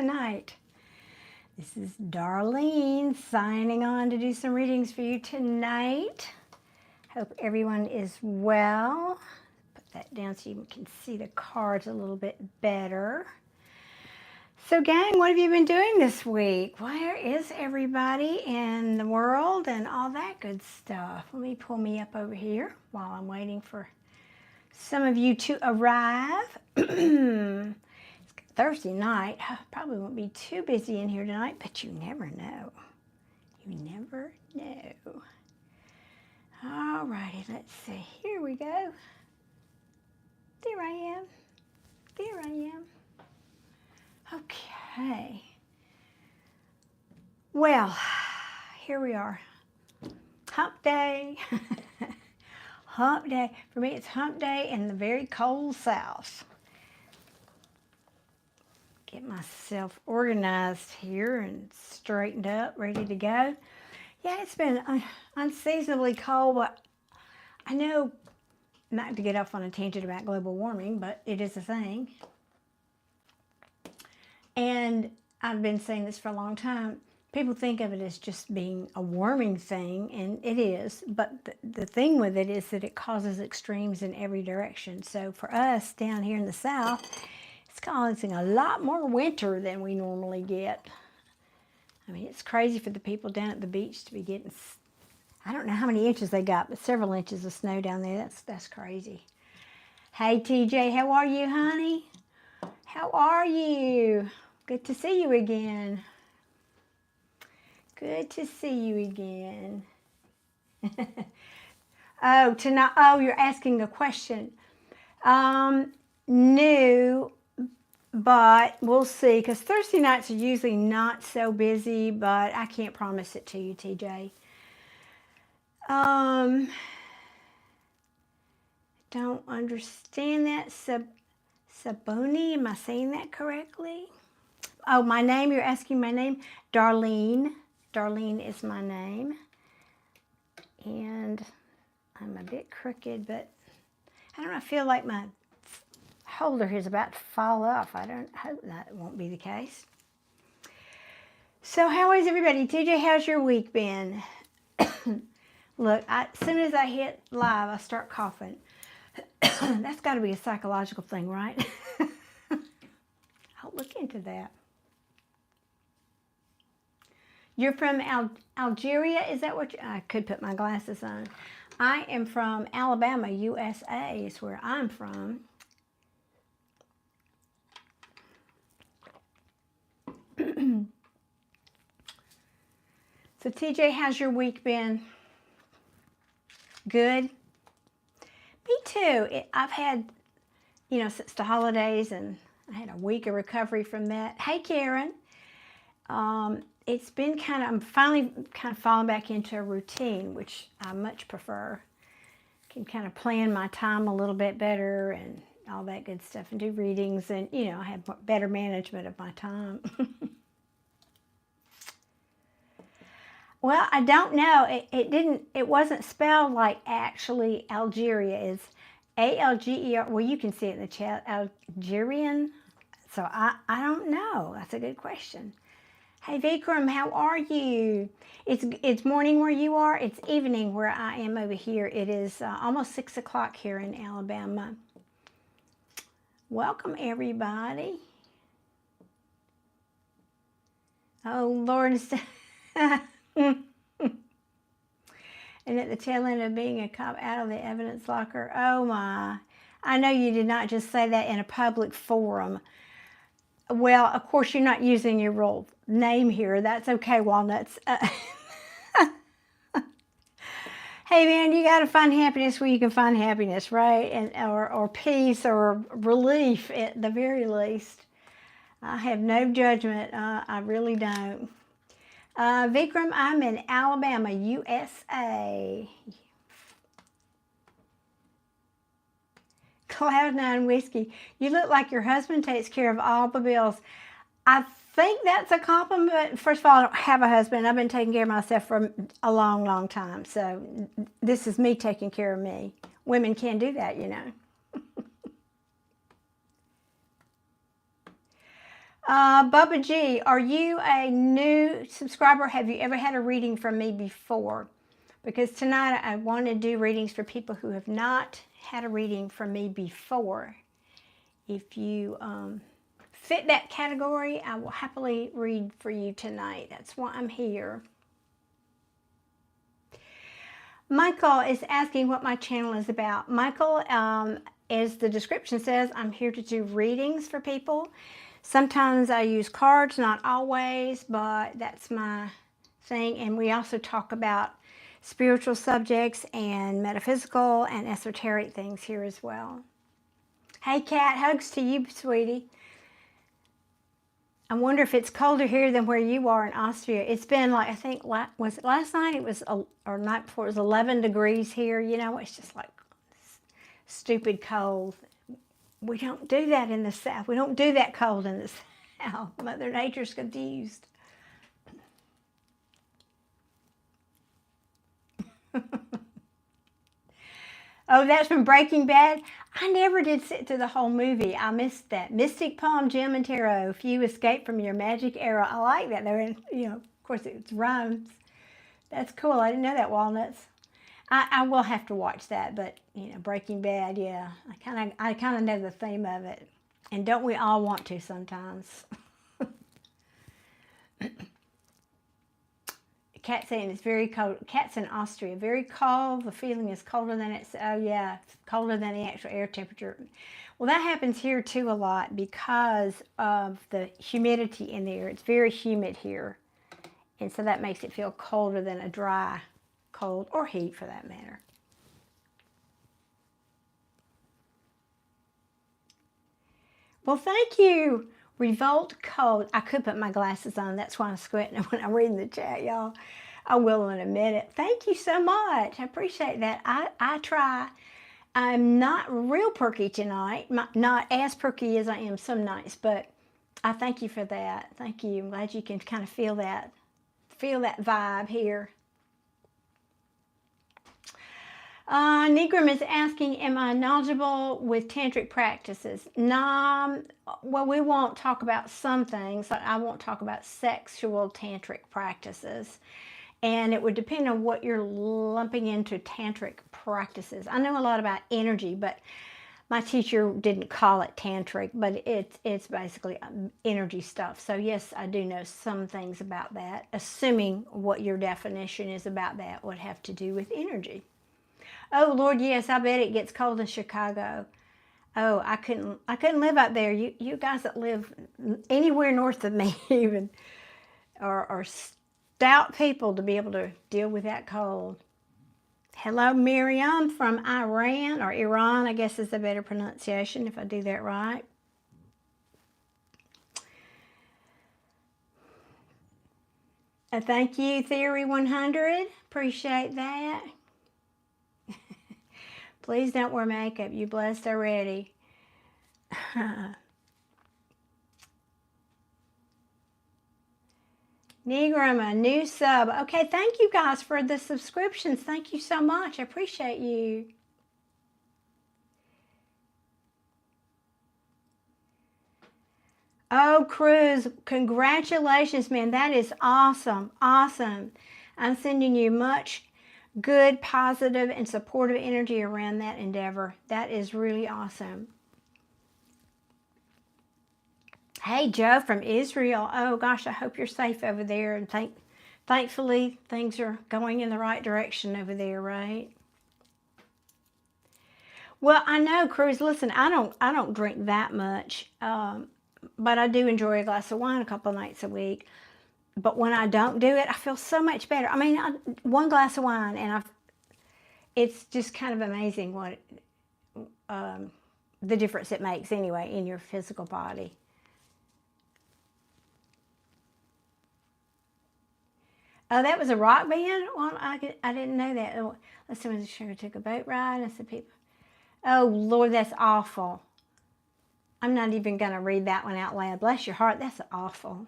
tonight. This is Darlene signing on to do some readings for you tonight. Hope everyone is well. Put that down so you can see the cards a little bit better. So gang, what have you been doing this week? Where is everybody in the world and all that good stuff? Let me pull me up over here while I'm waiting for some of you to arrive. It's Thursday night. Probably won't be too busy in here tonight, but you never know. You never know. All righty, let's see. Here we go. There I am. There I am. Okay. Well, here we are. Hump day. Hump day. For me, it's hump day in the very cold South. Get myself organized here and straightened up, ready to go. Yeah, it's been unseasonably cold, but I know not to get off on a tangent about global warming, but it is a thing. And I've been saying this for a long time. People think of it as just being a warming thing, and it is. But the thing with it is that it causes extremes in every direction. So for us down here in the South, it's causing a lot more winter than we normally get. I mean, it's crazy for the people down at the beach to be getting, I don't know how many inches they got, but several inches of snow down there. That's crazy. Hey, TJ, how are you, honey? How are you? Good to see you again. Good to see you again. Oh, tonight, oh, you're asking a question. New, but we'll see, because Thursday nights are usually not so busy, but I can't promise it to you, TJ. Don't understand that. Saboni, am I saying that correctly? Oh, my name, you're asking my name? Darlene. Darlene is my name. And I'm a bit crooked, but I don't know, I feel like my holder is about to fall off. I don't hope that won't be the case. So how is everybody? TJ, how's your week been? Look, as soon as I hit live, I start coughing. That's got to be a psychological thing, right? I'll look into that. You're from Algeria? Is that what I could put my glasses on. I am from Alabama, USA is where I'm from. So TJ, how's your week been? Good? Me too. I've had, you know, since the holidays, and I had a week of recovery from that. Hey, Karen. It's been I'm finally kind of falling back into a routine, which I much prefer. Can kind of plan my time a little bit better and all that good stuff, and do readings, and, you know, I have better management of my time. Well, I don't know. It wasn't spelled like actually Algeria. It's A-L-G-E-R. Well, you can see it in the chat. Algerian. So I don't know. That's a good question. Hey, Vikram, how are you? It's morning where you are. It's evening where I am over here. It is almost 6 o'clock here in Alabama. Welcome, everybody. Oh, Lord. And at the tail end of being a cop out of the evidence locker. Oh, my. I know you did not just say that in a public forum. Well, of course, you're not using your real name here. That's okay, Walnuts. Hey, man, you got to find happiness where you can find happiness, right? Or peace or relief at the very least. I have no judgment. I really don't. Vikram, I'm in Alabama, USA. Cloud9 Whiskey. You look like your husband takes care of all the bills. I think that's a compliment. First of all, I don't have a husband. I've been taking care of myself for a long, long time. So this is me taking care of me. Women can do that, you know. Bubba G, are you a new subscriber? Have you ever had a reading from me before? Because tonight I want to do readings for people who have not had a reading from me before. If you fit that category, I will happily read for you tonight. That's why I'm here. Michael is asking what my channel is about. Michael, as the description says, I'm here to do readings for people. Sometimes I use cards, not always, but that's my thing. And we also talk about spiritual subjects and metaphysical and esoteric things here as well. Hey, Kat, hugs to you, sweetie. I wonder if it's colder here than where you are in Austria. It's been like, I think, was it last night? It was, or night before, it was 11 degrees here. You know, it's just like stupid cold. We don't do that in the South. We don't do that cold in the South. Mother Nature's confused. Oh, that's from Breaking Bad? I never did sit through the whole movie. I missed that. Mystic Palm, Gem, and Tarot. If you escape from your magic arrow. I like that. They're in, you know, of course, it's rhymes. That's cool. I didn't know that, Walnuts. I will have to watch that, but, you know, Breaking Bad, yeah. I kind of know the theme of it. And don't we all want to sometimes? Cat saying it's very cold. Cat's in Austria. Very cold. The feeling is colder than it's, oh yeah, colder than the actual air temperature. Well, that happens here too a lot because of the humidity in the air. It's very humid here. And so that makes it feel colder than a dry cold, or heat for that matter. Well, thank you. Revolt Cold. I could put my glasses on. That's why I'm squinting when I'm reading the chat, y'all. I will in a minute. Thank you so much. I appreciate that. I try. I'm not real perky tonight. Not as perky as I am some nights, but I thank you for that. Thank you. I'm glad you can kind of feel that vibe here. Negrum is asking, am I knowledgeable with tantric practices? No, well, we won't talk about some things. Like I won't talk about sexual tantric practices. And it would depend on what you're lumping into tantric practices. I know a lot about energy, but my teacher didn't call it tantric, but it's basically energy stuff. So yes, I do know some things about that, assuming what your definition is about that would have to do with energy. Oh Lord, yes, I bet it gets cold in Chicago. Oh, I couldn't live up there. You guys that live anywhere north of me even are stout people to be able to deal with that cold. Hello, Miriam from Iran, or Iran, I guess is a better pronunciation if I do that right. Thank you, Theory 100. Appreciate that. Please don't wear makeup. You blessed already. Negrum, a new sub. Okay, thank you guys for the subscriptions. Thank you so much. I appreciate you. Oh, Cruz, congratulations, man. That is awesome. Awesome. I'm sending you much good, positive, and supportive energy around that endeavor. That is really awesome. Hey, Joe from Israel. Oh, gosh, I hope you're safe over there. And thankfully, things are going in the right direction over there, right? Well, I know, Cruz. Listen, I don't drink that much, but I do enjoy a glass of wine a couple of nights a week. But when I don't do it, I feel so much better. I mean, one glass of wine, and it's just kind of amazing what the difference it makes anyway in your physical body. Oh, that was a rock band? Well, I didn't know that. Oh, let's see, was sure I took a boat ride. I said, people. Oh, Lord, that's awful. I'm not even going to read that one out loud. Bless your heart, that's awful.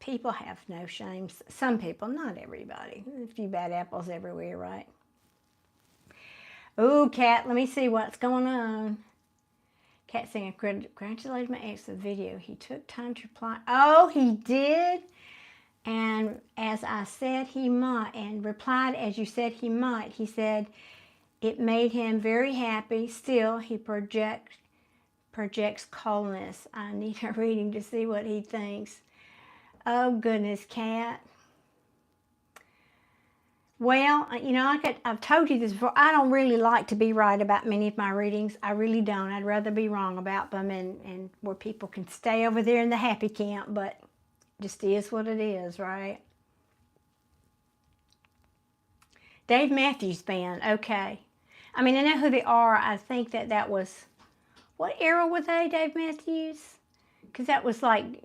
People have no shame. Some people, not everybody. A few bad apples everywhere, right? Oh, Kat, let me see what's going on. Cat saying, congratulated my ex for the video. He took time to reply. Oh, he did? And as I said he might, and replied as you said he might, he said it made him very happy. Still, he projects coldness. I need a reading to see what he thinks. Oh, goodness, Cat. Well, you know, I've told you this before, I don't really like to be right about many of my readings. I really don't. I'd rather be wrong about them and where people can stay over there in the happy camp, but just is what it is, right? Dave Matthews Band, okay. I mean, I know who they are. I think that was, what era were they, Dave Matthews? Because that was like,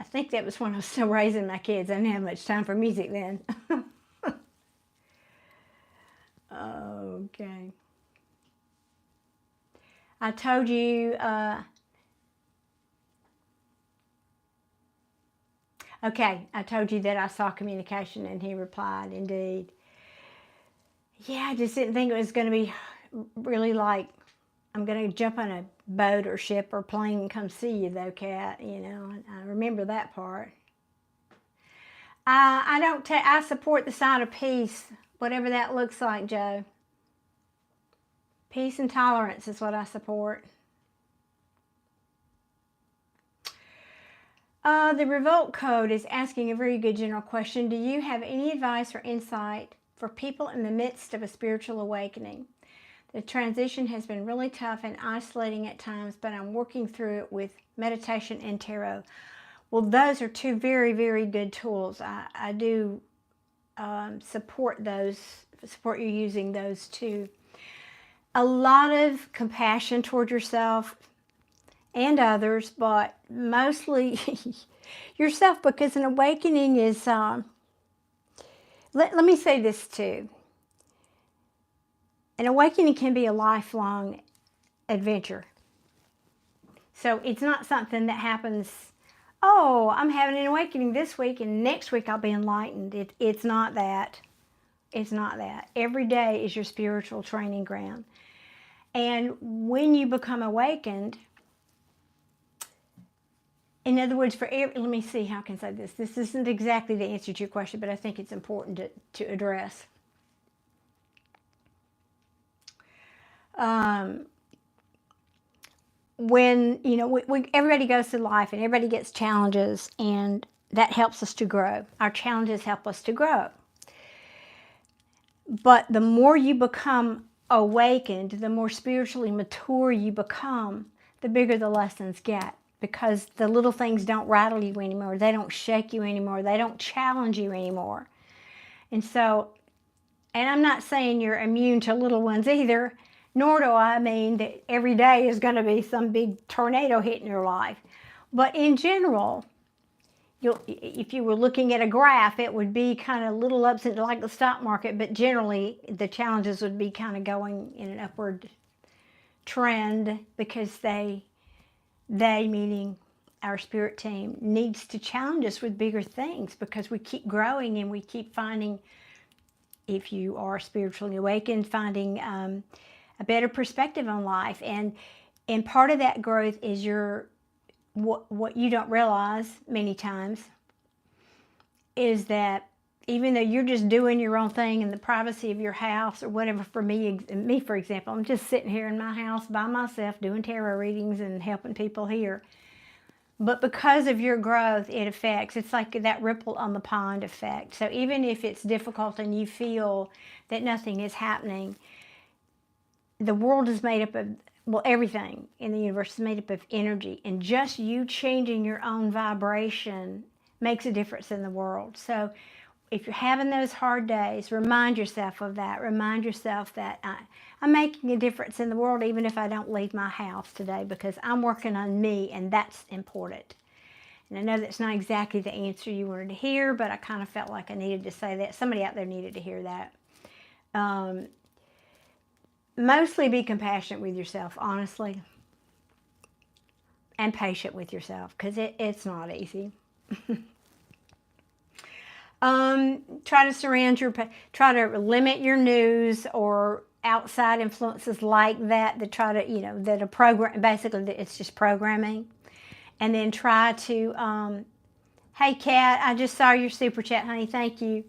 I think that was when I was still raising my kids. I didn't have much time for music then. Okay. I told you, okay, I told you that I saw communication, and he replied, indeed. Yeah, I just didn't think it was going to be really like, I'm going to jump on a boat or ship or plane and come see you, though, Cat. You know, I remember that part. I support the side of peace, whatever that looks like, Joe. Peace and tolerance is what I support. The revolt code is asking a very good general question. Do you have any advice or insight for people in the midst of a spiritual awakening? The transition has been really tough and isolating at times, but I'm working through it with meditation and tarot. Well, those are two very, very good tools. I do support you using those too. A lot of compassion toward yourself and others, but mostly yourself, because an awakening is, let me say this too. An awakening can be a lifelong adventure. So it's not something that happens, oh, I'm having an awakening this week and next week I'll be enlightened. It's not that. It's not that. Every day is your spiritual training ground. And when you become awakened, in other words, let me see how I can say this. This isn't exactly the answer to your question, but I think it's important to address. When, you know, everybody goes through life and everybody gets challenges, and that helps us to grow. Our challenges help us to grow. But the more you become awakened, the more spiritually mature you become, the bigger the lessons get, because the little things don't rattle you anymore. They don't shake you anymore. They don't challenge you anymore. And so, and I'm not saying you're immune to little ones either, nor do I mean that every day is going to be some big tornado hitting your life. But in general, if you were looking at a graph, it would be kind of little ups and like the stock market, but generally the challenges would be kind of going in an upward trend, because they meaning our spirit team, needs to challenge us with bigger things, because we keep growing and we keep finding, if you are spiritually awakened, finding a better perspective on life. And part of that growth is what you don't realize many times is that even though you're just doing your own thing in the privacy of your house or whatever, for me for example, I'm just sitting here in my house by myself doing tarot readings and helping people here. But because of your growth, it's like that ripple on the pond effect. So even if it's difficult and you feel that nothing is happening, the world is made up of, well, everything in the universe is made up of energy, and just you changing your own vibration makes a difference in the world. So if you're having those hard days, remind yourself of that. Remind yourself that I'm making a difference in the world even if I don't leave my house today, because I'm working on me, and that's important. And I know that's not exactly the answer you wanted to hear, but I kind of felt like I needed to say that. Somebody out there needed to hear that. Mostly be compassionate with yourself, honestly, and patient with yourself, because it's not easy. Try to limit your news or outside influences like that try to, that are program, basically it's just programming. And then try to, hey Kat, I just saw your super chat, honey, thank you.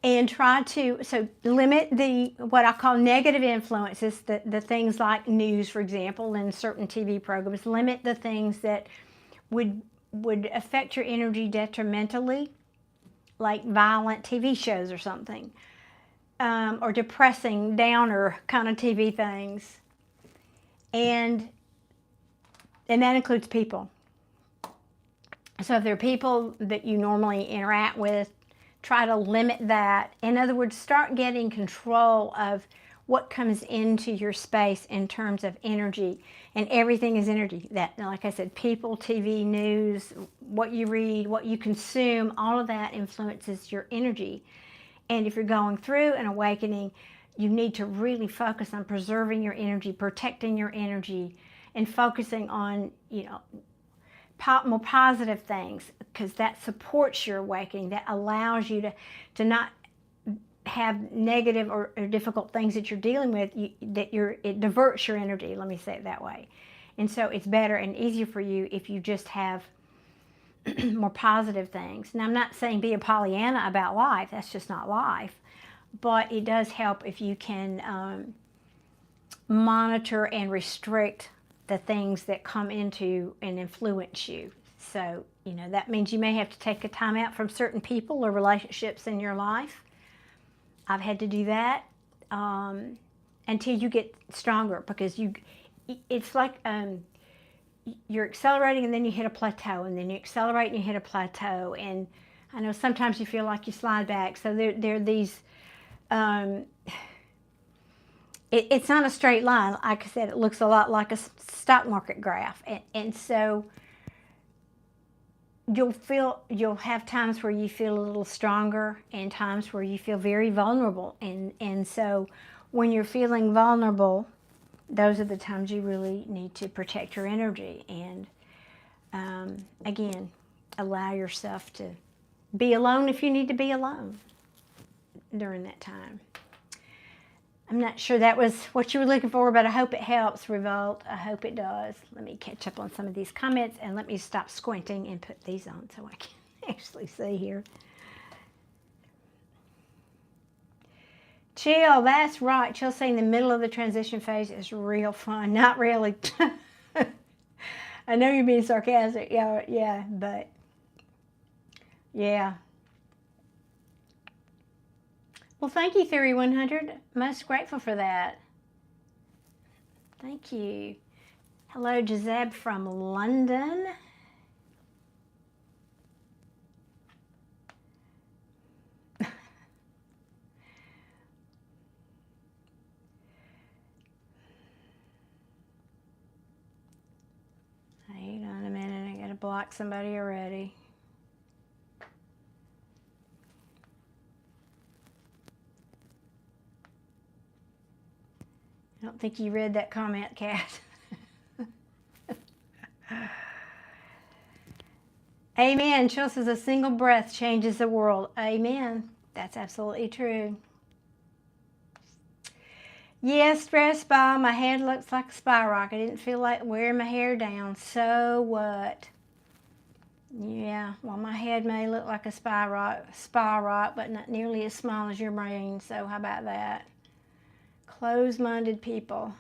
And try to, so limit the, what I call negative influences, the things like news, for example, and certain TV programs. Limit the things that would affect your energy detrimentally, like violent TV shows or something, or depressing, downer kind of TV things. And that includes people. So if there are people that you normally interact with, try to limit that. In other words, start getting control of what comes into your space in terms of energy. And everything is energy. That, like I said, people, TV, news, what you read, what you consume, all of that influences your energy. And if you're going through an awakening, you need to really focus on preserving your energy, protecting your energy, and focusing on, more positive things, because that supports your awakening. That allows you to not have negative or difficult things that you're dealing with, it diverts your energy, let me say it that way. And so it's better and easier for you if you just have more positive things. Now, I'm not saying be a Pollyanna about life, that's just not life, but it does help if you can monitor and restrict the things that come into and influence you. So, that means you may have to take a time out from certain people or relationships in your life. I've had to do that until you get stronger, because it's like you're accelerating and then you hit a plateau, and then you accelerate and you hit a plateau. And I know sometimes you feel like you slide back. So there are these, it's not a straight line. Like I said, it looks a lot like a stock market graph. And so you'll have times where you feel a little stronger and times where you feel very vulnerable. And so when you're feeling vulnerable, those are the times you really need to protect your energy. And again, allow yourself to be alone if you need to be alone during that time. I'm not sure that was what you were looking for, but I hope it helps, Revolt. I hope it does. Let me catch up on some of these comments, and let me stop squinting and put these on so I can actually see here. Chill, that's right. Chill saying the middle of the transition phase is real fun. Not really. I know you're being sarcastic. Yeah, but yeah. Well, thank you, Theory 100. Most grateful for that. Thank you. Hello, Jazeb from London. Hold on a minute, I gotta block somebody already. I don't think you read that comment, Kat. Amen. Chill says a single breath changes the world. Amen. That's absolutely true. Yes, stress ball. My head looks like a spy rock. I didn't feel like wearing my hair down. So what? Yeah, well, my head may look like a spy rock, but not nearly as small as your brain. So how about that? Closed-minded people.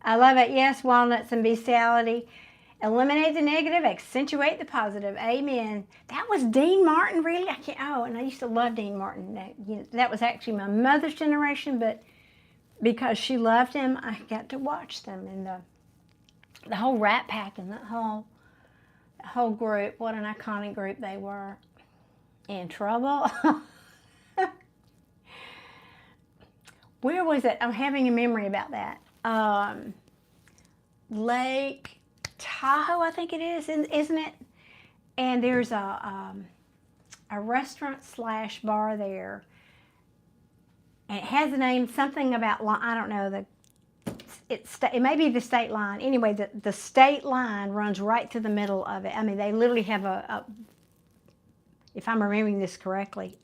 I love it. Yes, walnuts and bestiality. Eliminate the negative, accentuate the positive. Amen. That was Dean Martin, really? I can't. Oh, and I used to love Dean Martin. That was actually my mother's generation, but because she loved him, I got to watch them. And the whole Rat Pack and that whole group. What an iconic group they were. In trouble. Where was it? I'm having a memory about that. Lake Tahoe, I think it is, isn't it? And there's a restaurant / bar there. And it has a name, something about, I don't know, it may be the state line. Anyway, the state line runs right through the middle of it. I mean, they literally have if I'm remembering this correctly.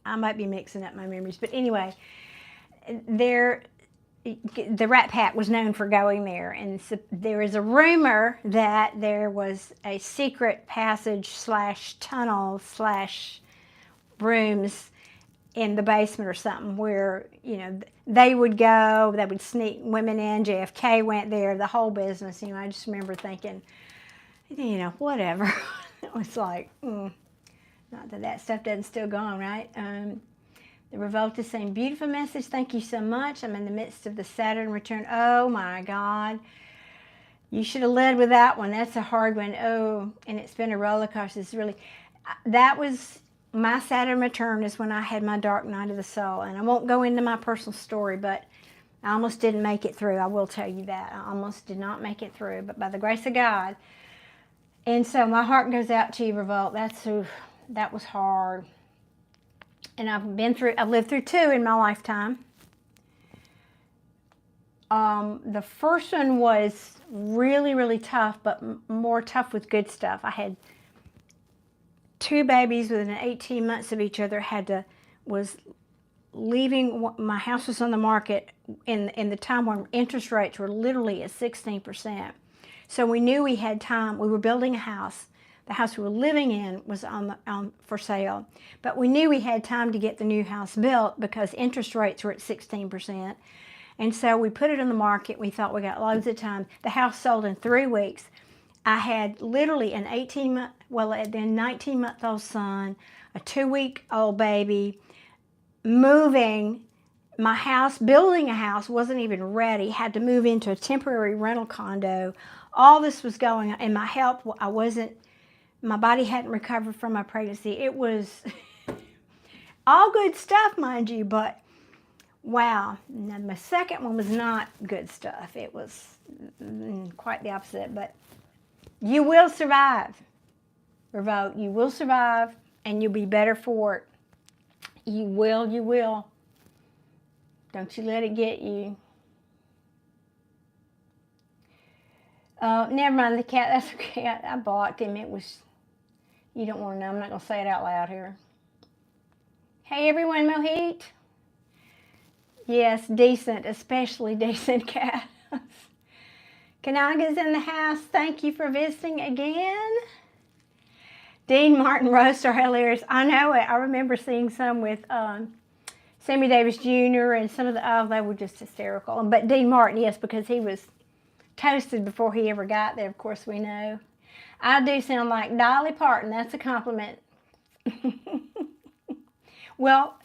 I might be mixing up my memories. But anyway, there, the Rat Pack was known for going there. And so there is a rumor that there was a secret passage / tunnel / rooms in the basement or something where, you know, they would go, they would sneak women in. JFK went there, the whole business. You know, I just remember thinking, you know, whatever. It was like, not that that stuff doesn't still go on, right? The Revolt is saying, beautiful message. Thank you so much. I'm in the midst of the Saturn return. Oh my God. You should have led with that one. That's a hard one. Oh, and it's been a roller coaster. It's really, that was my Saturn return is when I had my dark night of the soul. And I won't go into my personal story, but I almost didn't make it through. I will tell you that. I almost did not make it through, but by the grace of God. And so my heart goes out to you, Revolt. That was hard. And I've lived through 2 in my lifetime. The first one was really, really tough, but more tough with good stuff. I had 2 babies within 18 months of each other. Was leaving. My house was on the market in the time when interest rates were literally at 16%. So we knew we had time. We were building a house. The house we were living in was for sale, but we knew we had time to get the new house built because interest rates were at 16%. And so we put it on the market. We thought we got loads of time. The house sold in 3 weeks. I had literally an 19-month-old son, a 2-week-old baby, moving. My house, building a house, wasn't even ready. Had to move into a temporary rental condo. All this was going on, and my health, my body hadn't recovered from my pregnancy. It was all good stuff, mind you, but wow. Now, my second one was not good stuff. It was quite the opposite, but you will survive, Revolt. You will survive, and you'll be better for it. You will, you will. Don't you let it get you. Never mind the cat. That's okay. I blocked him. It was, you don't want to know. I'm not going to say it out loud here. Hey, everyone, Mohit. Yes, decent, especially decent cat. Kanaga's in the house. Thank you for visiting again. Dean Martin roasts are hilarious. I know it. I remember seeing some with Sammy Davis Jr. and some of they were just hysterical. But Dean Martin, yes, because he was toasted before he ever got there, of course we know. I do sound like Dolly Parton. That's a compliment. Well,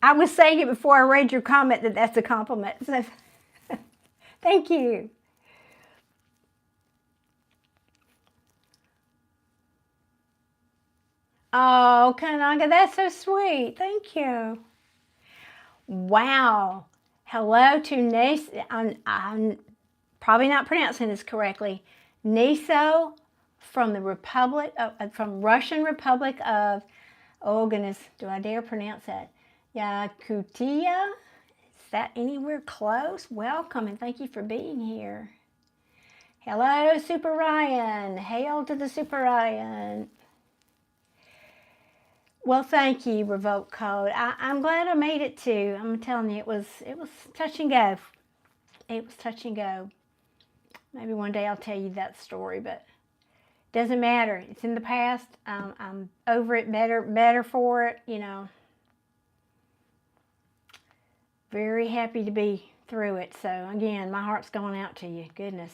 I was saying it before I read your comment that that's a compliment. So thank you. Oh, Kanaga, that's so sweet. Thank you. Wow. Hello to Niso. I'm probably not pronouncing this correctly. Niso from the from Russian Republic of, oh goodness, do I dare pronounce that? Yakutia? Is that anywhere close? Welcome and thank you for being here. Hello, Super Ryan. Hail to the Super Ryan. Well, thank you, Revolt Code. I'm glad I made it too. I'm telling you, it was touch and go. It was touch and go. Maybe one day I'll tell you that story, but it doesn't matter. It's in the past. I'm over it, better for it, you know. Very happy to be through it. So again, my heart's going out to you. Goodness.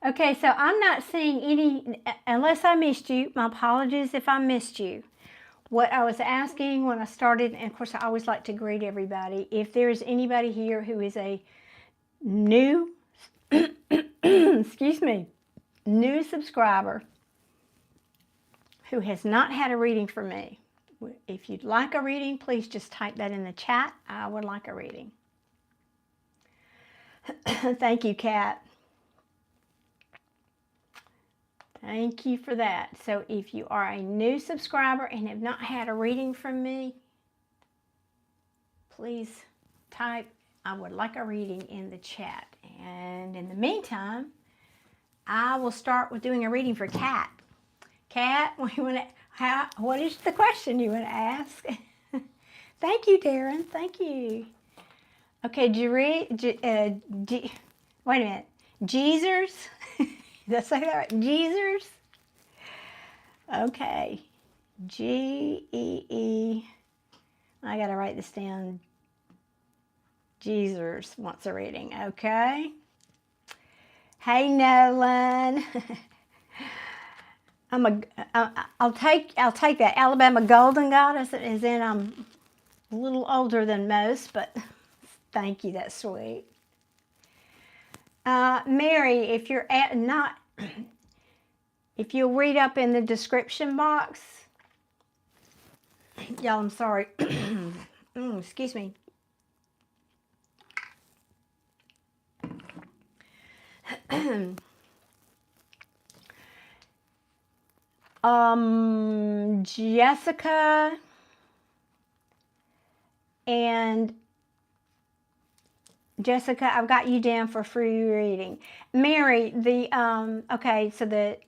Okay, so I'm not seeing any, unless I missed you. My apologies if I missed you. What I was asking when I started, and of course I always like to greet everybody, if there's anybody here who is a new, excuse me, new subscriber who has not had a reading from me. If you'd like a reading, please just type that in the chat. I would like a reading. Thank you, Kat. Thank you for that. So if you are a new subscriber and have not had a reading from me, please type, I would like a reading in the chat. And in the meantime, I will start with doing a reading for Kat. Kat, What is the question you want to ask? Thank you, Darren. Thank you. Okay, wait a minute. Geezers? Did I say that right? Geezers? Okay. G-E-E. I got to write this down. Geezers wants a reading. Okay. Hey, Nolan. I'll take that. Alabama Golden Goddess, and then I'm a little older than most, but thank you, that's sweet. Mary, if you're if you'll read up in the description box, y'all, I'm sorry. Excuse me. Jessica and Jessica, I've got you down for free reading. Mary, okay, so the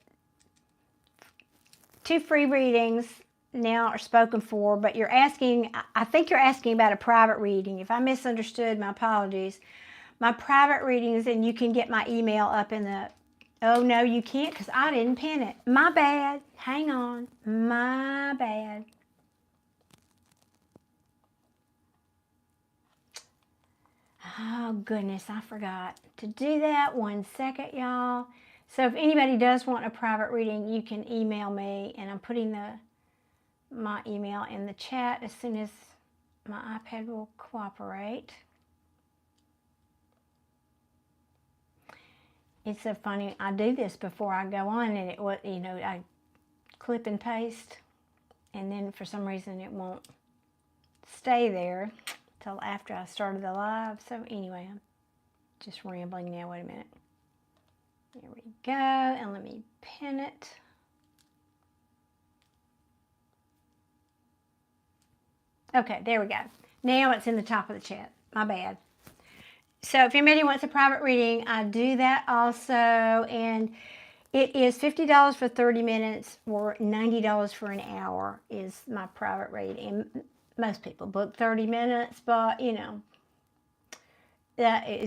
2 free readings now are spoken for, but you're asking, I think you're asking about a private reading. If I misunderstood, my apologies. My private readings, and you can get my email up in the, oh no, you can't because I didn't pin it. My bad. Hang on. My bad. Oh, goodness, I forgot to do that. 1 second, y'all. So if anybody does want a private reading, you can email me, and I'm putting my email in the chat as soon as my iPad will cooperate. It's so funny. I do this before I go on, and I clip and paste, and then for some reason it won't stay there till after I started the live. So anyway, I'm just rambling now. Wait a minute. There we go, and let me pin it. Okay, there we go. Now it's in the top of the chat. My bad. So if anybody wants a private reading, I do that also, and it is $50 for 30 minutes or $90 for an hour is my private reading. Most people book 30 minutes, but it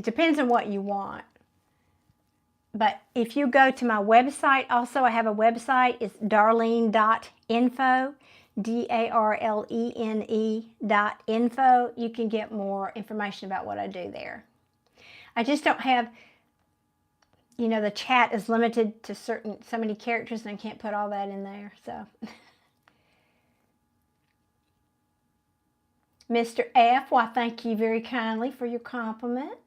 depends on what you want. But if you go to my website, also I have a website, it's darlene.info, DARLENE.info. You can get more information about what I do there. I just don't have, the chat is limited to so many characters, and I can't put all that in there, so. Mr. F, why, thank you very kindly for your compliment.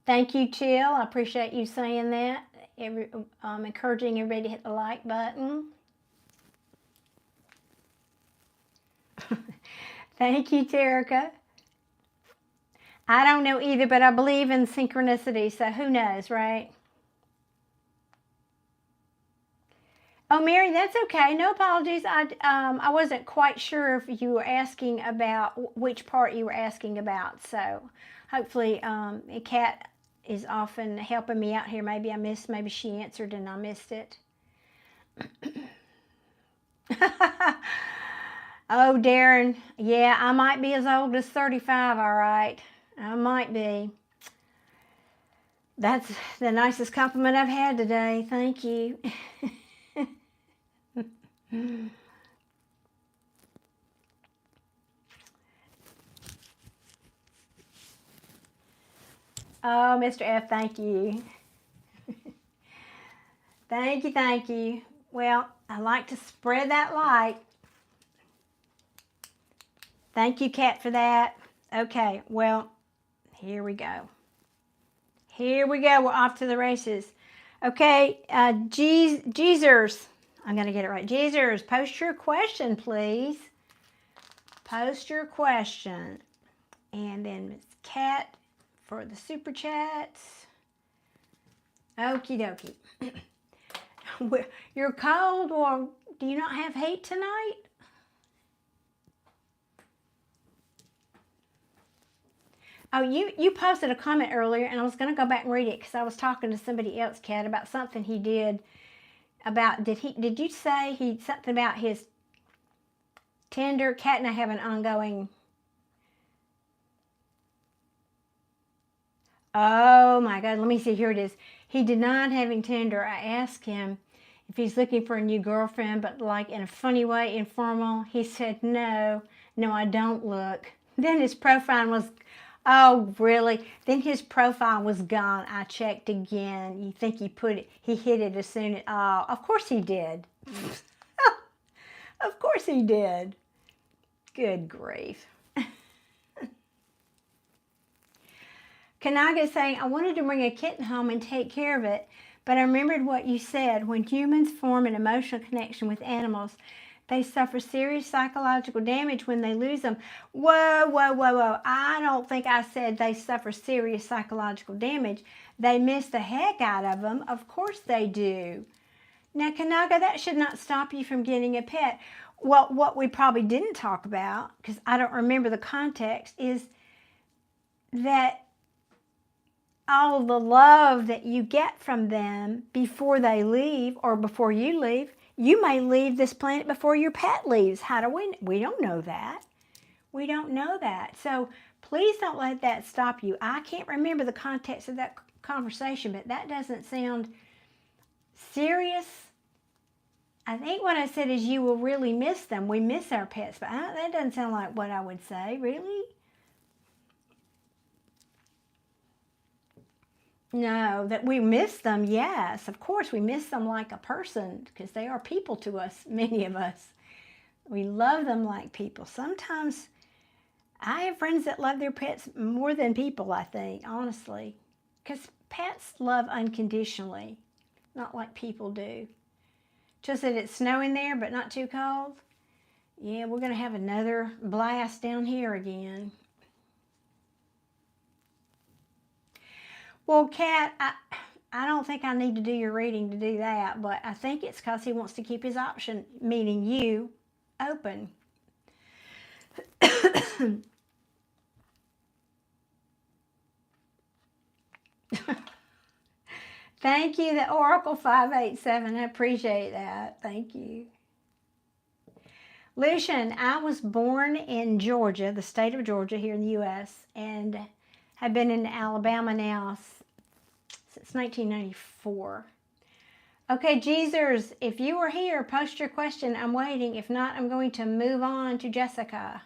Thank you, Chill. I appreciate you saying that. Encouraging everybody to hit the like button. Thank you, Terica. I don't know either, but I believe in synchronicity, so who knows, right? Oh, Mary, that's okay. No apologies. I wasn't quite sure if you were asking about which part you were asking about, so hopefully Kat is often helping me out here. Maybe she answered and I missed it. Oh, Darren, yeah, I might be as old as 35, all right. I might be. That's the nicest compliment I've had today. Thank you. Oh, Mr. F, thank you. Thank you. Well, I like to spread that light. Thank you, Kat, for that. Okay, well, here we go. Here we go. We're off to the races. Okay, Geezers. I'm going to get it right. Geezers, post your question, please. Post your question. And then Miss Kat for the super chats. Okie dokie. You're cold, or do you not have heat tonight? Oh, you posted a comment earlier, and I was going to go back and read it because I was talking to somebody else, Kat, about something he did about, did you say something about his Tinder? Kat and I have an ongoing. Oh my God, let me see, here it is. He denied having Tinder. I asked him if he's looking for a new girlfriend, but like in a funny way, informal. He said, no, I don't look. Then his profile was, oh really? Then his profile was gone. I checked again. You think he hit it as soon as, oh, of course he did. Of course he did. Good grief. Kanaga is saying, I wanted to bring a kitten home and take care of it, but I remembered what you said. When humans form an emotional connection with animals, they suffer serious psychological damage when they lose them. Whoa. I don't think I said they suffer serious psychological damage. They miss the heck out of them. Of course they do. Now, Kanaga, that should not stop you from getting a pet. Well, what we probably didn't talk about, because I don't remember the context, is that all of the love that you get from them before they leave or before you leave, you may leave this planet before your pet leaves. How do we don't know that. We don't know that. So please don't let that stop you. I can't remember the context of that conversation, but that doesn't sound serious. I think what I said is you will really miss them. We miss our pets, but that doesn't sound like what I would say. Really? No, that we miss them, yes. Of course, we miss them like a person because they are people to us, many of us. We love them like people. Sometimes I have friends that love their pets more than people, I think, honestly. Because pets love unconditionally, not like people do. Just that it's snowing there, but not too cold. Yeah, we're going to have another blast down here again. Well, Kat, I don't think I need to do your reading to do that, but I think it's because he wants to keep his option, meaning you, open. Thank you, the Oracle 587. I appreciate that. Thank you. Lucian, I was born in Georgia, the state of Georgia here in the U.S., and have been in Alabama now since 1994. Okay, Jesus, if you are here, post your question. I'm waiting. If not, I'm going to move on to Jessica.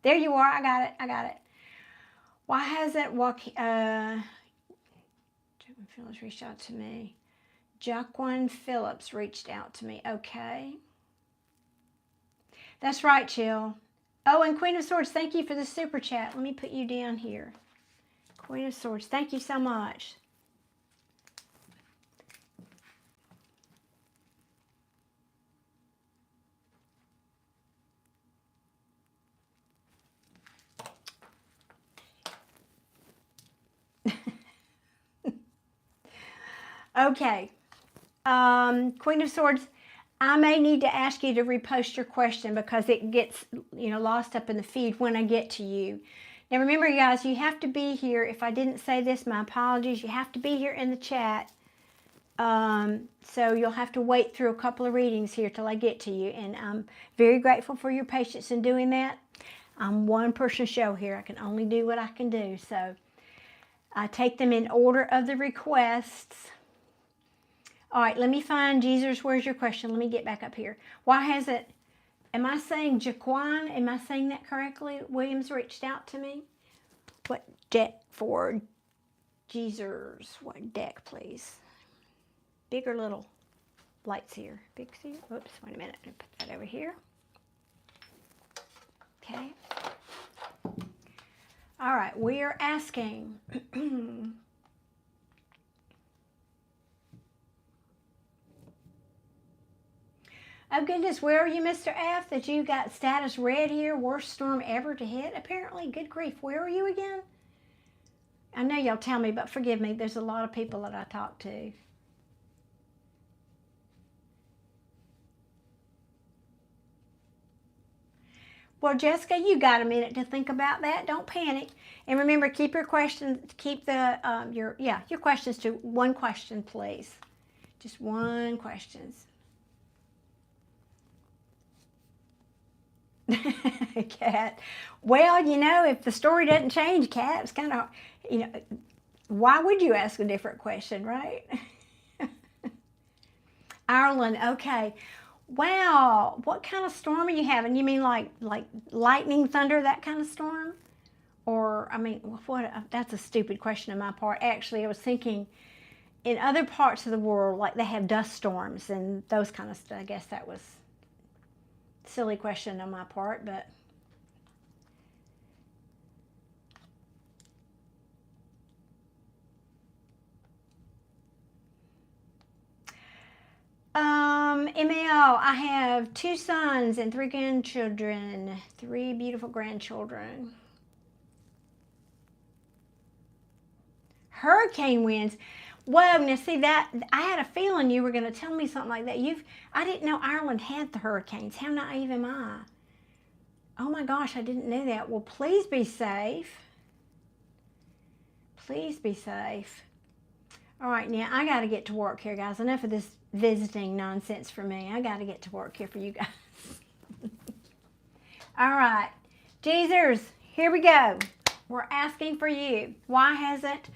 There you are. I got it. Why hasn't Phillips reached out to me? Jaquan Phillips reached out to me. Okay. That's right, Chill. Oh, and Queen of Swords, thank you for the super chat. Let me put you down here. Queen of Swords, thank you so much. Okay. Queen of Swords, I may need to ask you to repost your question because it gets, lost up in the feed when I get to you. Now remember, you guys, you have to be here. If I didn't say this, my apologies. You have to be here in the chat. So you'll have to wait through a couple of readings here till I get to you. And I'm very grateful for your patience in doing that. I'm one person show here. I can only do what I can do. So I take them in order of the requests. All right, let me find Jesus. Where's your question? Let me get back up here. Why has it, am I saying Jaquan? Am I saying that correctly? Williams reached out to me. What deck for Jesus? What deck, please? Big or little? Lights here. Big, see? Oops, wait a minute. Let me put that over here. Okay. All right, we are asking. Oh goodness, where are you, Mr. F? That you got status red here, worst storm ever to hit? Apparently, good grief. Where are you again? I know y'all tell me, but forgive me. There's a lot of people that I talk to. Well, Jessica, you got a minute to think about that. Don't panic. And remember, keep your questions, keep the, your questions to one question, please. Just one question. Cat. Well, you know, if the story doesn't change, Cat, it's kind of, you know, why would you ask a different question, right? Ireland, okay. Wow, what kind of storm are you having? You mean like lightning, thunder, that kind of storm? Or, I mean, what? That's a stupid question on my part. Actually, I was thinking in other parts of the world, like they have dust storms and those kind of stuff. I guess that was a silly question on my part, but ML, I have 2 sons and 3 grandchildren, 3 beautiful grandchildren. Hurricane winds. Whoa, now see that, I had a feeling you were going to tell me something like that. I didn't know Ireland had the hurricanes. How naive am I? Oh my gosh, I didn't know that. Well, please be safe. Please be safe. All right, now I got to get to work here, guys. Enough of this visiting nonsense for me. I got to get to work here for you guys. All right, Jesus, here we go. We're asking for you. Why hasn't,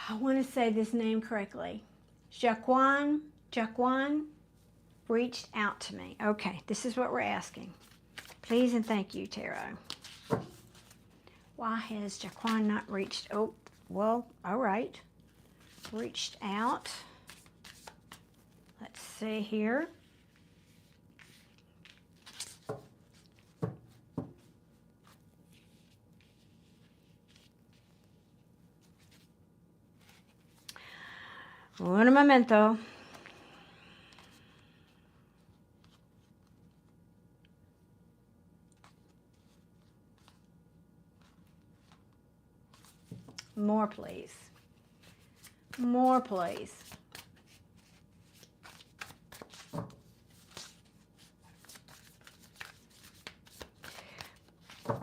I want to say this name correctly, Jaquan reached out to me. Okay, this is what we're asking. Please and thank you, Tarot. Why has Jaquan not reached, oh, well, all right. Reached out. Let's see here. Un momento. More, please. More, please.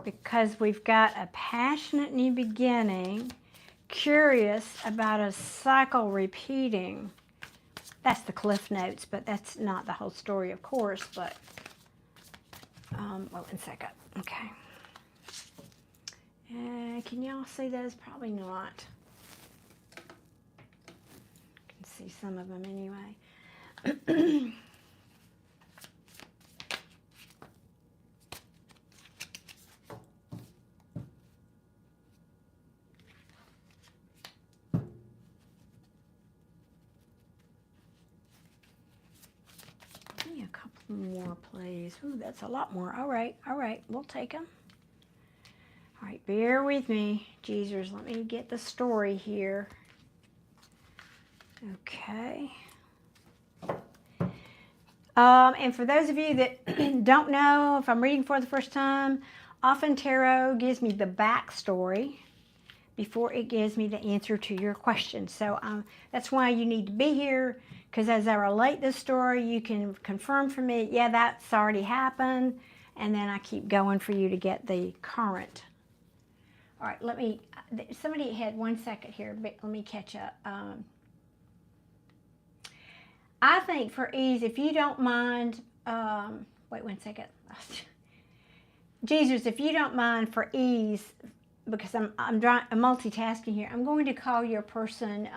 Because we've got a passionate new beginning, curious about a cycle repeating. That's the Cliff Notes, but that's not the whole story, of course, but, well, 1 second. Okay. Can y'all see those? Probably not. I can see some of them anyway. Give me a couple more, please. Ooh, that's a lot more. All right, we'll take them. All right, bear with me, Jesus. Let me get the story here. Okay. And for those of you that don't know, if I'm reading for the first time, often tarot gives me the backstory before it gives me the answer to your question. So that's why you need to be here, because as I relate this story, you can confirm for me, yeah, that's already happened, and then I keep going for you to get the current. All right, let me, somebody had 1 second here, but let me catch up. I think for ease, if you don't mind, wait 1 second. Jesus, if you don't mind for ease, because I'm multitasking here, I'm going to call your person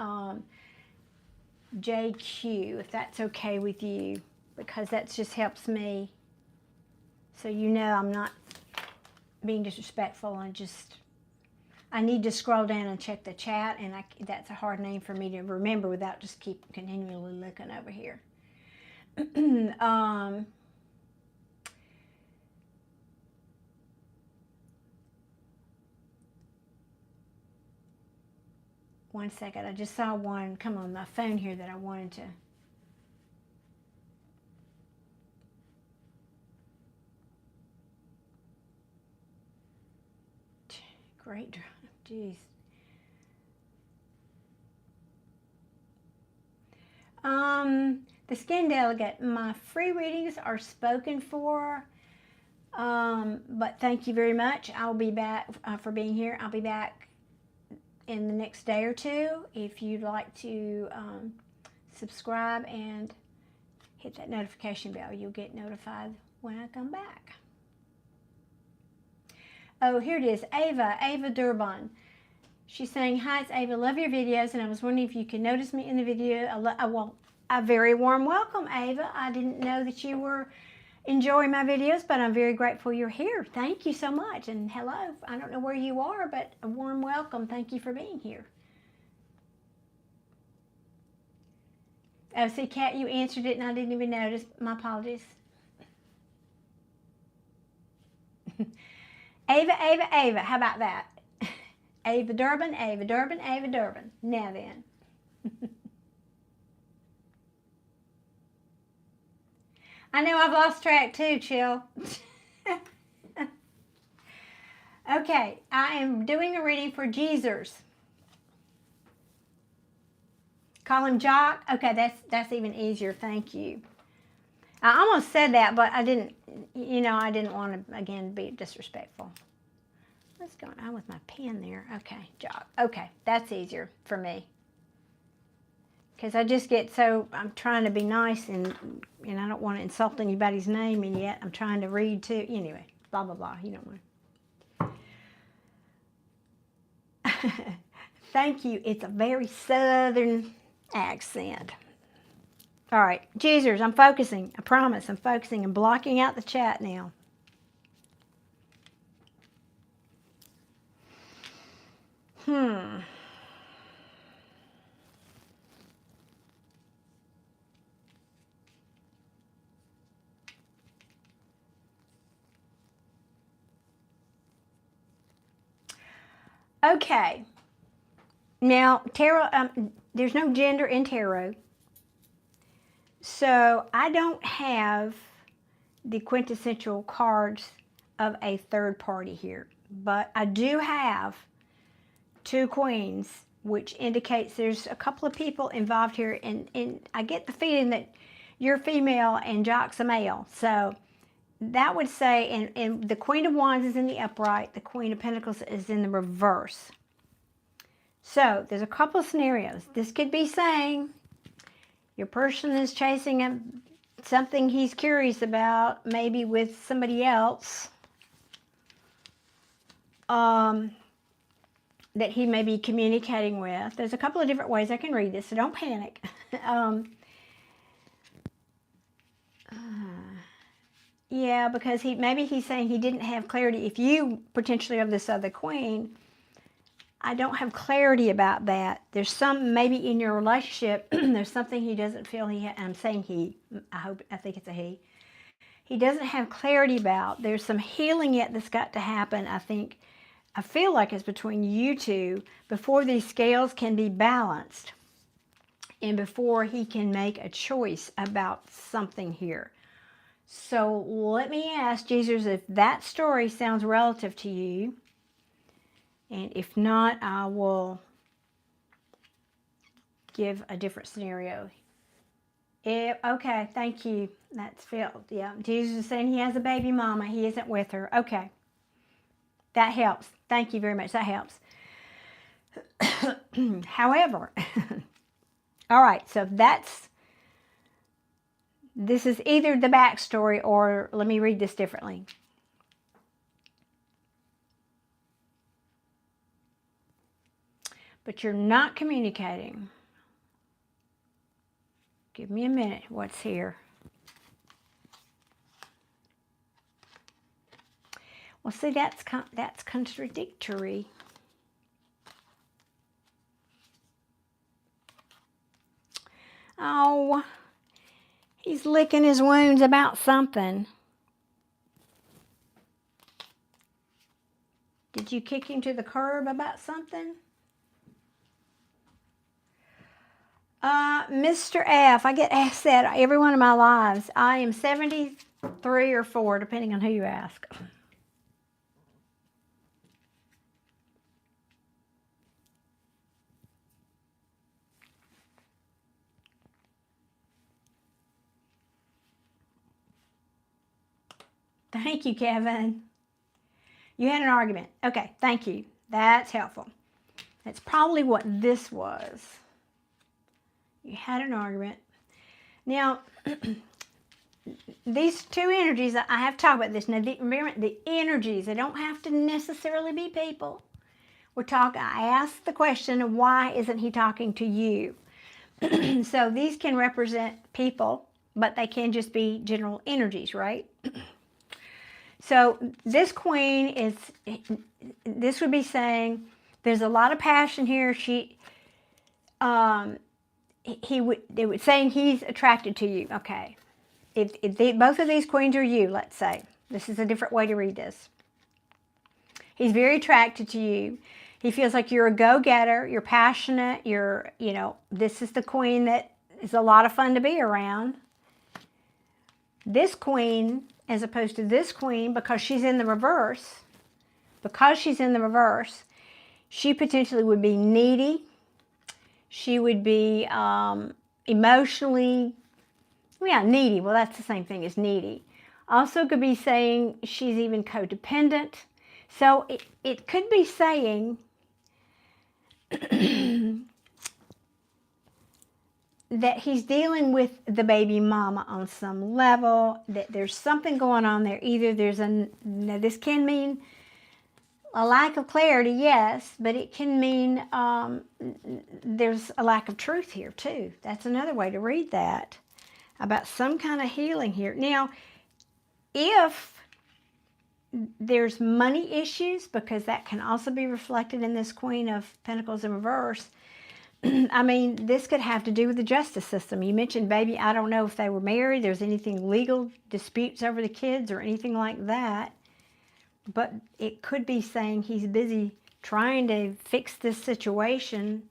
JQ, if that's okay with you, because that just helps me. So you know I'm not being disrespectful and just, I need to scroll down and check the chat, and that's a hard name for me to remember without just keep continually looking over here. 1 second, I just saw one come on my phone here that I wanted to. Great, geez. The skin delegate, my free readings are spoken for But thank you very much. I'll be back for being here. I'll be back in the next day or two. If you'd like to subscribe and hit that notification bell, you'll get notified when I come back. Oh, here it is. Ava Durban. She's saying, hi, it's Ava. Love your videos, and I was wondering if you could notice me in the video. A very warm welcome, Ava. I didn't know that you were enjoying my videos, but I'm very grateful you're here. Thank you so much, and hello. I don't know where you are, but a warm welcome. Thank you for being here. Oh, see, Kat, you answered it, and I didn't even notice. My apologies. Ava. How about that? Ava Durban. Now then. I know I've lost track too, Chill. Okay, I am doing a reading for Jesus. Call him Jock? Okay, that's even easier. Thank you. I almost said that, but I didn't, I didn't want to, again, be disrespectful. What's going on with my pen there? Okay, Jock. Okay, that's easier for me. Because I just get so, I'm trying to be nice and I don't want to insult anybody's name, and yet I'm trying to read too. Anyway, blah, blah, blah. You don't want to. Thank you. It's a very southern accent. All right, Jesus, I'm focusing. I promise I'm focusing. I'm blocking out the chat now. Okay. Now, tarot, there's no gender in tarot. So I don't have the quintessential cards of a third party here. But I do have two queens, which indicates there's a couple of people involved here. And I get the feeling that you're female and Jock's a male. So that would say, and the Queen of Wands is in the upright, the Queen of Pentacles is in the reverse. So there's a couple of scenarios. This could be saying your person is chasing something he's curious about, maybe with somebody else, that he may be communicating with. There's a couple of different ways I can read this, so don't panic. Yeah, because maybe he's saying he didn't have clarity. If you potentially are this other queen, I don't have clarity about that. There's maybe in your relationship, there's something he doesn't feel I'm saying he, I think it's a he. He doesn't have clarity about. There's some healing yet that's got to happen, I feel like it's between you two before these scales can be balanced and before he can make a choice about something here. So let me ask, Jesus, if that story sounds relative to you. And if not, I will give a different scenario. Okay, thank you. That's filled. Yeah, Jesus is saying he has a baby mama. He isn't with her. Okay. That helps. Thank you very much. That helps. However, all right, so this is either the backstory or let me read this differently. But you're not communicating. Give me a minute. What's here? Well, see, that's contradictory. Oh, he's licking his wounds about something. Did you kick him to the curb about something? Mr. F, I get asked that every one of my lives. I am 73 or 4, depending on who you ask. Thank you, Kevin. You had an argument. Okay, thank you. That's helpful. That's probably what this was. You had an argument. Now, these two energies, I have to talk about this. Now, remember, the energies, they don't have to necessarily be people. I asked the question, why isn't he talking to you? So these can represent people, but they can just be general energies, right? So this queen this would be saying, there's a lot of passion here. It would saying he's attracted to you. Okay. If both of these queens are you, let's say. This is a different way to read this. He's very attracted to you. He feels like you're a go-getter, you're passionate, this is the queen that is a lot of fun to be around. This queen, as opposed to this queen, because she's in the reverse, she potentially would be needy. She would be emotionally, needy. Well, that's the same thing as needy. Also could be saying she's even codependent. So it could be saying that he's dealing with the baby mama on some level, that there's something going on there. Either now this can mean a lack of clarity, yes, but it can mean there's a lack of truth here too. That's another way to read that, about some kind of healing here. Now, if there's money issues, because that can also be reflected in this Queen of Pentacles in reverse. I mean, this could have to do with the justice system. You mentioned baby, I don't know if they were married, there's anything legal disputes over the kids or anything like that. But it could be saying he's busy trying to fix this situation,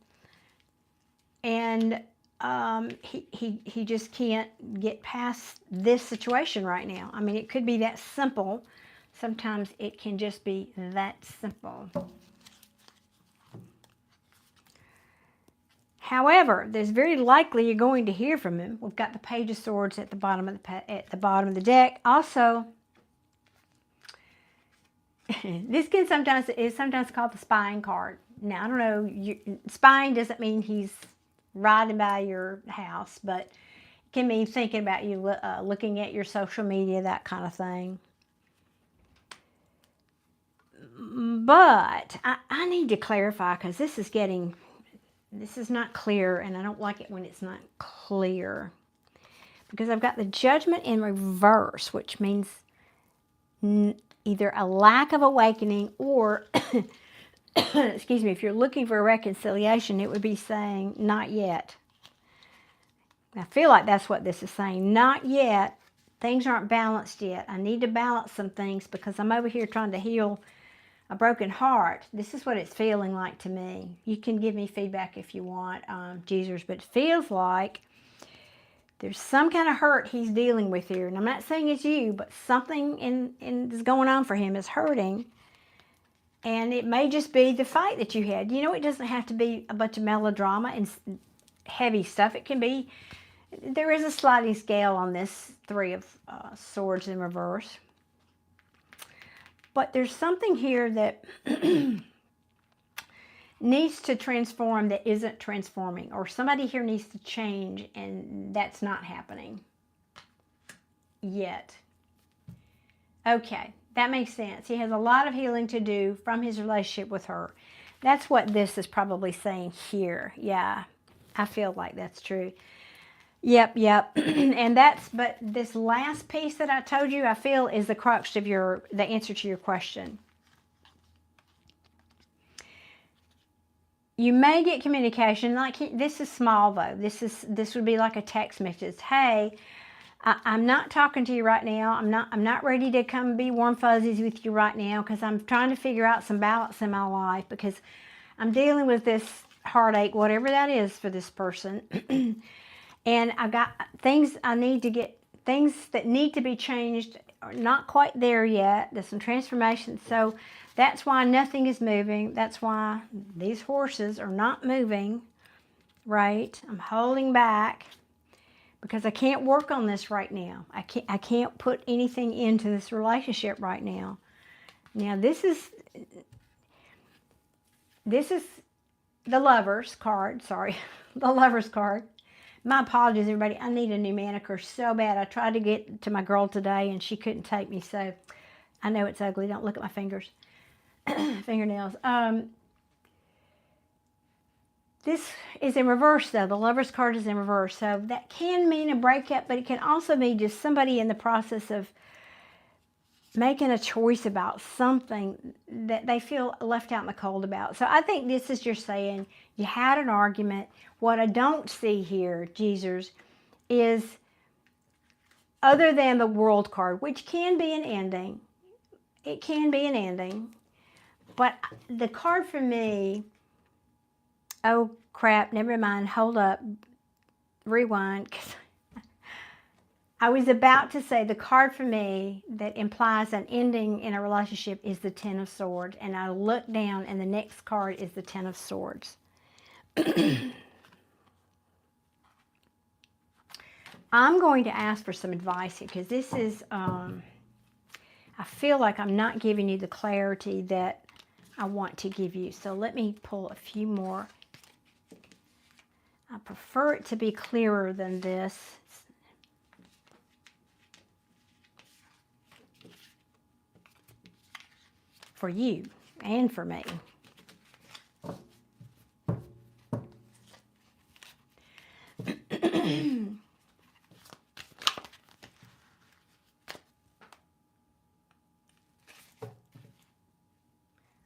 and he just can't get past this situation right now. I mean, it could be that simple. Sometimes it can just be that simple. However, there's very likely you're going to hear from him. We've got the Page of Swords at the bottom of the deck. Also, this is sometimes called the spying card. Now, I don't know. Spying doesn't mean he's riding by your house, but it can mean thinking about you, looking at your social media, that kind of thing. But I need to clarify, because this is not clear, and I don't like it when it's not clear. Because I've got the Judgment in reverse, which means either a lack of awakening or, excuse me, if you're looking for a reconciliation, it would be saying, not yet. I feel like that's what this is saying. Not yet. Things aren't balanced yet. I need to balance some things because I'm over here trying to heal a broken heart. This is what it's feeling like to me. You can give me feedback if you want, Jesus, but it feels like there's some kind of hurt he's dealing with here. And I'm not saying it's you, but something is going on for him is hurting. And it may just be the fight that you had. You know, it doesn't have to be a bunch of melodrama and heavy stuff. It can be, there is a sliding scale on this Three of Swords in reverse. But there's something here that needs to transform that isn't transforming. Or somebody here needs to change, and that's not happening yet. Okay, that makes sense. He has a lot of healing to do from his relationship with her. That's what this is probably saying here. Yeah, I feel like that's true. Yep. And but this last piece that I told you, I feel is the crux of the answer to your question. You may get communication, this is small though. This would be like a text message. Hey, I'm not talking to you right now. I'm not ready to come be warm fuzzies with you right now, because I'm trying to figure out some balance in my life, because I'm dealing with this heartache, whatever that is for this person. And I've got things things that need to be changed, are not quite there yet. There's some transformation. So that's why nothing is moving. That's why these horses are not moving, right? I'm holding back because I can't work on this right now. I can't put anything into this relationship right now. Now this is the Lover's card. Sorry, the Lover's card. My apologies, everybody. I need a new manicure so bad. I tried to get to my girl today, and she couldn't take me, so I know it's ugly. Don't look at my fingers. Fingernails. This is in reverse, though. The Lover's card is in reverse, so that can mean a breakup, but it can also be just somebody in the process of making a choice about something that they feel left out in the cold about. So I think this is just saying you had an argument. What I don't see here, Jesus, is other than the World card, which can be an ending. It can be an ending. But the card for me, oh crap, never mind, hold up, rewind, because I was about to say the card for me that implies an ending in a relationship is the Ten of Swords, and I look down and the next card is the Ten of Swords. I'm going to ask for some advice here because this is, I feel like I'm not giving you the clarity that I want to give you. So let me pull a few more. I prefer it to be clearer than this. For you and for me.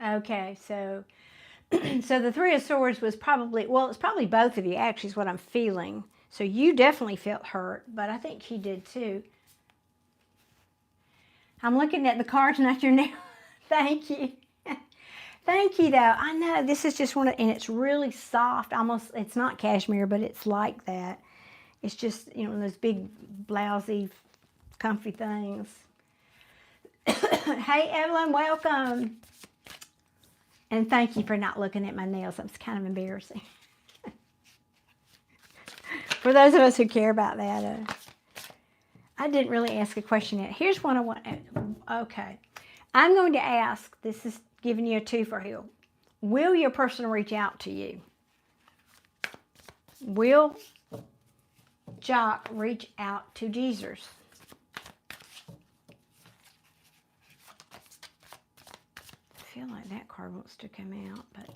Okay, so the Three of Swords was probably, well, it's probably both of you, actually, is what I'm feeling. So you definitely felt hurt, but I think he did too. I'm looking at the cards, not your nail. Thank you. Thank you, though. I know this is just one of, and it's really soft, almost, it's not cashmere, but it's like that. It's just, you know, those big, blousy, comfy things. Hey, Evelyn, welcome. And thank you for not looking at my nails. That's kind of embarrassing. For those of us who care about that, I didn't really ask a question yet. Here's one I want. Okay. I'm going to ask, this is giving you a two for you. Will your person reach out to you? Will Jock reach out to Jesus? I feel like that card wants to come out, but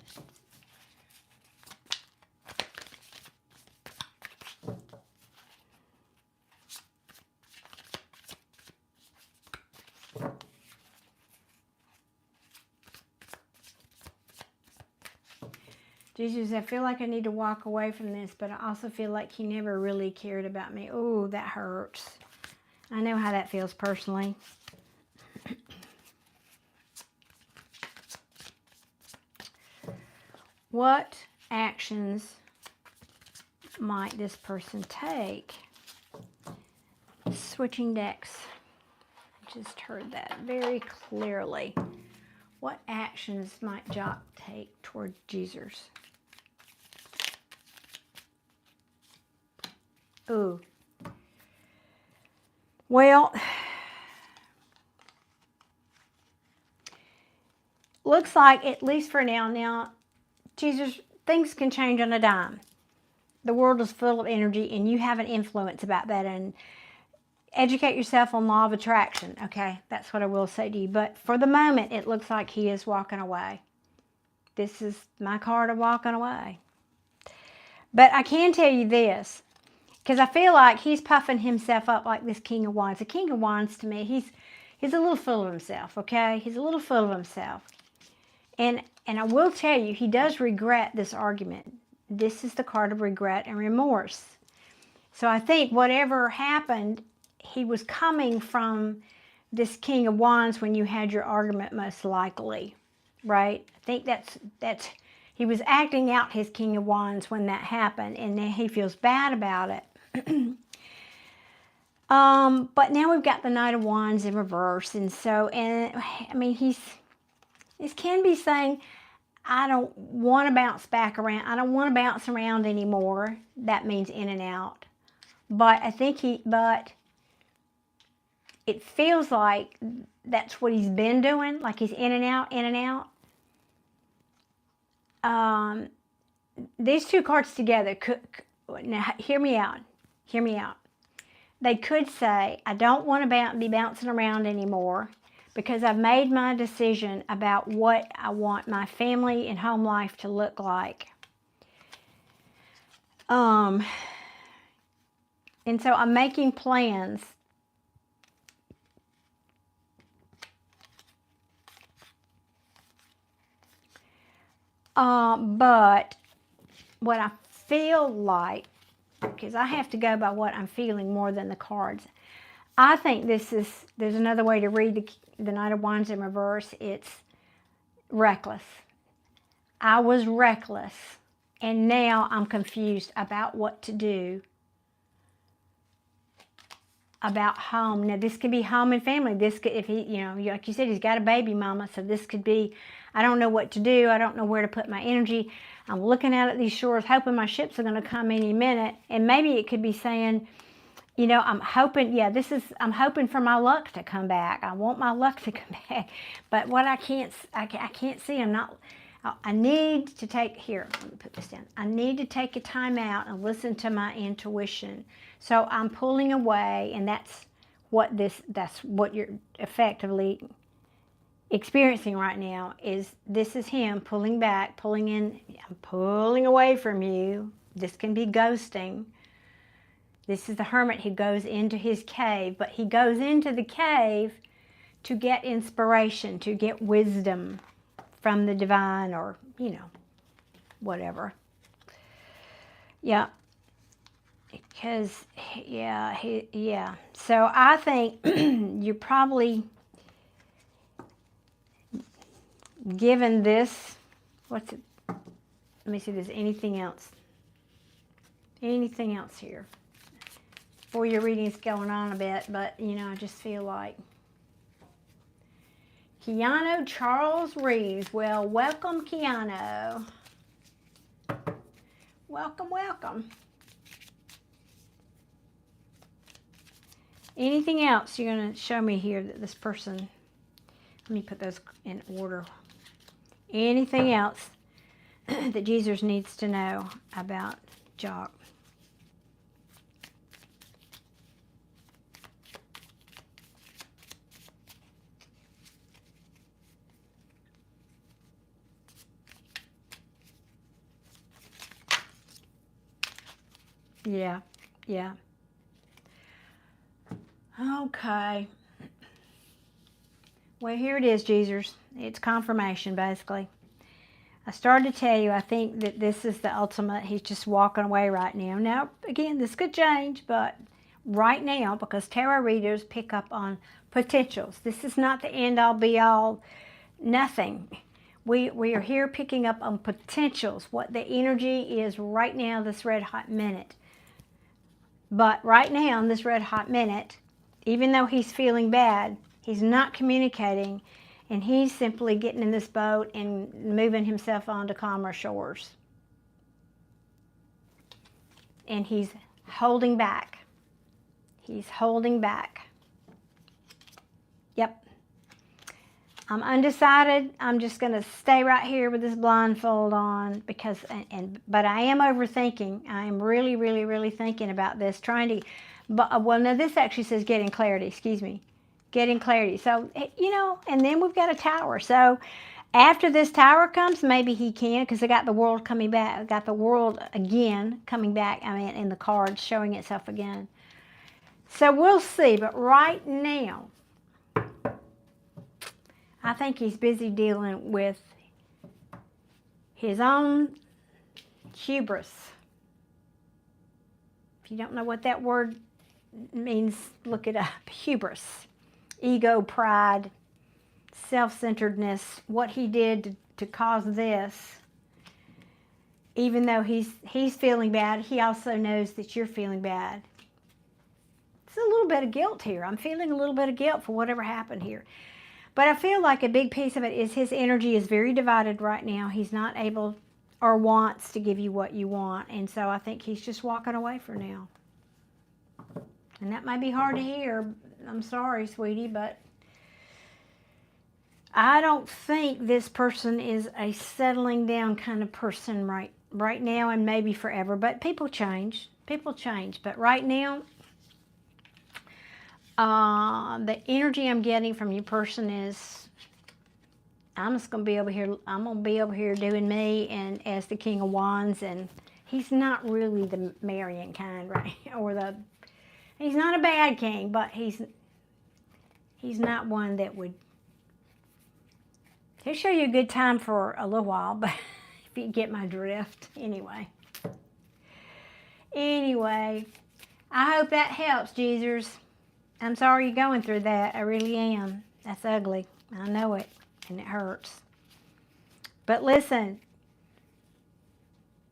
Jesus, I feel like I need to walk away from this, but I also feel like he never really cared about me. Oh, that hurts. I know how that feels personally. What actions might this person take? Switching decks. I just heard that very clearly. What actions might Jock take toward Jesus? Ooh. Well, looks like, at least for now, Jesus, things can change on a dime. The world is full of energy, and you have an influence about that. And educate yourself on law of attraction, okay? That's what I will say to you. But for the moment, it looks like he is walking away. This is my card of walking away. But I can tell you this, because I feel like he's puffing himself up like this King of Wands. The King of Wands, to me, he's a little full of himself, okay? He's a little full of himself. And I will tell you, he does regret this argument. This is the card of regret and remorse. So I think whatever happened, he was coming from this King of Wands when you had your argument, most likely, right? I think that's he was acting out his King of Wands when that happened, and then he feels bad about it. But now we've got the Knight of Wands in reverse, and so, and I mean, this can be saying, I don't want to bounce back around. I don't want to bounce around anymore. That means in and out. but but it feels like that's what he's been doing, like he's in and out, in and out. These two cards together now hear me out. Hear me out. They could say, I don't want to be bouncing around anymore because I've made my decision about what I want my family and home life to look like. And so I'm making plans. But what I feel like, because I have to go by what I'm feeling more than the cards, I think there's another way to read the Knight of Wands in reverse. It's reckless. I was reckless, and now I'm confused about what to do about home. Now, this could be home and family. This could, if he, like you said, he's got a baby mama, so this could be, I don't know what to do. I don't know where to put my energy. I'm looking out at these shores, hoping my ships are going to come any minute, and maybe it could be saying, I'm hoping, I'm hoping for my luck to come back. I want my luck to come back. But what I can't see, I need to take, here, let me put this down. I need to take a time out and listen to my intuition. So I'm pulling away, and that's what you're effectively experiencing right now this is him pulling back, pulling in, I'm pulling away from you. This can be ghosting. This is the hermit who goes into his cave, but he goes into the cave to get inspiration, to get wisdom from the divine, or, whatever. Yeah. Because, yeah. So I think you're probably given this, let me see if there's anything else. Anything else here? Before your reading's going on a bit, but, I just feel like. Keanu Charles Reeves. Well, welcome, Keanu. Welcome, welcome. Anything else you're going to show me here that this person, let me put those in order. Anything else that Jesus needs to know about Jock? Yeah. Okay. Well, here it is, Jesus. It's confirmation, basically. I started to tell you, I think that this is the ultimate. He's just walking away right now. Now, again, this could change, but right now, because tarot readers pick up on potentials. This is not the end-all, be-all, nothing. We are here picking up on potentials, what the energy is right now, this red hot minute. But right now, in this red hot minute, even though he's feeling bad, he's not communicating, and he's simply getting in this boat and moving himself onto calmer shores. And he's holding back. He's holding back. Yep. I'm undecided. I'm just going to stay right here with this blindfold on because, but I am overthinking. I am really, really, really thinking about this, trying to, well, now this actually says getting clarity, excuse me. Getting clarity. So, and then we've got a tower. So after this tower comes, maybe he can, because I got the world coming back. I got the world again coming back, in the cards showing itself again. So we'll see. But right now, I think he's busy dealing with his own hubris. If you don't know what that word means, look it up. Hubris. Ego, pride, self-centeredness, what he did to cause this. Even though he's feeling bad, he also knows that you're feeling bad. It's a little bit of guilt here. I'm feeling a little bit of guilt for whatever happened here. But I feel like a big piece of it is his energy is very divided right now. He's not able or wants to give you what you want. And so I think he's just walking away for now. And that may be hard to hear. I'm sorry, sweetie, but I don't think this person is a settling down kind of person right now and maybe forever. But people change. People change. But right now, the energy I'm getting from your person is, I'm just going to be over here. I'm going to be over here doing me and as the King of Wands. And he's not really the marrying kind, right? He's not a bad king, but he's not one that would. He'll show you a good time for a little while, but if you get my drift. Anyway, I hope that helps, Jesus. I'm sorry you're going through that. I really am. That's ugly. I know it, and it hurts. But listen,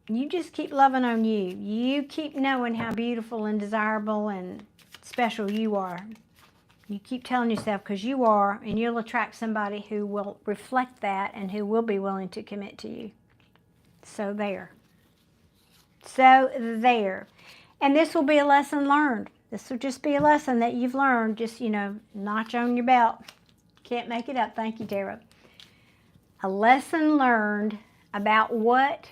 you just keep loving on you. You keep knowing how beautiful and desirable and special you are. You keep telling yourself, because you are, and you'll attract somebody who will reflect that and who will be willing to commit to you. So there. So there. And this will be a lesson learned. This will just be a lesson that you've learned. Just, notch on your belt. Can't make it up. Thank you, Tara. A lesson learned about what?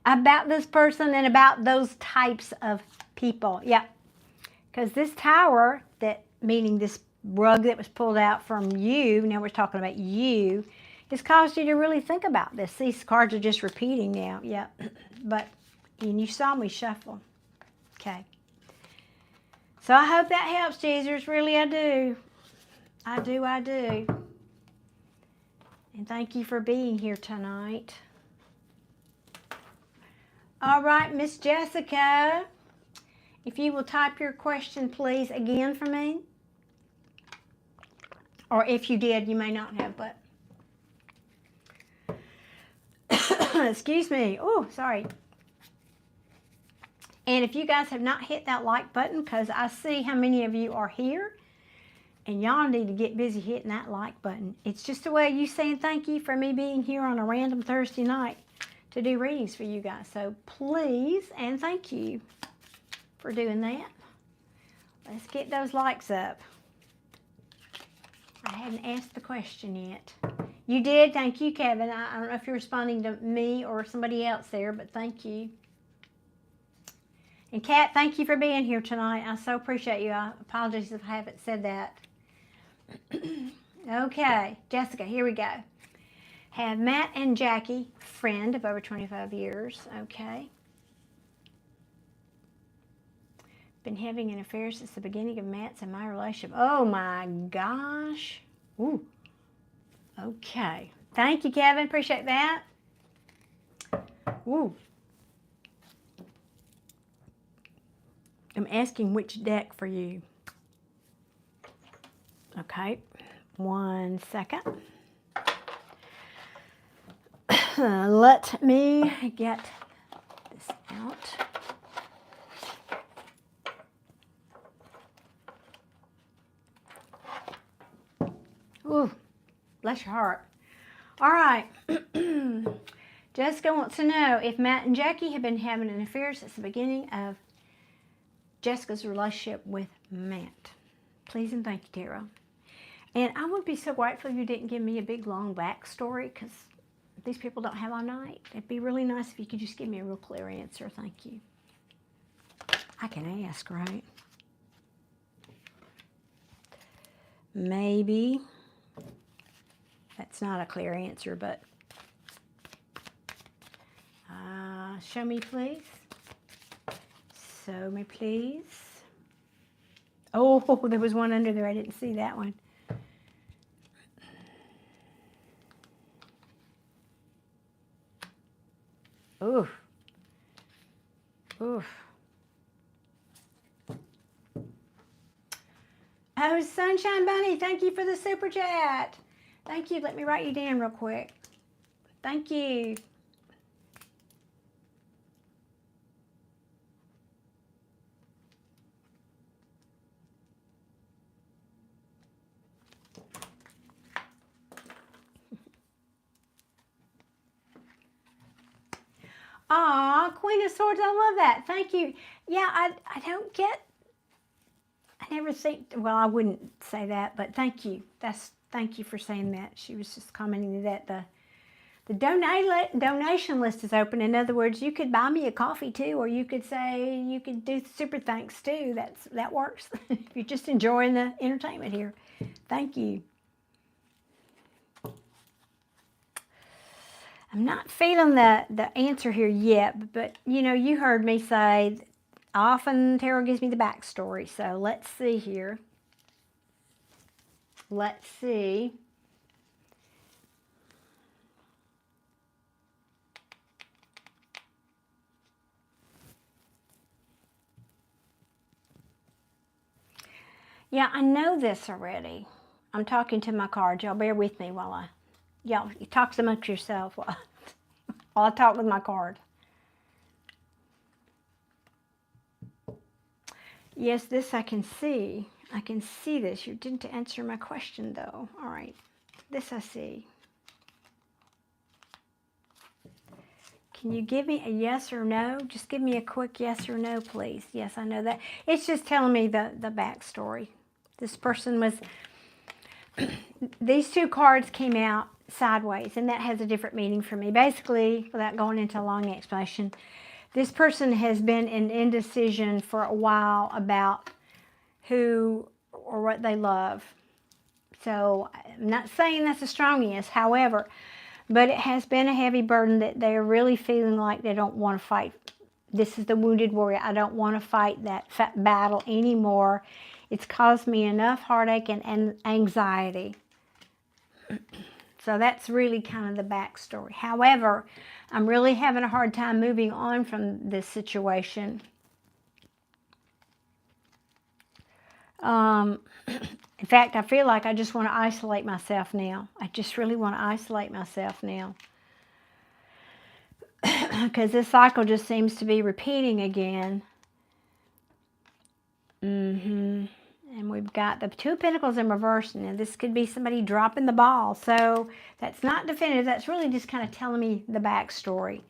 About this person and about those types of people. Yeah. Because this tower, meaning this rug that was pulled out from you, now we're talking about you, has caused you to really think about this. These cards are just repeating now. Yeah. But, and you saw me shuffle. Okay. So I hope that helps, Jesus. Really, I do. I do. And thank you for being here tonight. All right, Miss Jessica. If you will type your question, please, again for me. Or if you did, you may not have, but. Excuse me. Oh, sorry. And if you guys have not hit that like button, because I see how many of you are here, and y'all need to get busy hitting that like button. It's just a way of you saying thank you for me being here on a random Thursday night to do readings for you guys. So please and thank you for doing that. Let's get those likes up. I hadn't asked the question yet. You did? Thank you, Kevin. I don't know if you're responding to me or somebody else there, but thank you. And Kat, thank you for being here tonight. I so appreciate you. I apologize if I haven't said that. Okay, Jessica, here we go. Have Matt and Jackie, friend of over 25 years. Okay. Been having an affair since the beginning of Matt's and my relationship. Oh my gosh. Ooh. Okay. Thank you, Kevin. Appreciate that. Ooh. I'm asking which deck for you. Okay. 1 second. Let me get this out. Ooh, bless your heart. All right. Jessica wants to know if Matt and Jackie have been having an affair since the beginning of Jessica's relationship with Matt. Please and thank you, Tara. And I would be so grateful if you didn't give me a big, long backstory, because these people don't have all night. It'd be really nice if you could just give me a real clear answer. Thank you. I can ask, right? Maybe. That's not a clear answer, but show me, please. Show me, please. Oh, there was one under there. I didn't see that one. Oof. Oof. Oh, Sunshine Bunny, thank you for the super chat. Thank you. Let me write you down real quick. Thank you. Aw, Queen of Swords, I love that. Thank you. Yeah, I don't get, I never think, well, I wouldn't say that, but thank you. Thank you for saying that. She was just commenting that the donation list is open. In other words, you could buy me a coffee too, or you could say, you could do super thanks too. That works. If you're just enjoying the entertainment here. Thank you. I'm not feeling the answer here yet, but you know, you heard me say, often tarot gives me the backstory. So let's see here. Let's see. Yeah, I know this already. I'm talking to my cards. Y'all bear with me while y'all talk amongst yourself while I talk with my card. Yes, this I can see. I can see this. You didn't answer my question though. All right, this I see. Can you give me a yes or no? Just give me a quick yes or no, please. Yes, I know that. It's just telling me the backstory. This person was, these two cards came out sideways, and that has a different meaning for me. Basically, without going into a long explanation, this person has been in indecision for a while about who or what they love. So I'm not saying that's a strong yes, however, but it has been a heavy burden that they're really feeling like they don't want to fight. This is the wounded warrior. I don't want to fight that battle anymore. It's caused me enough heartache and anxiety. So that's really kind of the backstory. However, I'm really having a hard time moving on from this situation. In fact, I feel like I just want to isolate myself now. I just really want to isolate myself now. Because this cycle just seems to be repeating again. And we've got the Two of Pentacles in reverse. Now, this could be somebody dropping the ball. So that's not definitive. That's really just kind of telling me the backstory.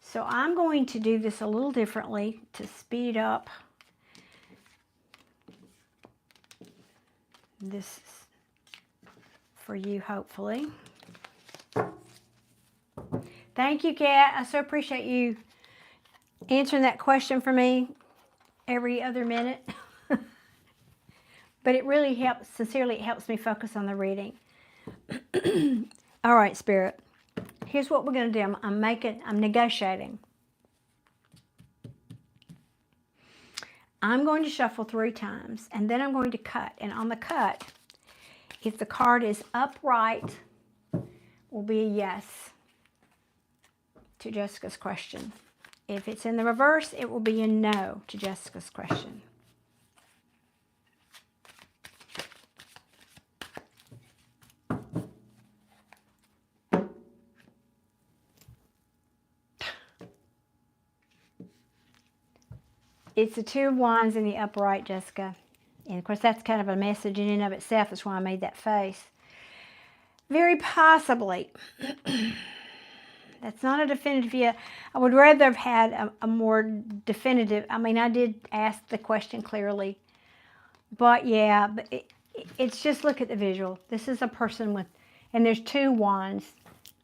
So I'm going to do this a little differently to speed up this for you, hopefully. Thank you, Kat. I so appreciate you answering that question for me every other minute. But it really helps, sincerely, it helps me focus on the reading. All right, Spirit. Here's what we're going to do. I'm negotiating. I'm going to shuffle 3 times, and then I'm going to cut. And on the cut, if the card is upright, will be a yes to Jessica's question. If it's in the reverse, it will be a no to Jessica's question. It's the Two of Wands in the upright, Jessica. And of course, that's kind of a message in and of itself. That's why I made that face. Very possibly. That's not a definitive yet. I would rather have had a more definitive. I mean, I did ask the question clearly. But yeah, but it's just look at the visual. This is a person with, and there's 2 wands.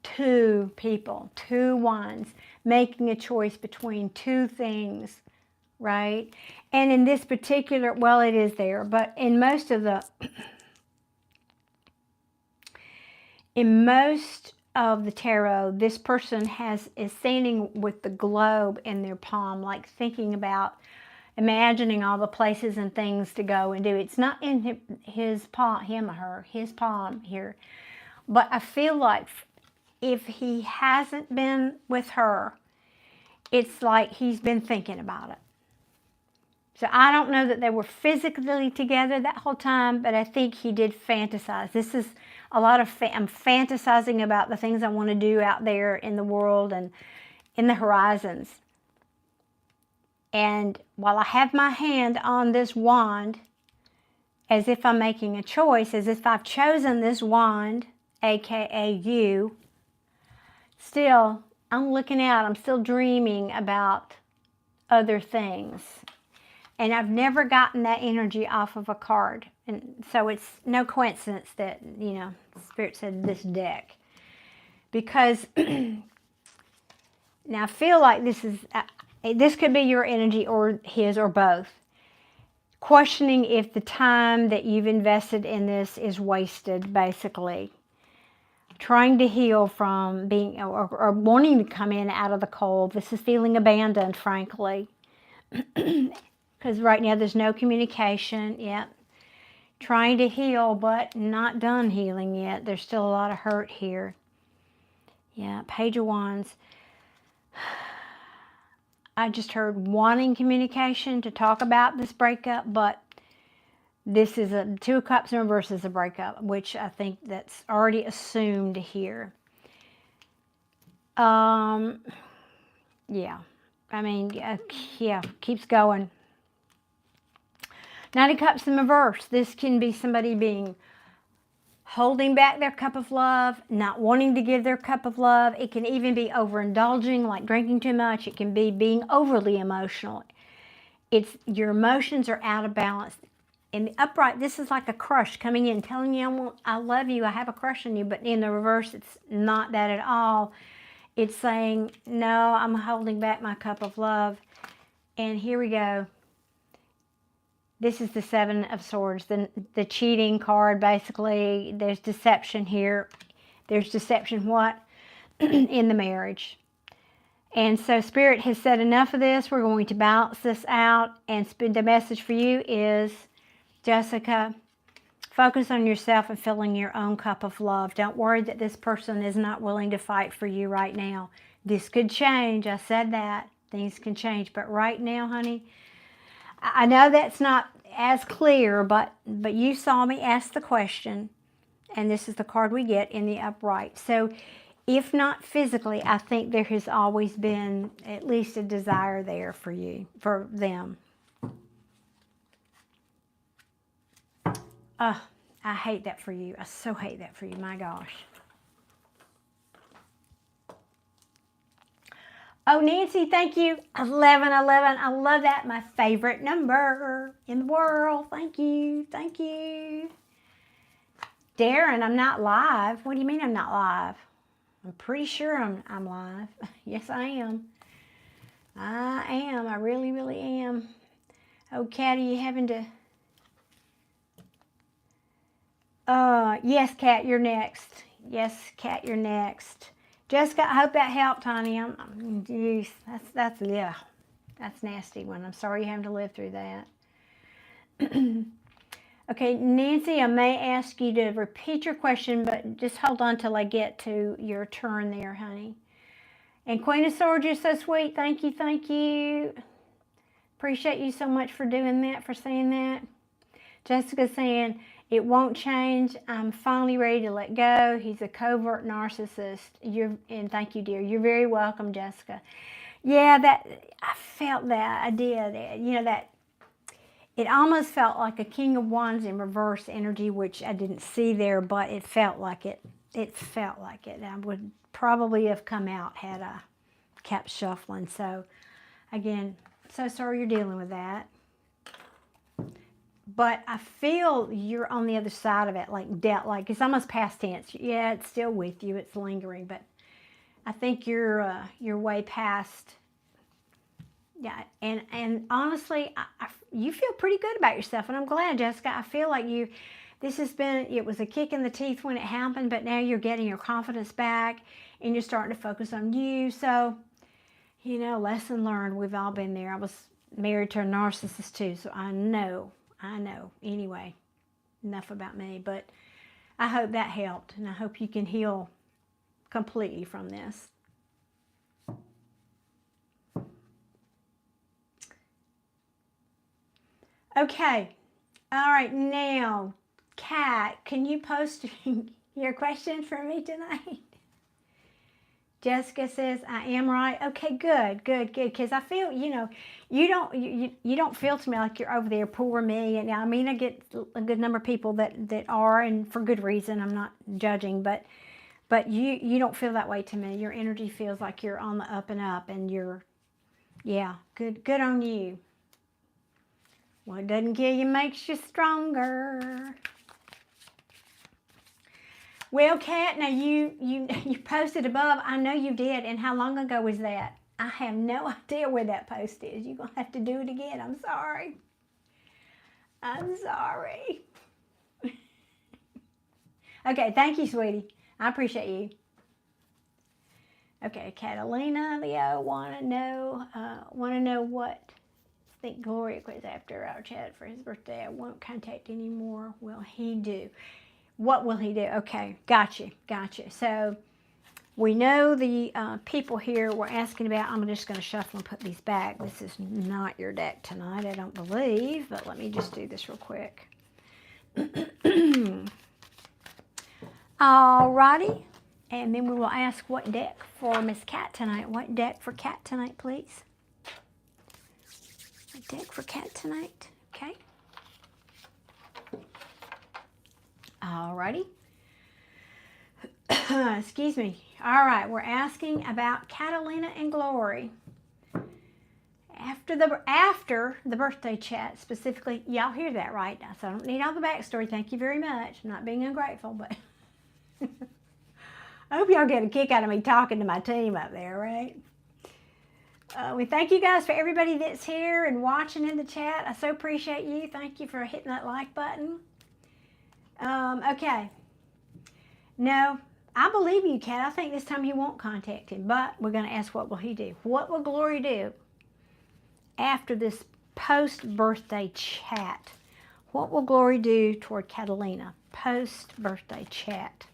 2 people. 2 wands. Making a choice between 2 things. Right? And in this particular, well, it is there, but in most of the tarot, this person is standing with the globe in their palm, like thinking about, imagining all the places and things to go and do. It's not in his palm, him or her, his palm here. But I feel like if he hasn't been with her, it's like he's been thinking about it. So I don't know that they were physically together that whole time, but I think he did fantasize. This is a lot of, I'm fantasizing about the things I want to do out there in the world and in the horizons. And while I have my hand on this wand, as if I'm making a choice, as if I've chosen this wand, aka you, still I'm looking out. I'm still dreaming about other things. And I've never gotten that energy off of a card. And so it's no coincidence that, you know, Spirit said this deck. Because now I feel like this could be your energy or his or both. Questioning if the time that you've invested in this is wasted, basically. Trying to heal from being, or wanting to come in out of the cold. This is feeling abandoned, frankly. Because right now there's no communication. Yep. Trying to heal, but not done healing yet. There's still a lot of hurt here. Yeah, Page of Wands. I just heard wanting communication to talk about this breakup, but this is a Two of Cups in reverse is a breakup, which I think that's already assumed here. Yeah. I mean, yeah, keeps going. Knight of Cups in reverse. This can be somebody holding back their cup of love, not wanting to give their cup of love. It can even be overindulging, like drinking too much. It can be being overly emotional. It's your emotions are out of balance. In the upright, this is like a crush coming in, telling you, I love you, I have a crush on you. But in the reverse, it's not that at all. It's saying, no, I'm holding back my cup of love. And here we go. This is the Seven of Swords, the cheating card, basically. There's deception here. There's deception what? In the marriage. And so Spirit has said enough of this. We're going to balance this out. And the message for you is, Jessica, focus on yourself and filling your own cup of love. Don't worry that this person is not willing to fight for you right now. This could change. I said that. Things can change. But right now, honey, I know that's not as clear, but you saw me ask the question, and this is the card we get in the upright. So if not physically, I think there has always been at least a desire there for you, for them. I hate that for you. I so hate that for you. My gosh. Oh, Nancy, thank you. 1111. I love that. My favorite number in the world. Thank you. Thank you. Darren, I'm not live. What do you mean I'm not live? I'm pretty sure I'm live. Yes, I am. I am. I really, really am. Oh, Kat, are you having to... yes, Kat, you're next. Yes, Kat, you're next. Jessica, I hope that helped, honey. Geez, that's nasty one. I'm sorry you having to live through that. Okay, Nancy, I may ask you to repeat your question, but just hold on till I get to your turn there, honey. And Queen of Swords, you're so sweet. Thank you, thank you. Appreciate you so much for doing that, for saying that. Jessica saying, it won't change. I'm finally ready to let go. He's a covert narcissist. And thank you, dear. You're very welcome, Jessica. Yeah, I felt that. I did. You know, that it almost felt like a King of Wands in reverse energy, which I didn't see there, but it felt like it. It felt like it. I would probably have come out had I kept shuffling. So, again, so sorry you're dealing with that. But I feel you're on the other side of it, like it's almost past tense. Yeah, it's still with you, it's lingering, but I think you're way past. Yeah, and honestly, you feel pretty good about yourself, and I'm glad, Jessica. I feel like it was a kick in the teeth when it happened, but now you're getting your confidence back, and you're starting to focus on you. So, you know, lesson learned. We've all been there. I was married to a narcissist too, so I know. Anyway, enough about me, but I hope that helped, and I hope you can heal completely from this. Okay. All right, now, Kat, can you post your question for me tonight? Jessica says, I am right. Okay, good. Because I feel, you know, you don't feel to me like you're over there, poor me. And I mean, I get a good number of people that are, and for good reason. I'm not judging, but But you don't feel that way to me. Your energy feels like you're on the up and up, and you're, yeah, good on you. What doesn't kill you makes you stronger. Well, Kat, now you posted above. I know you did. And how long ago was that? I have no idea where that post is. You're going to have to do it again. I'm sorry. I'm sorry. Okay, thank you, sweetie. I appreciate you. Okay, Catalina, Leo, want to know what I think Gloria was after our chat for his birthday. I won't contact anymore. Will he do? What will he do? Okay, gotcha. So we know the people here were asking about. I'm just going to shuffle and put these back. This is not your deck tonight, I don't believe, but let me just do this real quick. Alrighty, and then we will ask what deck for Miss Cat tonight. What deck for Cat tonight, please? What deck for Cat tonight? Okay. Alrighty. Excuse me. All right, we're asking about Catalina and Glory. After the birthday chat, specifically, y'all hear that, right? So I don't need all the backstory. Thank you very much. I'm not being ungrateful, but I hope y'all get a kick out of me talking to my team up there, right? We thank you guys for everybody that's here and watching in the chat. I so appreciate you. Thank you for hitting that like button. Okay. No, I believe you, Kat. I think this time you won't contact him, but we're going to ask what will he do. What will Glory do after this post-birthday chat? What will Glory do toward Catalina post-birthday chat?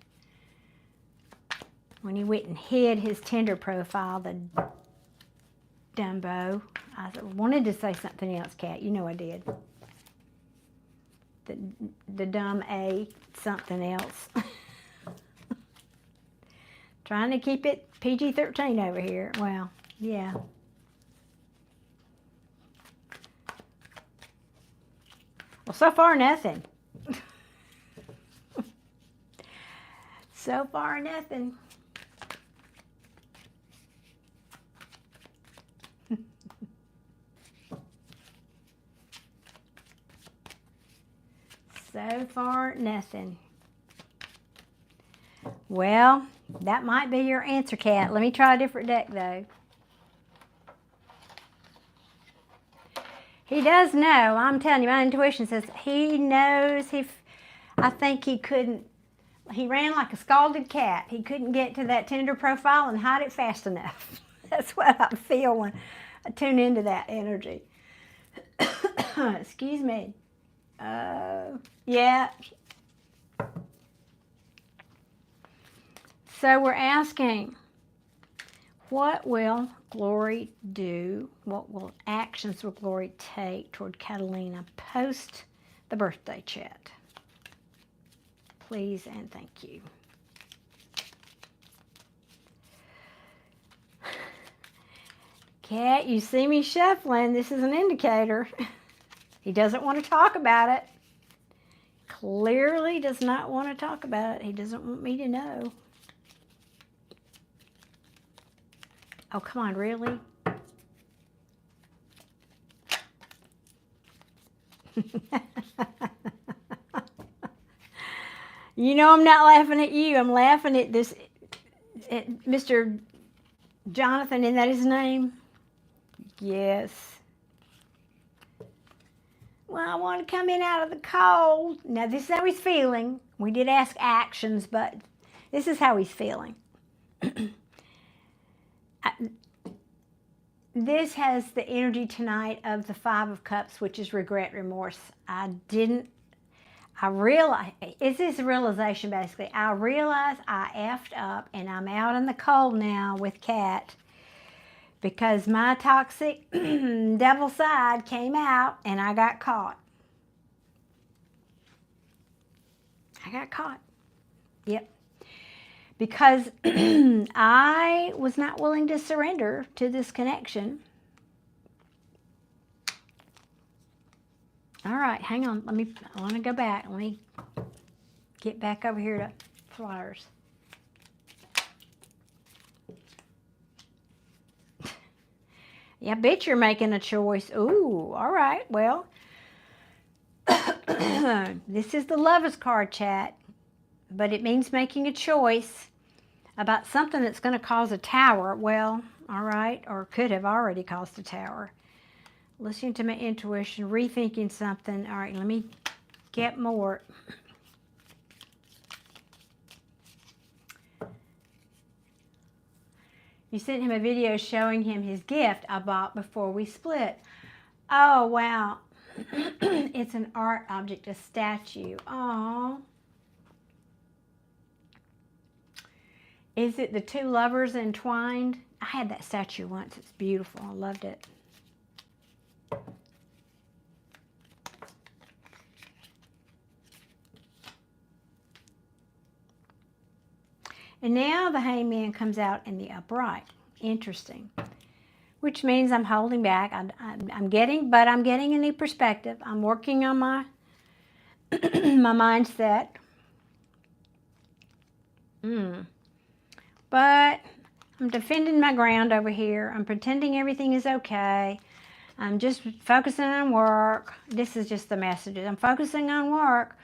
When he went and hid his Tinder profile, the Dumbo. I wanted to say something else, Kat. You know I did. The dumb A something else. Trying to keep it PG-13 over here. Well, yeah. Well, so far, nothing. So far, nothing. So far, nothing. Well, that might be your answer, Kat. Let me try a different deck, though. He does know. I'm telling you, my intuition says he knows. I think he couldn't. He ran like a scalded cat. He couldn't get to that Tinder profile and hide it fast enough. That's what I feel when I tune into that energy. Excuse me. Yeah. So we're asking, what will Glory do? What actions will Glory take toward Catalina post the birthday chat? Please and thank you. Kat, you see me shuffling. This is an indicator. He doesn't want to talk about it. Clearly does not want to talk about it. He doesn't want me to know. Oh, come on, really? You know I'm not laughing at you. I'm laughing at this, at Mr. Jonathan. Isn't that his name? Yes. Well, I want to come in out of the cold. Now, this is how he's feeling. We did ask actions, but this is how he's feeling. This has the energy tonight of the Five of Cups, which is regret, remorse. I realize, it's this realization basically. I realize I effed up and I'm out in the cold now with Kat because my toxic devil side came out and I got caught. I got caught. Yep. Because I was not willing to surrender to this connection. All right, hang on. I want to go back. Let me get back over here to flowers. Yeah, I bet you're making a choice. Ooh, all right. Well, this is the Lovers card, chat, but it means making a choice about something that's going to cause a tower. Well, all right, or could have already caused a tower. Listening to my intuition, rethinking something. All right, let me get more. You sent him a video showing him his gift I bought before we split. Oh, wow. It's an art object, a statue. Oh. Is it the two lovers entwined? I had that statue once. It's beautiful. I loved it. And now the hangman comes out in the upright. Interesting. Which means I'm holding back. I'm getting a new perspective. I'm working on my my mindset. But I'm defending my ground over here. I'm pretending everything is okay. I'm just focusing on work. This is just the messages. I'm focusing on work.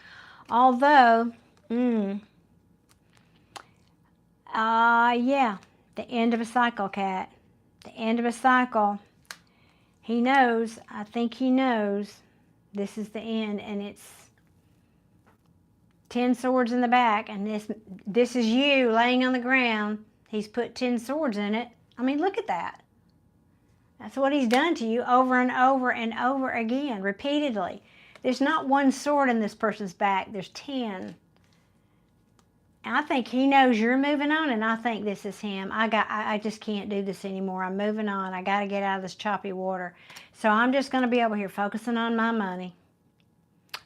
Although, yeah, the end of a cycle, Cat. The end of a cycle. He knows, I think he knows this is the end, and it's 10 swords in the back, and this is you laying on the ground. He's put 10 swords in it. I mean, look at that. That's what he's done to you over and over and over again, repeatedly. There's not one sword in this person's back. There's 10. I think he knows you're moving on, and I think this is him. I just can't do this anymore. I'm moving on. I got to get out of this choppy water. So I'm just going to be over here focusing on my money,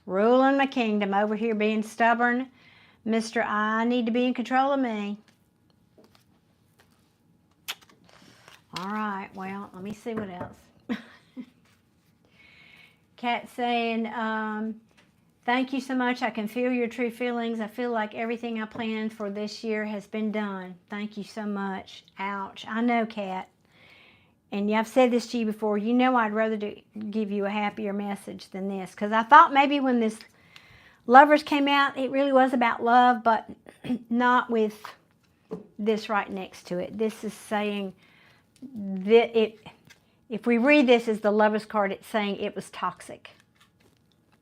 ruling my kingdom, over here being stubborn. Mr. I need to be in control of me. All right, well, let me see what else. Cat saying, thank you so much. I can feel your true feelings. I feel like everything I planned for this year has been done. Thank you so much. Ouch. I know, Cat. And yeah, I've said this to you before. You know I'd rather give you a happier message than this. Because I thought maybe when this Lovers came out, it really was about love, but not with this right next to it. This is saying that if we read this as the Lovers card, it's saying it was toxic.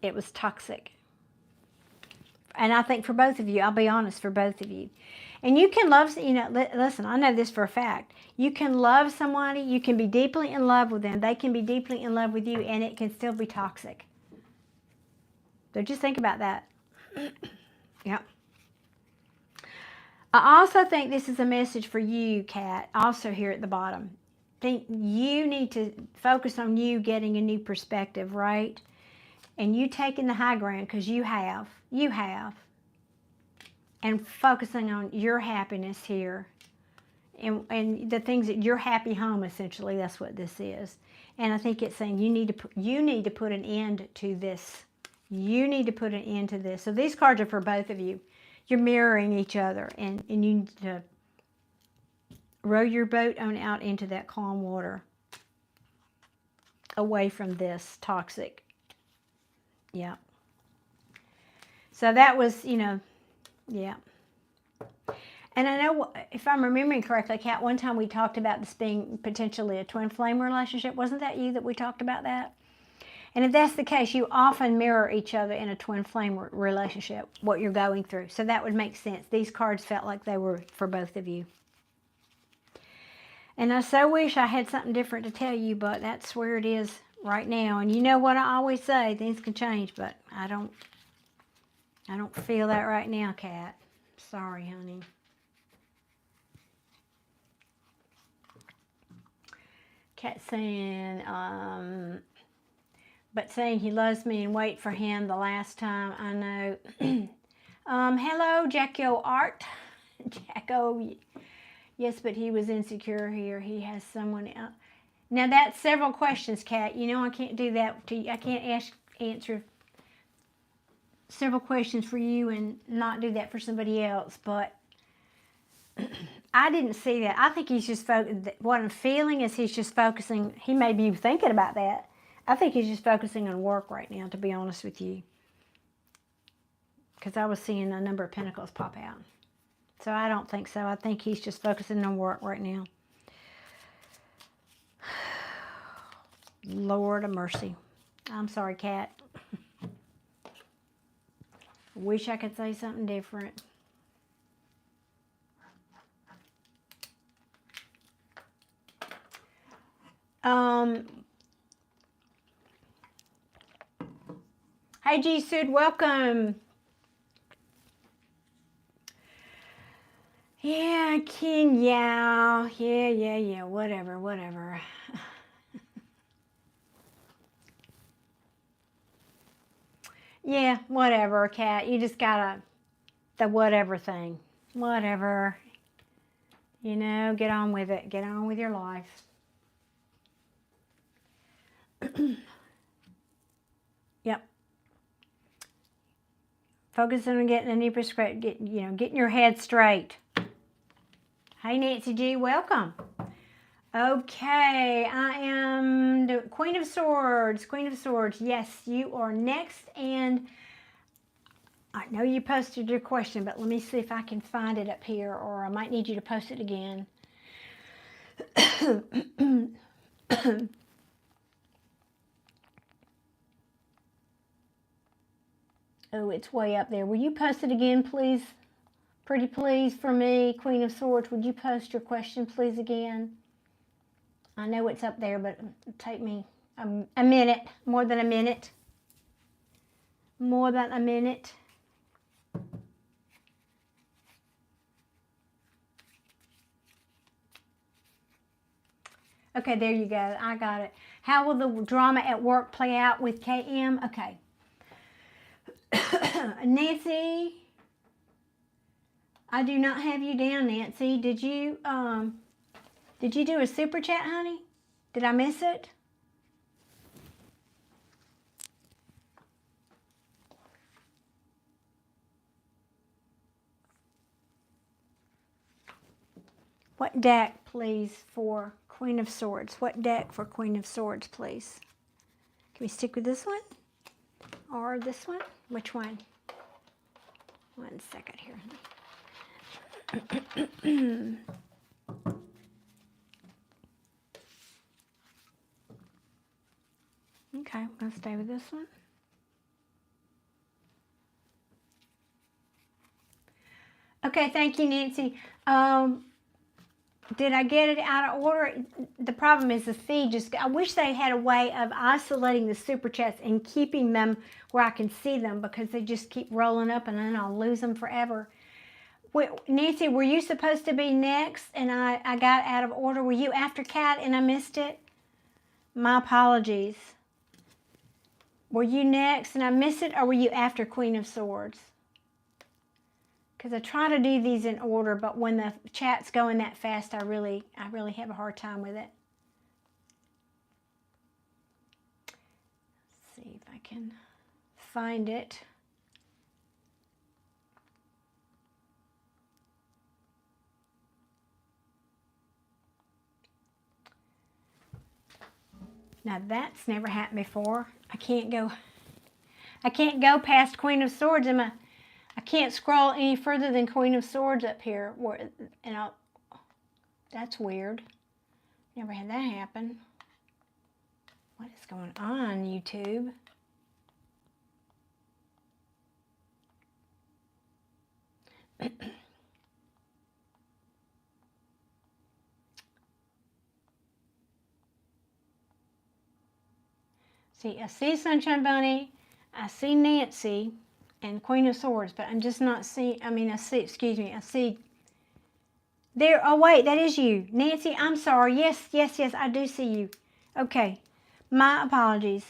It was toxic. And I think for both of you, I'll be honest, for both of you. And you can love, listen, I know this for a fact. You can love somebody, you can be deeply in love with them, they can be deeply in love with you, and it can still be toxic. So just think about that. Yeah. I also think this is a message for you, Kat, also here at the bottom. Think you need to focus on you getting a new perspective, right? And you taking the high ground, because you have, and focusing on your happiness here, and the things that your happy home, essentially, that's what this is. And I think it's saying you need to put an end to this. You need to put an end to this. So these cards are for both of you. You're mirroring each other, and you need to row your boat on out into that calm water, away from this toxic. Yeah. So that was, yeah. And I know, if I'm remembering correctly, Kat, one time we talked about this being potentially a twin flame relationship. Wasn't that you that we talked about that? And if that's the case, you often mirror each other in a twin flame relationship, what you're going through. So that would make sense. These cards felt like they were for both of you. And I so wish I had something different to tell you, but that's where it is right now. And you know what I always say, things can change, but I don't feel that right now, Kat. Sorry, honey. Kat saying, but saying he loves me and wait for him the last time I know. Hello, Jacko Art. Jacko, yes, but he was insecure here. He has someone else. Now that's several questions, Kat. You know I can't do that to you. I can't answer several questions for you and not do that for somebody else. But I didn't see that. I think he's just what I'm feeling is he's just focusing. He may be thinking about that. I think he's just focusing on work right now, to be honest with you. Because I was seeing a number of pentacles pop out. So I don't think so. I think he's just focusing on work right now. Lord of mercy. I'm sorry, Kat. Wish I could say something different. Hey, G Sud, welcome. Yeah, King Yao. Yeah, whatever. Yeah, whatever, Kat. You just gotta, the whatever thing. Whatever. You know, get on with it. Get on with your life. Yep. Focusing on getting a new prescription, getting your head straight. Hey, Nancy G, welcome. Okay, I am the Queen of Swords. Queen of Swords, yes, you are next. And I know you posted your question, but let me see if I can find it up here, or I might need you to post it again. Oh, it's way up there. Will you post it again, please? Pretty please, for me, Queen of Swords, would you post your question, please, again? I know it's up there, but it'll take me a minute, more than a minute. More than a minute. Okay, there you go. I got it. How will the drama at work play out with KM? Okay. Nancy, I do not have you down, Nancy. Did you do a super chat, honey? Did I miss it? What deck, please, for Queen of Swords? What deck for Queen of Swords, please? Can we stick with this one? Or this one? Which one? 1 second here. Okay, I'm going to stay with this one. Okay, thank you, Nancy. Did I get it out of order? The problem is the feed I wish they had a way of isolating the super chats and keeping them where I can see them, because they just keep rolling up and then I'll lose them forever. Nancy, were you supposed to be next and I got out of order? Were you after Kat and I missed it? My apologies. Were you next and I missed it, or were you after Queen of Swords? Because I try to do these in order, but when the chat's going that fast, I really have a hard time with it. Let's see if I can find it. Now that's never happened before. I can't go past Queen of Swords. I can't scroll any further than Queen of Swords up here. That's weird. Never had that happen. What is going on, YouTube? See, I see Sunshine Bunny, I see Nancy, and Queen of Swords, but I'm just not seeing, I see there. Oh wait, that is you. Nancy, I'm sorry. Yes, I do see you. Okay, my apologies.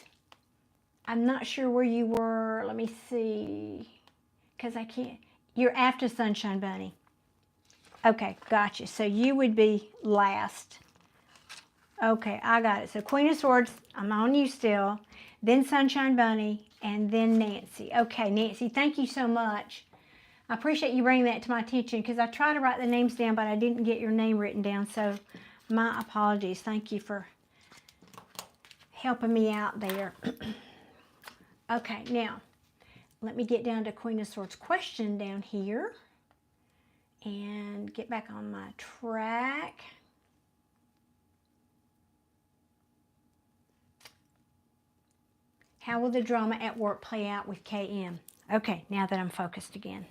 I'm not sure where you were. Let me see, because I can't. You're after Sunshine Bunny. Okay, gotcha. So you would be last. Okay, I got it. So Queen of Swords, I'm on you still. Then Sunshine Bunny, and then Nancy. Okay, Nancy, thank you so much. I appreciate you bringing that to my attention because I tried to write the names down, but I didn't get your name written down. So my apologies. Thank you for helping me out there. Okay, now let me get down to Queen of Swords question down here and get back on my track. How will the drama at work play out with KM? Okay, now that I'm focused again.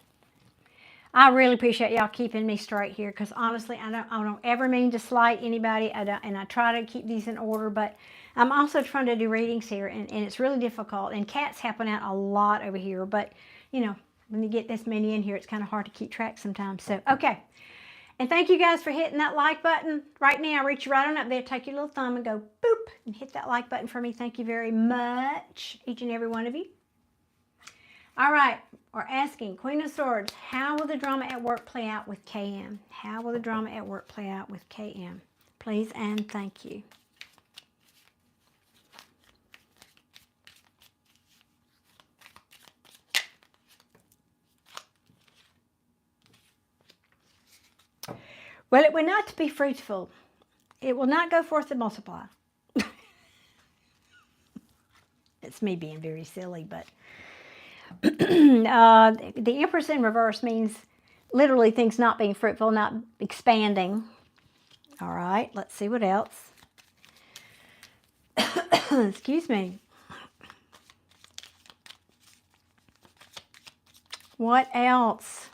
I really appreciate y'all keeping me straight here because honestly, I don't ever mean to slight anybody. And I try to keep these in order, but I'm also trying to do readings here and it's really difficult. And Kat's helping out a lot over here, but you know, when you get this many in here, it's kind of hard to keep track sometimes. So, okay. And thank you guys for hitting that like button. Right now, reach right on up there, take your little thumb and go boop and hit that like button for me. Thank you very much, each and every one of you. All right, we're asking Queen of Swords, how will the drama at work play out with KM? How will the drama at work play out with KM? Please and thank you. Well, it will not be fruitful. It will not go forth and multiply. It's me being very silly, but the Empress in reverse means literally things not being fruitful, not expanding. All right, let's see what else. Excuse me. What else?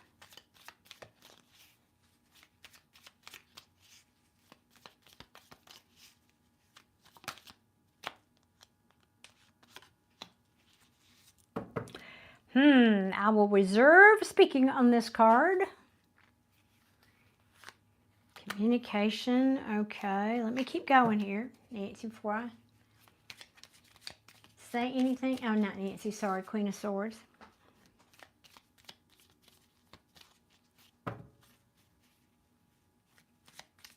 I will reserve speaking on this card. Communication, okay. Let me keep going here, Nancy, before I say anything. Oh, not Nancy, sorry, Queen of Swords.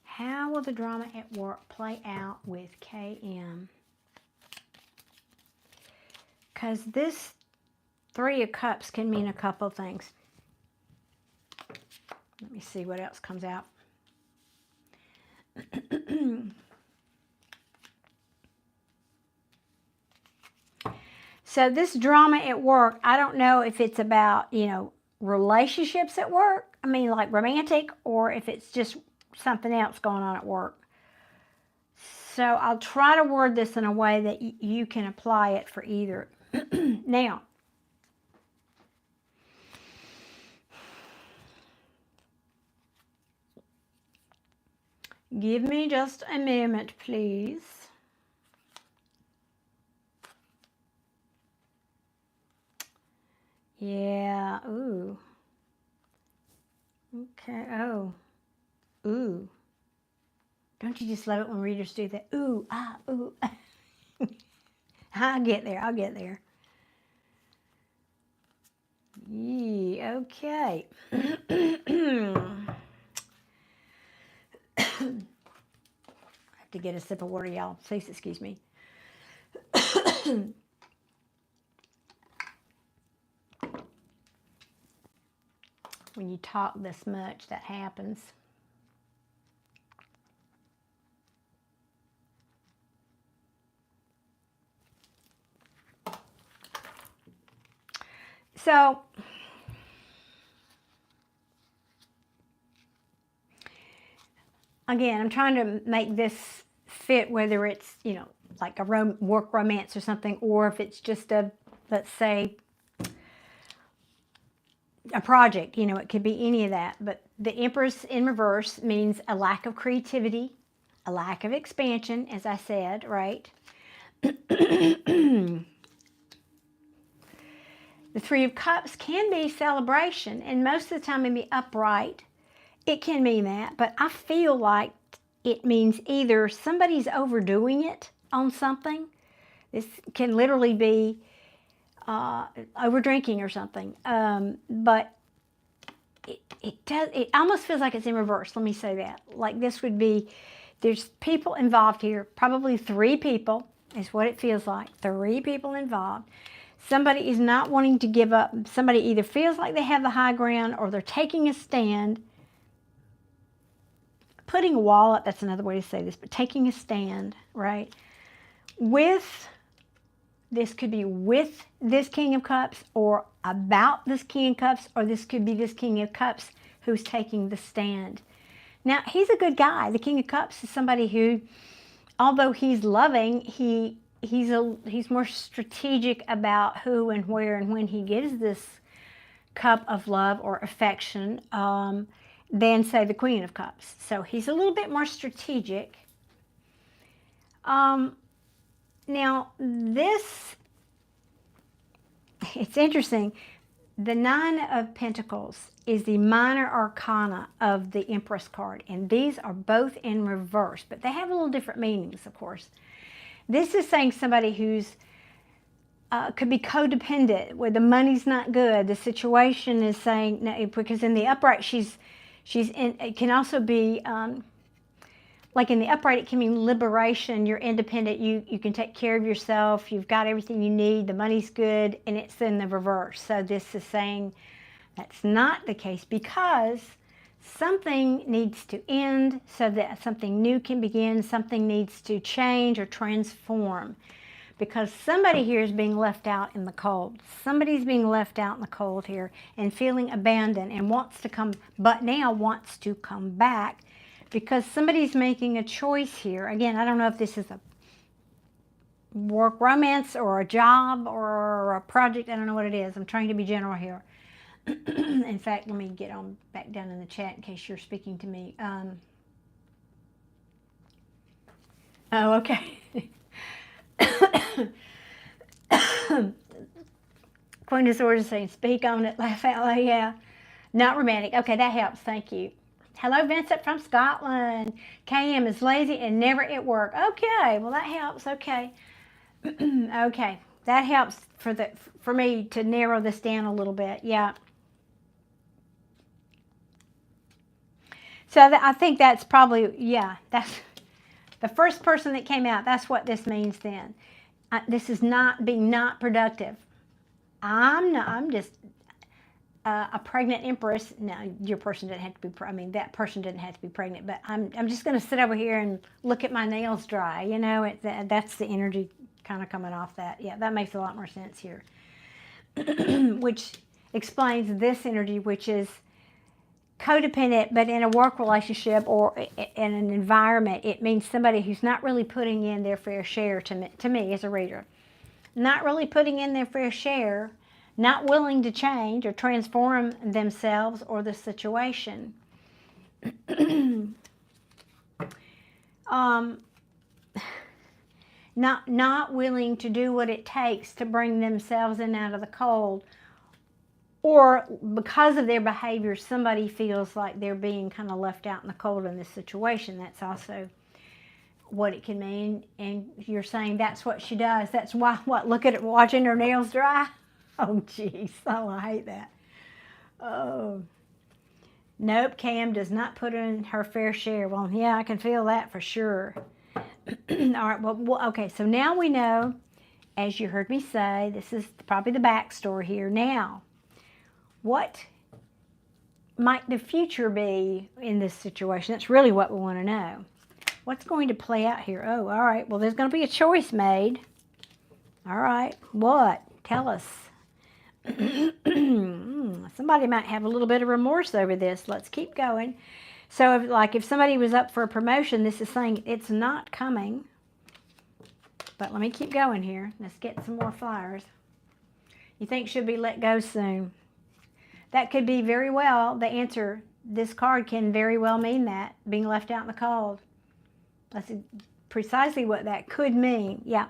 How will the drama at work play out with KM? Because this Three of Cups can mean a couple of things. Let me see what else comes out. So this drama at work, I don't know if it's about, you know, relationships at work. I mean, like romantic, or if it's just something else going on at work. So I'll try to word this in a way that you can apply it for either. Now, give me just a moment, please. Yeah, ooh. Okay, oh. Ooh. Don't you just love it when readers do that? Ooh, ah, ooh. I'll get there, I'll get there. Yeah, okay. I have to get a sip of water, y'all. Please excuse me. When you talk this much, that happens. So, again, I'm trying to make this fit, whether it's, you know, like a work romance or something, or if it's just a, let's say, a project, you know, it could be any of that. But the Empress in reverse means a lack of creativity, a lack of expansion, as I said, right? The Three of Cups can be celebration, and most of the time it be upright. It can mean that, but I feel like it means either somebody's overdoing it on something. This can literally be over drinking or something. But it almost feels like it's in reverse. Let me say that. Like this would be, there's people involved here, probably 3 people is what it feels like. 3 people involved. Somebody is not wanting to give up. Somebody either feels like they have the high ground or they're taking a stand. Putting a wall up, that's another way to say this, but taking a stand, right? This could be with this King of Cups or about this King of Cups, or this could be this King of Cups who's taking the stand. Now, he's a good guy. The King of Cups is somebody who, although he's loving, he's more strategic about who and where and when he gives this cup of love or affection than, say, the Queen of Cups. So he's a little bit more strategic. Now, it's interesting. The Nine of Pentacles is the minor arcana of the Empress card, and these are both in reverse, but they have a little different meanings, of course. This is saying somebody who's could be codependent, where the money's not good. The situation is saying, no, because in the upright, she's in. It can also be like in the upright, it can mean liberation. You're independent. You can take care of yourself. You've got everything you need. The money's good, and it's in the reverse. So this is saying that's not the case, because something needs to end so that something new can begin. Something needs to change or transform, because somebody here is being left out in the cold. Somebody's being left out in the cold here and feeling abandoned and wants to come, but now wants to come back, because somebody's making a choice here. Again, I don't know if this is a work romance or a job or a project. I don't know what it is. I'm trying to be general here. In fact, let me get on back down in the chat in case you're speaking to me. Oh, okay. Queen of Swords is saying, speak on it, laugh out loud. Yeah, not romantic. Okay, that helps. Thank you. Hello, Vincent from Scotland. KM is lazy and never at work. Okay, well that helps. Okay, okay, that helps for me to narrow this down a little bit. Yeah. So I think that's probably, yeah, that's the first person that came out. That's what this means then. This is not being not productive. I'm just a pregnant empress. Now, your person didn't have to be, I mean, that person didn't have to be pregnant, but I'm just going to sit over here and look at my nails dry. You know, that's the energy kind of coming off that. Yeah, that makes a lot more sense here. Which explains this energy, which is codependent, but in a work relationship or in an environment, it means somebody who's not really putting in their fair share to me as a reader. Not really putting in their fair share, not willing to change or transform themselves or the situation. Not willing to do what it takes to bring themselves in out of the cold. Or because of their behavior, somebody feels like they're being kind of left out in the cold in this situation. That's also what it can mean. And you're saying that's what she does. That's why, what, look at it, watching her nails dry? Oh, jeez. Oh, I hate that. Oh. Nope, Cam does not put in her fair share. Well, yeah, I can feel that for sure. All right, well, okay, so now we know, as you heard me say, this is probably the backstory here. Now, what might the future be in this situation? That's really what we want to know. What's going to play out here? Oh, all right. Well, there's going to be a choice made. All right. What? Tell us. Somebody might have a little bit of remorse over this. Let's keep going. So, if somebody was up for a promotion, this is saying it's not coming. But let me keep going here. Let's get some more flyers. You think should be let go soon. That could be very well the answer. This card can very well mean that, being left out in the cold. That's precisely what that could mean. Yeah.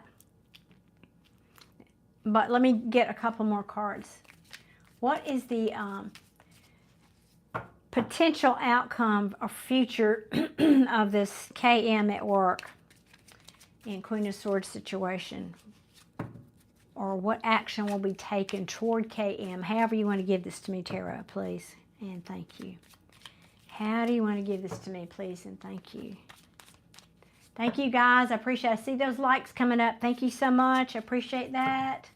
But let me get a couple more cards. What is the potential outcome or future of this KM at work in Queen of Swords situation? Or what action will be taken toward KM? However you want to give this to me, Tarot, please. And thank you. How do you want to give this to me, please? And thank you. Thank you, guys. I appreciate it. I see those likes coming up. Thank you so much. I appreciate that.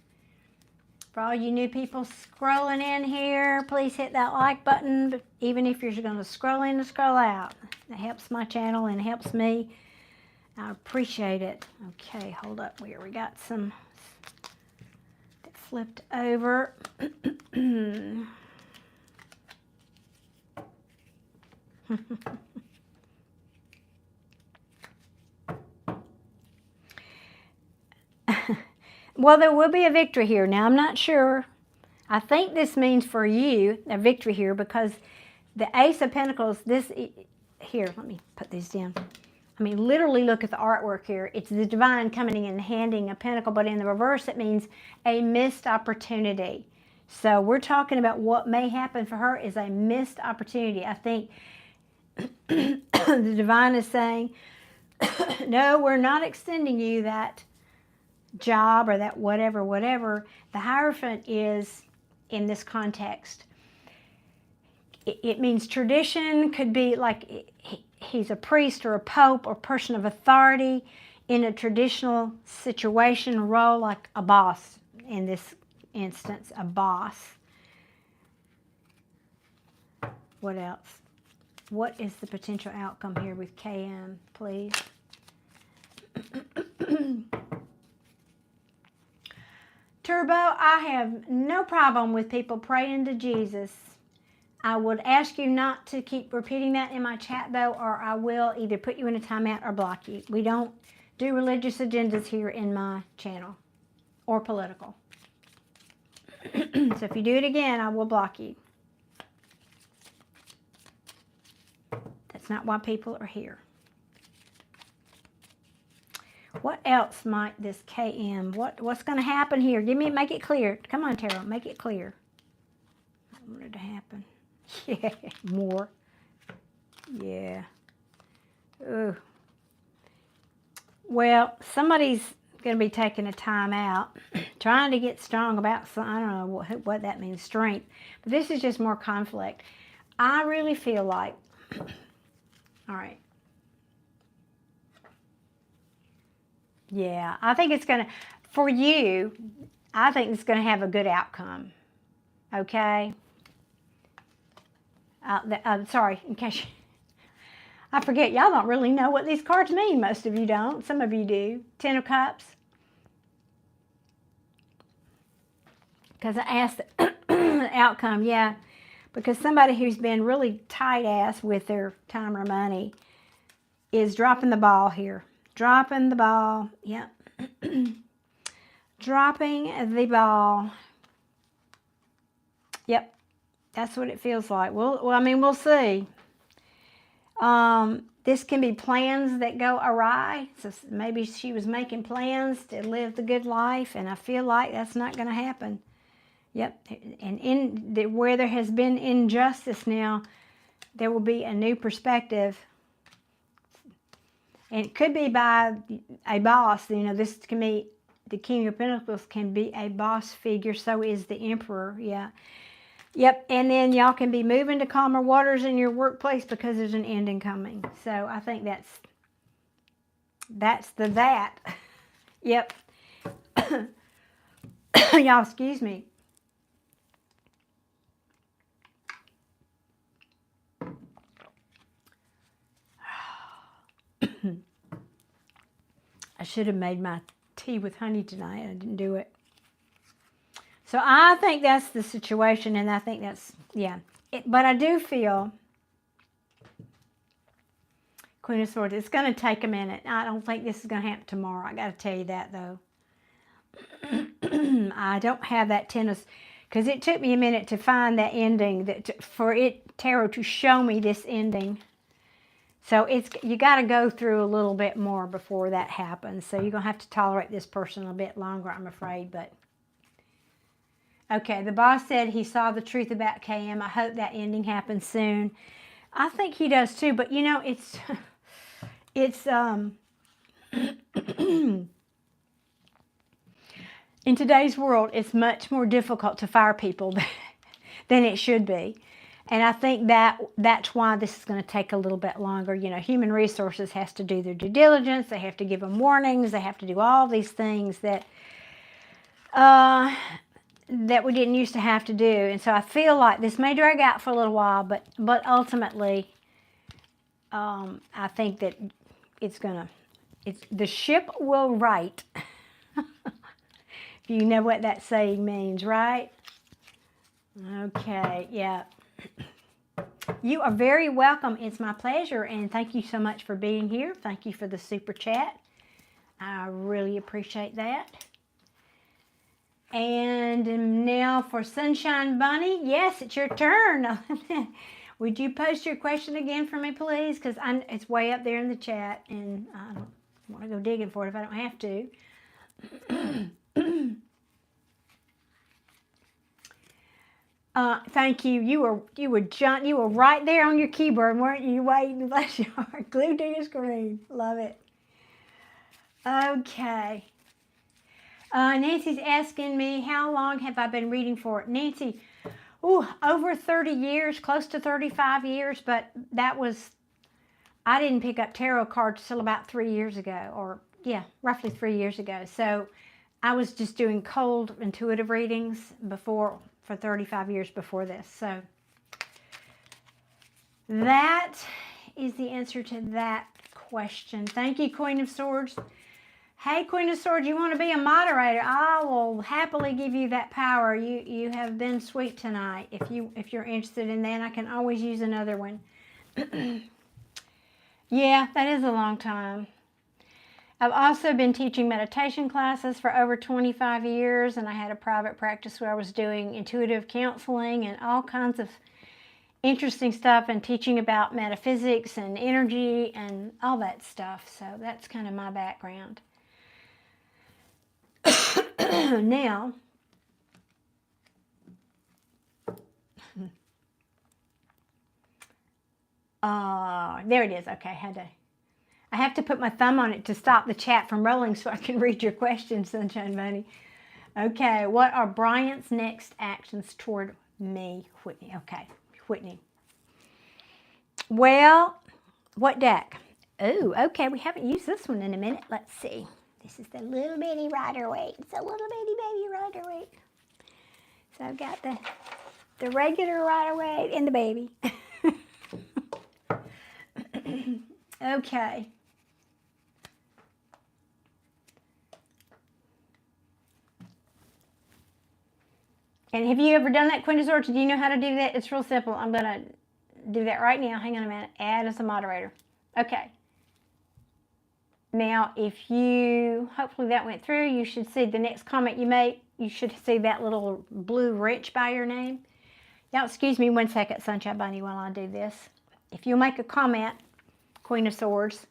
For all you new people scrolling in here, please hit that like button, even if you're going to scroll in and scroll out. That helps my channel and helps me. I appreciate it. Okay, hold up here. We got some that flipped over. Well, there will be a victory here. Now, I'm not sure. I think this means for you a victory here because the Ace of Pentacles, here, let me put these down. I mean, literally look at the artwork here. It's the divine coming in and handing a pentacle, but in the reverse, it means a missed opportunity. So we're talking about what may happen for her is a missed opportunity. I think the divine is saying, no, we're not extending you that job or that whatever. The Hierophant is, in this context, it means tradition. Could be like he's a priest or a pope or person of authority in a traditional situation, role, like a boss in this instance, a boss. What else? What is the potential outcome here with KM, please? Turbo, I have no problem with people praying to Jesus. I would ask you not to keep repeating that in my chat, though, or I will either put you in a timeout or block you. We don't do religious agendas here in my channel, or political. So if you do it again, I will block you. That's not why people are here. What else might this KM, what's going to happen here? Make it clear. Come on, Tarot, make it clear. I want it to happen. Yeah, more. Yeah. Ooh. Well, somebody's going to be taking a time out, trying to get strong about some, I don't know what that means, strength. But this is just more conflict. I really feel like, all right. Yeah, I think it's going to, for you, I think it's going to have a good outcome. Okay? Sorry, in case I forget, y'all don't really know what these cards mean. Most of you don't. Some of you do. Ten of Cups. Because I asked the outcome, yeah. Because somebody who's been really tight-ass with their time or money is dropping the ball here. Dropping the ball. Yep. Dropping the ball. Yep. That's what it feels like. Well, I mean, we'll see. This can be plans that go awry. So maybe she was making plans to live the good life, and I feel like that's not going to happen. Yep. And where there has been injustice now, there will be a new perspective. And it could be by a boss. You know, this can be, the King of Pentacles can be a boss figure. So is the Emperor. Yeah. Yep, and then y'all can be moving to calmer waters in your workplace because there's an ending coming. So I think that's that. Yep. Y'all, excuse me. I should have made my tea with honey tonight. I didn't do it. So I think that's the situation, and I think that's, yeah. But I do feel, Queen of Swords, it's going to take a minute. I don't think this is going to happen tomorrow. I got to tell you that, though. I don't have that tennis, because it took me a minute to find that ending, for Tarot to show me this ending. So you got to go through a little bit more before that happens. So you're going to have to tolerate this person a bit longer, I'm afraid, but... Okay, the boss said he saw the truth about KM. I hope that ending happens soon. I think he does too, but you know, it's in today's world, it's much more difficult to fire people than it should be. And I think that's why this is going to take a little bit longer. You know, human resources has to do their due diligence. They have to give them warnings. They have to do all these things that, that we didn't used to have to do. And so I feel like this may drag out for a little while, but ultimately, I think that the ship will right. If you know what that saying means, right? Okay, yeah. You are very welcome. It's my pleasure, and thank you so much for being here. Thank you for the super chat. I really appreciate that. And now for Sunshine Bunny. Yes, it's your turn. Would you post your question again for me, please? Because it's way up there in the chat, and I don't want to go digging for it if I don't have to. Thank you. You were right there on your keyboard, weren't you? Waiting, bless your heart. Glued to your screen. Love it. Okay. Nancy's asking me, how long have I been reading for? Nancy, over 30 years, close to 35 years, but I didn't pick up tarot cards till about 3 years ago, or yeah, roughly 3 years ago. So I was just doing cold intuitive readings for 35 years before this. So that is the answer to that question. Thank you, Queen of Swords. Hey, Queen of Swords, you want to be a moderator? I will happily give you that power. You have been sweet tonight. If you're interested in that, I can always use another one. Yeah, that is a long time. I've also been teaching meditation classes for over 25 years, and I had a private practice where I was doing intuitive counseling and all kinds of interesting stuff, and teaching about metaphysics and energy and all that stuff. So that's kind of my background. Now, there it is. Okay, I have to put my thumb on it to stop the chat from rolling so I can read your questions, Sunshine Bunny. Okay, what are Bryant's next actions toward me, Whitney? Okay, Whitney. Well, what deck? Oh, okay, we haven't used this one in a minute. Let's see. This is the little bitty Rider-Waite. It's a little bitty baby Rider-Waite. So I've got the regular Rider-Waite and the baby. Okay. And have you ever done that, Queen of Swords? Do you know how to do that? It's real simple. I'm going to do that right now. Hang on a minute. Add as a moderator. Okay. Now, hopefully that went through, you should see the next comment you make. You should see that little blue wrench by your name. Now, excuse me 1 second, Sunshine Bunny, while I do this. If you'll make a comment, Queen of Swords.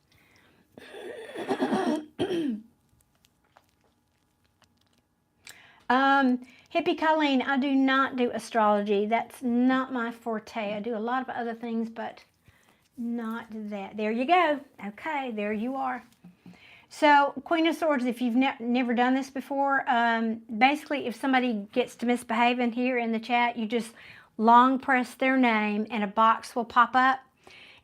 Hippie Colleen, I do not do astrology. That's not my forte. I do a lot of other things, but not that. There you go. Okay, there you are. So, Queen of Swords, if you've never done this before, basically if somebody gets to misbehaving here in the chat, you just long press their name and a box will pop up,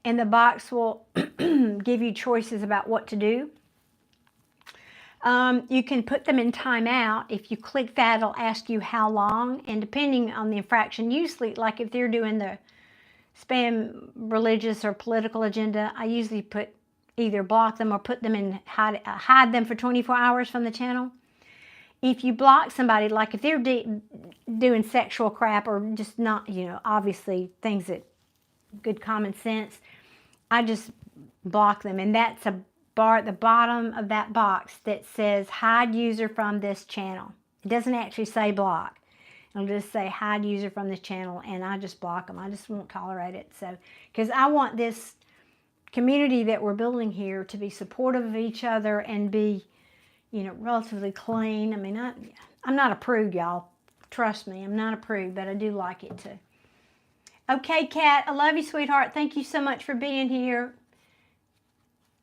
and the box will give you choices about what to do. You can put them in timeout. If you click that, it'll ask you how long, and depending on the infraction, usually, like if they're doing the spam religious or political agenda, I usually either block them or put them in hide them for 24 hours from the channel. If you block somebody, like if they're doing sexual crap or just not, obviously things that good common sense, I just block them, and that's a bar at the bottom of that box that says hide user from this channel. It doesn't actually say block. It'll just say hide user from this channel, and I just block them. I just won't tolerate it. So, because I want this community that we're building here to be supportive of each other and be, relatively clean. I mean, I'm not a prude, y'all. Trust me, I'm not a prude, but I do like it too. Okay, Kat, I love you, sweetheart. Thank you so much for being here.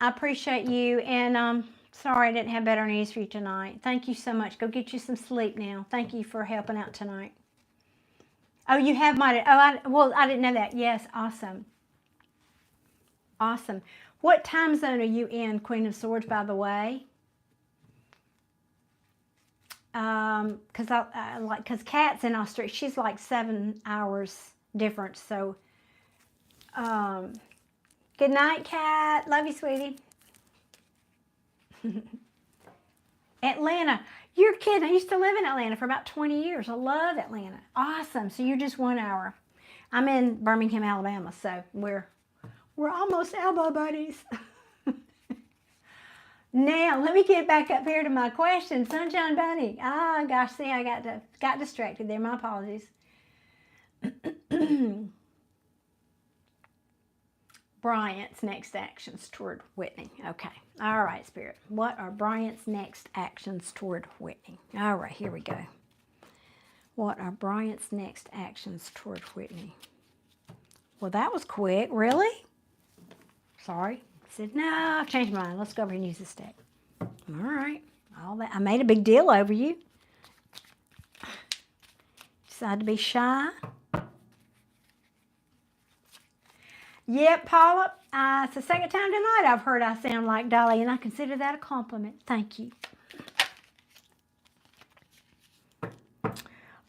I appreciate you, and sorry I didn't have better news for you tonight. Thank you so much. Go get you some sleep now. Thank you for helping out tonight. Oh, you have my, I didn't know that. Yes, awesome. Awesome. What time zone are you in, Queen of Swords, by the way? Because Kat's in Australia. She's like 7 hours difference. So, good night, Kat. Love you, sweetie. Atlanta. You're kidding. I used to live in Atlanta for about 20 years. I love Atlanta. Awesome. So you're just 1 hour. I'm in Birmingham, Alabama. So we're almost elbow buddies. Now, let me get back up here to my question. Sunshine Bunny. Ah, gosh, see, I got distracted there. My apologies. Bryant's next actions toward Whitney. Okay. All right, Spirit. What are Bryant's next actions toward Whitney? All right, here we go. What are Bryant's next actions toward Whitney? Well, that was quick. Really? Sorry. I said, no, I've changed my mind. Let's go over here and use this deck. All right. All that. I made a big deal over you. Decided to be shy. Yep, Paula. It's the second time tonight I've heard I sound like Dolly, and I consider that a compliment. Thank you.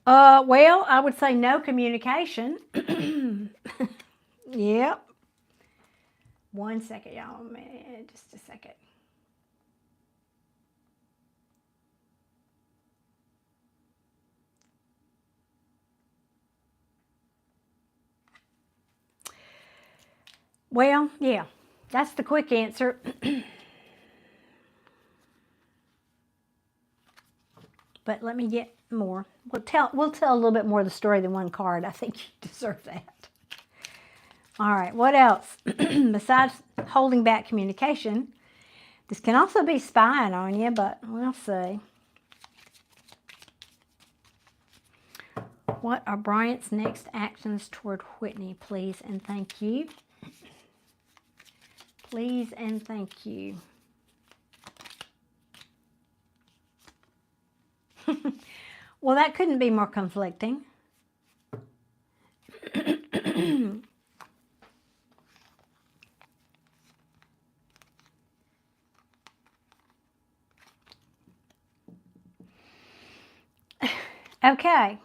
Well, I would say no communication. Yep. 1 second, y'all. Just a second. Well, yeah, that's the quick answer. But let me get more. We'll tell a little bit more of the story than one card. I think you deserve that. All right, what else? Besides holding back communication, this can also be spying on you, but we'll see. What are Bryant's next actions toward Whitney? Please and thank you. Please and thank you. Well, that couldn't be more conflicting. Okay.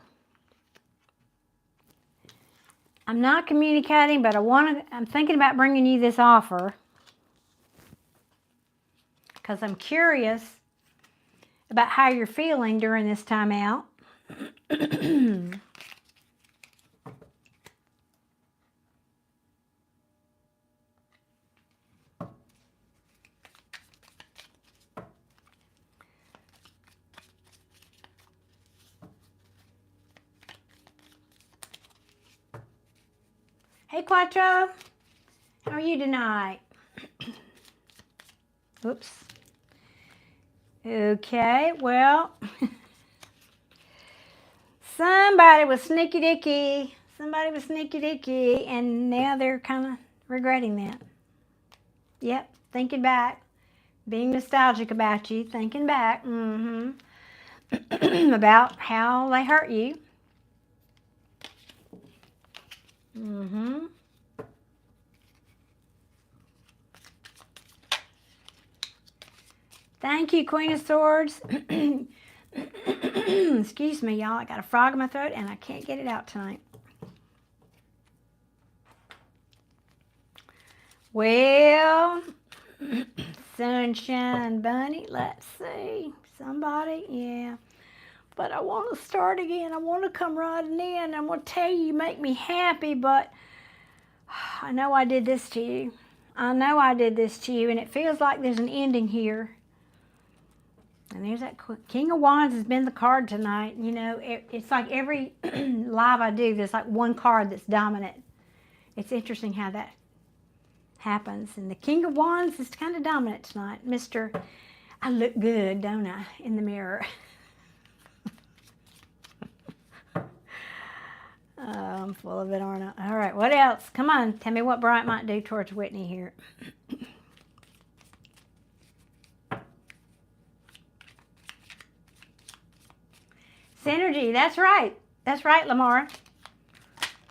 I'm not communicating, but I'm thinking about bringing you this offer because I'm curious about how you're feeling during this time out. Hey, Quattro. How are you tonight? Oops. Okay, well, somebody was sneaky dicky. Somebody was sneaky dicky, and now they're kind of regretting that. Yep, thinking back. Being nostalgic about you, thinking back. About how they hurt you. Thank you, Queen of Swords. Excuse me, y'all. I got a frog in my throat and I can't get it out tonight. Well, Sunshine Bunny, let's see. Somebody, yeah. But I want to start again. I want to come riding in. I'm going to tell you make me happy, but I know I did this to you. I know I did this to you, and it feels like there's an ending here. And there's that King of Wands has been the card tonight. You know, it's like every live I do, there's like one card that's dominant. It's interesting how that happens. And the King of Wands is kind of dominant tonight. Mr. I look good, don't I, in the mirror? I'm full of it, aren't I? All right, what else? Come on, tell me what Bryant might do towards Whitney here. Synergy, that's right. That's right, Lamar.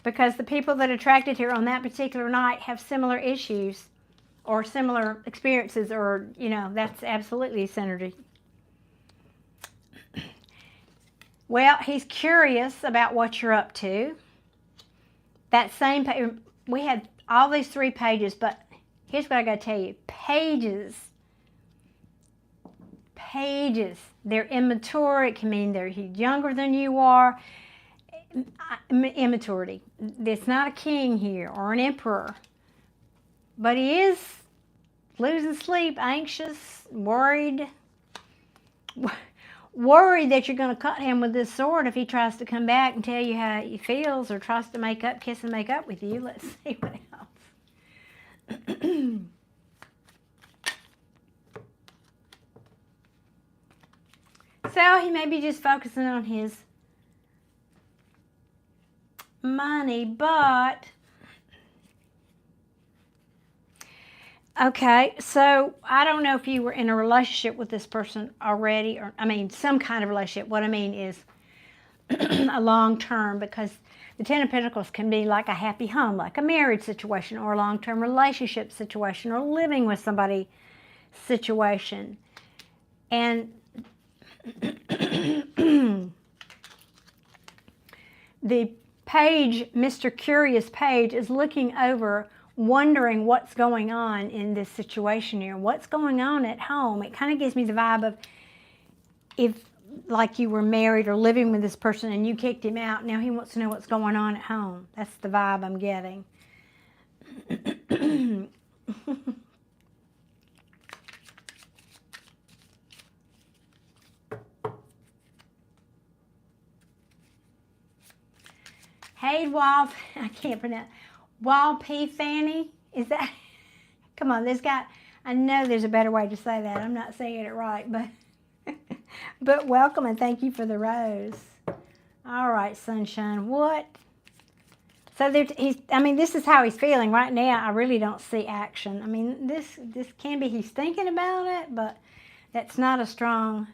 Because the people that attracted here on that particular night have similar issues or similar experiences, or, you know, that's absolutely synergy. Well, he's curious about what you're up to. That same page, we had all these 3 pages, but here's what I got to tell you. Pages, they're immature. It can mean they're younger than you are. Immaturity. It's not a king here or an emperor, but he is losing sleep, anxious, worried. Worried that you're going to cut him with this sword if he tries to come back and tell you how he feels or tries to kiss and make up with you. Let's see what else. So he may be just focusing on his money, but okay, so I don't know if you were in a relationship with this person already, or I mean some kind of relationship. What I mean is a long term, because the Ten of Pentacles can be like a happy home, like a marriage situation or a long-term relationship situation or living with somebody situation. And the page, Mr. Curious Page, is looking over, wondering what's going on in this situation here. What's going on at home? It kind of gives me the vibe of if like you were married or living with this person and you kicked him out, now he wants to know what's going on at home. That's the vibe I'm getting. Hey, Wall, I can't pronounce, Wall P. Fanny, is that, come on, there's got, I know there's a better way to say that. I'm not saying it right, but welcome and thank you for the rose. All right, sunshine, what? So this is how he's feeling right now. I really don't see action. I mean, this can be he's thinking about it, but that's not a strong,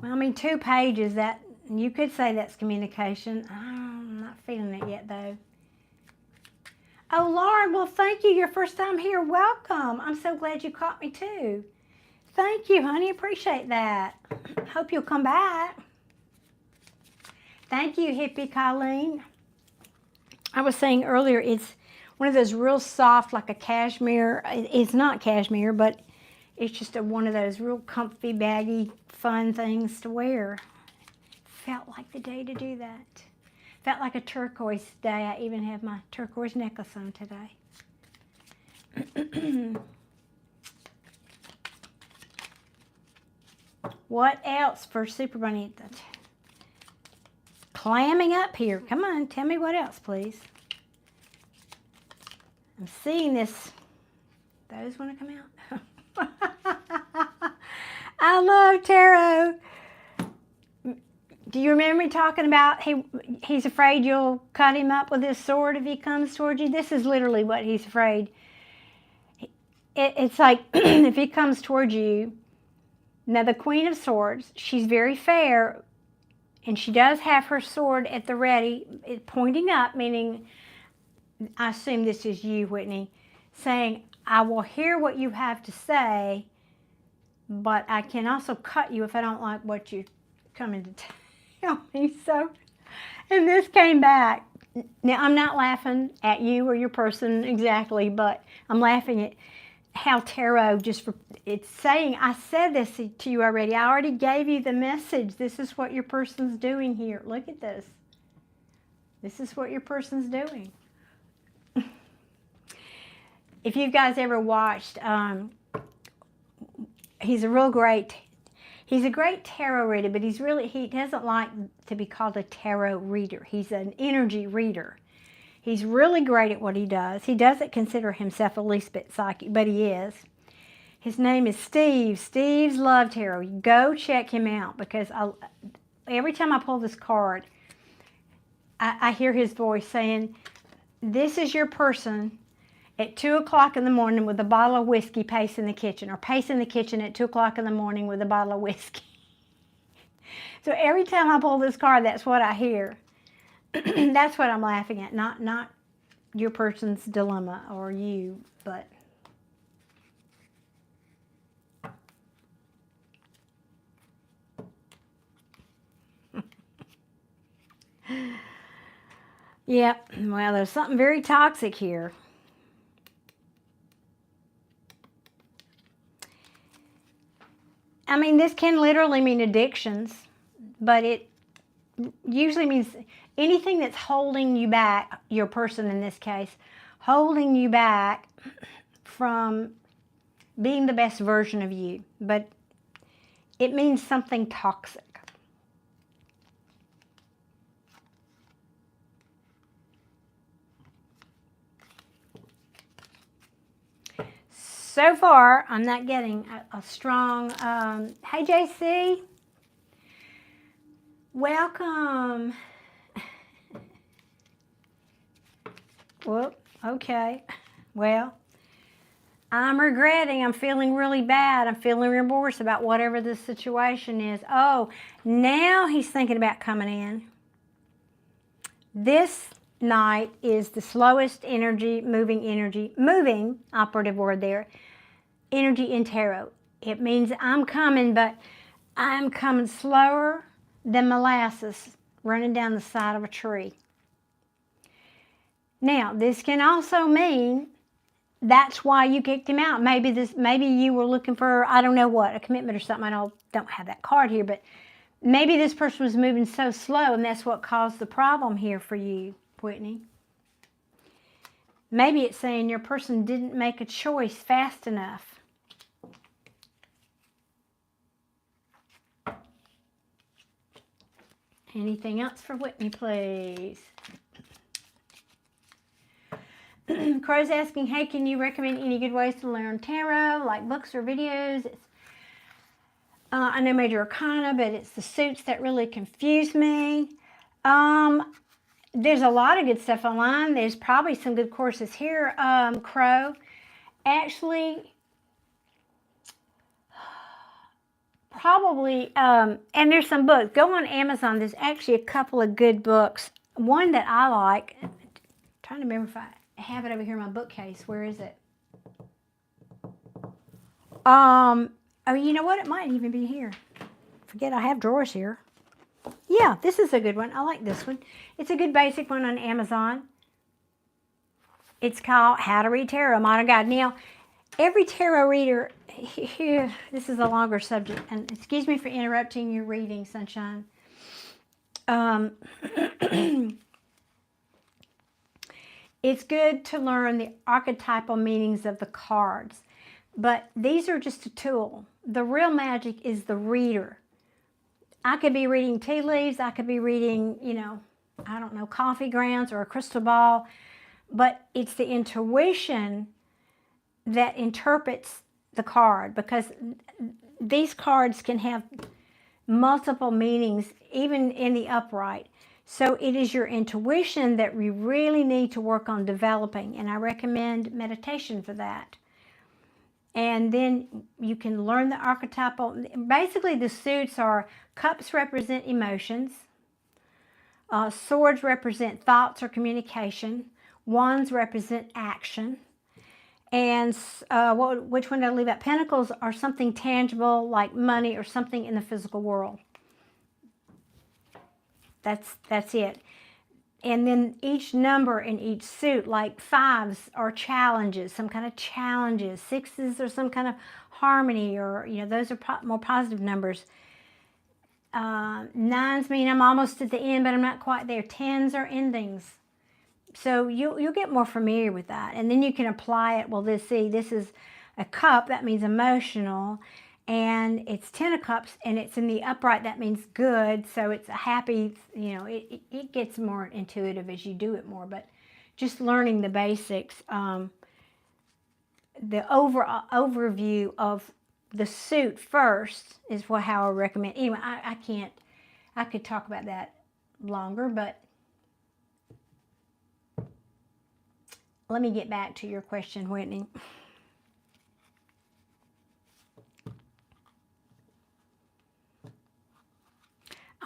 well, I mean, 2 pages, that you could say that's communication. I'm not feeling it yet, though. Oh, Lauren, well, thank you. Your first time here. Welcome. I'm so glad you caught me, too. Thank you, honey. Appreciate that. Hope you'll come back. Thank you, Hippie Colleen. I was saying earlier, it's one of those real soft, like a cashmere. It's not cashmere, but it's just one of those real comfy, baggy, fun things to wear. Felt like the day to do that. Felt like a turquoise day. I even have my turquoise necklace on today. What else for Super Bunny? Clamming up here. Come on, tell me what else, please. I'm seeing this. Those want to come out? I love tarot. Do you remember me talking about he's afraid you'll cut him up with his sword if he comes towards you? This is literally what he's afraid. It's like if he comes towards you, now the Queen of Swords, she's very fair, and she does have her sword at the ready, pointing up, meaning, I assume this is you, Whitney, saying, I will hear what you have to say, but I can also cut you if I don't like what you're coming to tell me. So, and this came back. Now, I'm not laughing at you or your person exactly, but I'm laughing at how tarot it's saying, I said this to you already. I already gave you the message. This is what your person's doing here. Look at this. This is what your person's doing. If you guys ever watched, he's a great tarot reader, but he doesn't like to be called a tarot reader. He's an energy reader. He's really great at what he does. He doesn't consider himself a least bit psychic, but he is. His name is Steve. Steve's Love Tarot. Go check him out, because every time I pull this card, I hear his voice saying, this is your person at 2 o'clock in the morning with a bottle of whiskey pacing the kitchen, or pacing the kitchen at 2 o'clock in the morning with a bottle of whiskey. So every time I pull this card, that's what I hear. That's what I'm laughing at, not your person's dilemma or you, but Yep. Well, there's something very toxic here. I mean, this can literally mean addictions, but it usually means anything that's holding you back, your person in this case, holding you back from being the best version of you. But it means something toxic. So far, I'm not getting a strong, hey JC, welcome. Whoop, okay. Well, I'm regretting, I'm feeling really bad. I'm feeling remorse about whatever this situation is. Oh, now he's thinking about coming in. This night is the slowest energy, moving, operative word there, energy in tarot. It means I'm coming, but I'm coming slower than molasses running down the side of a tree. Now, this can also mean that's why you kicked him out. Maybe you were looking for, I don't know what, a commitment or something. I don't have that card here, but maybe this person was moving so slow and that's what caused the problem here for you, Whitney. Maybe it's saying your person didn't make a choice fast enough. Anything else for Whitney, please? Crow's asking, hey, can you recommend any good ways to learn tarot, like books or videos? I know Major Arcana, but it's the suits that really confuse me. There's a lot of good stuff online. There's probably some good courses here, Crow. Actually, probably, and there's some books. Go on Amazon. There's actually a couple of good books. One that I like, I'm trying to remember if I have it over here in my bookcase. Where is it? Oh, you know what? It might even be here. Forget I have drawers here. Yeah, this is a good one. I like this one. It's a good basic one on Amazon. It's called How to Read Tarot, Modern Guide. Now, every tarot reader, here, this is a longer subject, and excuse me for interrupting your reading, Sunshine. It's good to learn the archetypal meanings of the cards, but these are just a tool. The real magic is the reader. I could be reading tea leaves, I could be reading, I don't know, coffee grounds or a crystal ball, but it's the intuition that interprets the card, because these cards can have multiple meanings, even in the upright. So it is your intuition that we really need to work on developing, and I recommend meditation for that. And then you can learn the archetypal. Basically, the suits are cups represent emotions, swords represent thoughts or communication, wands represent action, and which one did I leave out? Pentacles are something tangible like money or something in the physical world. That's it. And then each number in each suit, like fives are challenges, some kind of challenges. Sixes are some kind of harmony, or those are more positive numbers. Nines mean I'm almost at the end, but I'm not quite there. Tens are endings. So you'll get more familiar with that, and then you can apply it. Well, this is a cup, that means emotional, and it's 10 of cups, and it's in the upright, that means good. So it's a happy, it gets more intuitive as you do it more, but just learning the basics, the overview of the suit first is how I recommend. Anyway, I could talk about that longer, but let me get back to your question, Whitney.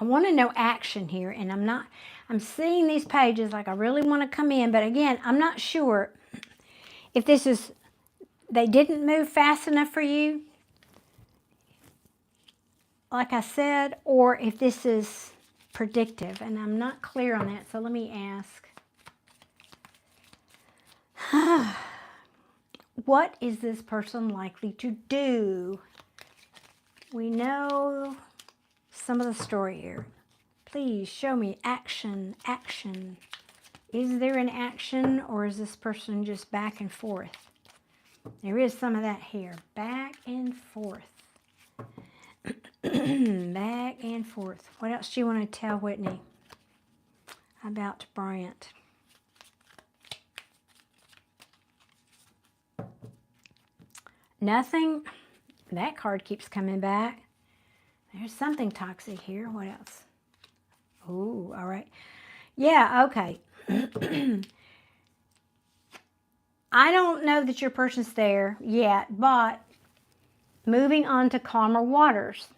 I want to know action here, and I'm seeing these pages like I really want to come in, but again, I'm not sure if they didn't move fast enough for you, like I said, or if this is predictive, and I'm not clear on that, so let me ask. What is this person likely to do? We know some of the story here. Please show me action, action. Is there an action, or is this person just back and forth? There is some of that here. Back and forth. Back and forth. What else do you want to tell Whitney about Bryant? Nothing. That card keeps coming back. There's something toxic here. What else? Oh, all right. Yeah, okay. I don't know that your person's there yet, but moving on to calmer waters.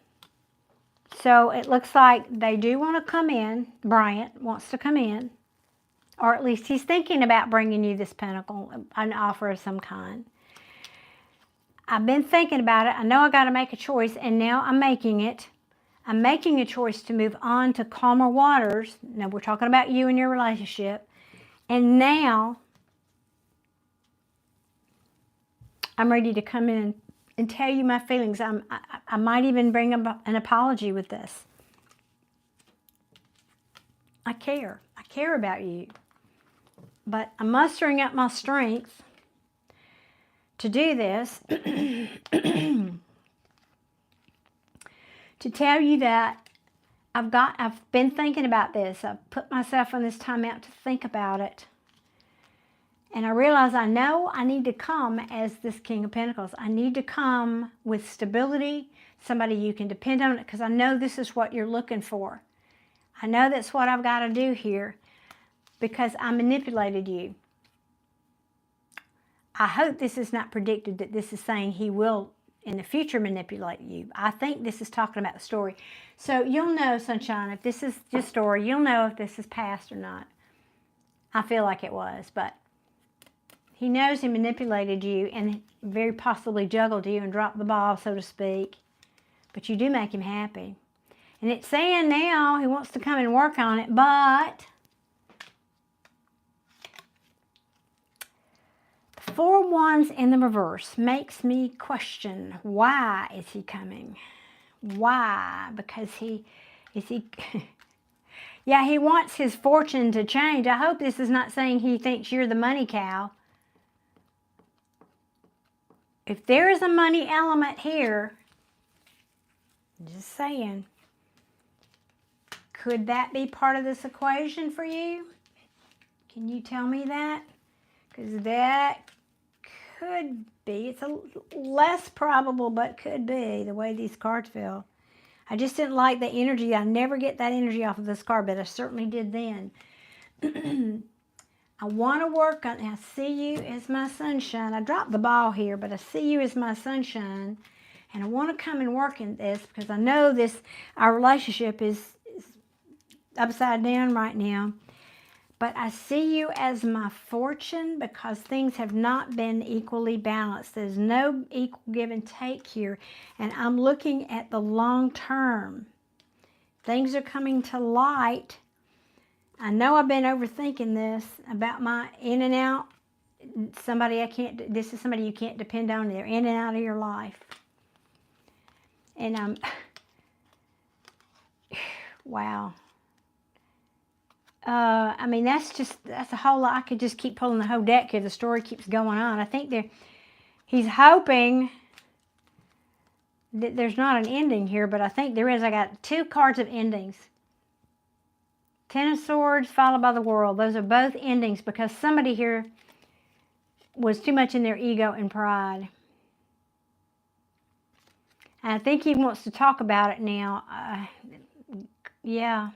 So it looks like they do want to come in. Bryant wants to come in, or at least he's thinking about bringing you this pentacle, an offer of some kind. I've been thinking about it. I know I got to make a choice, and now I'm making it. I'm making a choice to move on to calmer waters. Now we're talking about you and your relationship. And now I'm ready to come in and tell you my feelings. I might even bring up an apology with this. I care. I care about you. But I'm mustering up my strength to do this. To tell you that I've been thinking about this. I've put myself on this time out to think about it. And I realize I know I need to come as this King of Pentacles. I need to come with stability, somebody you can depend on, because I know this is what you're looking for. I know that's what I've got to do here because I manipulated you. I hope this is not predicted, that this is saying he will in the future manipulate you. I think this is talking about the story. So you'll know, Sunshine, if this is your story, you'll know if this is past or not. I feel like it was, but he knows he manipulated you and very possibly juggled you and dropped the ball, so to speak. But you do make him happy. And it's saying now he wants to come and work on it, but the 4 of Wands in the reverse makes me question, why is he coming? Why? Because yeah, he wants his fortune to change. I hope this is not saying he thinks you're the money cow. If there is a money element here, just saying, could that be part of this equation for you? Can you tell me that? Because that could be. It's a less probable, but could be the way these cards feel. I just didn't like the energy. I never get that energy off of this card, but I certainly did then. I want to work on, I see you as my sunshine. I dropped the ball here, but I see you as my sunshine. And I want to come and work in this because I know our relationship is upside down right now. But I see you as my fortune because things have not been equally balanced. There's no equal give and take here. And I'm looking at the long term. Things are coming to light. I know I've been overthinking this about my in and out. This is somebody you can't depend on. They're in and out of your life. And wow. I mean, that's a whole lot. I could just keep pulling the whole deck here. The story keeps going on. I think he's hoping that there's not an ending here, but I think there is. I got 2 cards of endings. 10 of Swords followed by the World. Those are both endings because somebody here was too much in their ego and pride. And I think he wants to talk about it now. Yeah.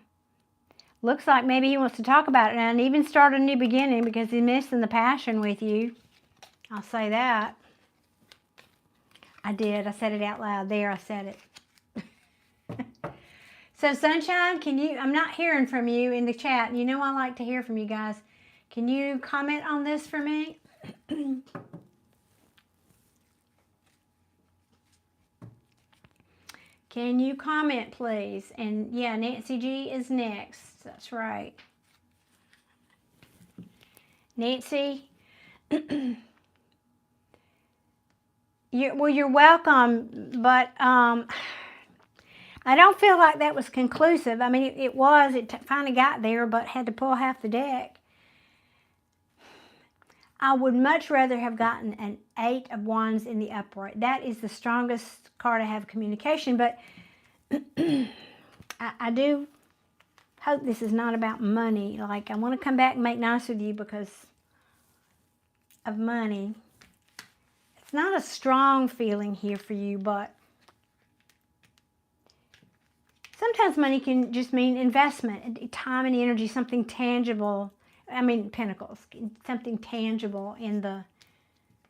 Looks like maybe he wants to talk about it and even start a new beginning because he's missing the passion with you. I'll say that. I did. I said it out loud. There, I said it. So, Sunshine, I'm not hearing from you in the chat. You know I like to hear from you guys. Can you comment on this for me? Can you comment, please? And yeah, Nancy G is next. That's right. Nancy, You're welcome, but I don't feel like that was conclusive. I mean, it was. It finally got there, but had to pull half the deck. I would much rather have gotten an 8 of Wands in the upright. That is the strongest card I have communication, but I do hope this is not about money. Like, I want to come back and make nice with you because of money. It's not a strong feeling here for you, but sometimes money can just mean investment, time and energy, something tangible. I mean, pentacles, something tangible in the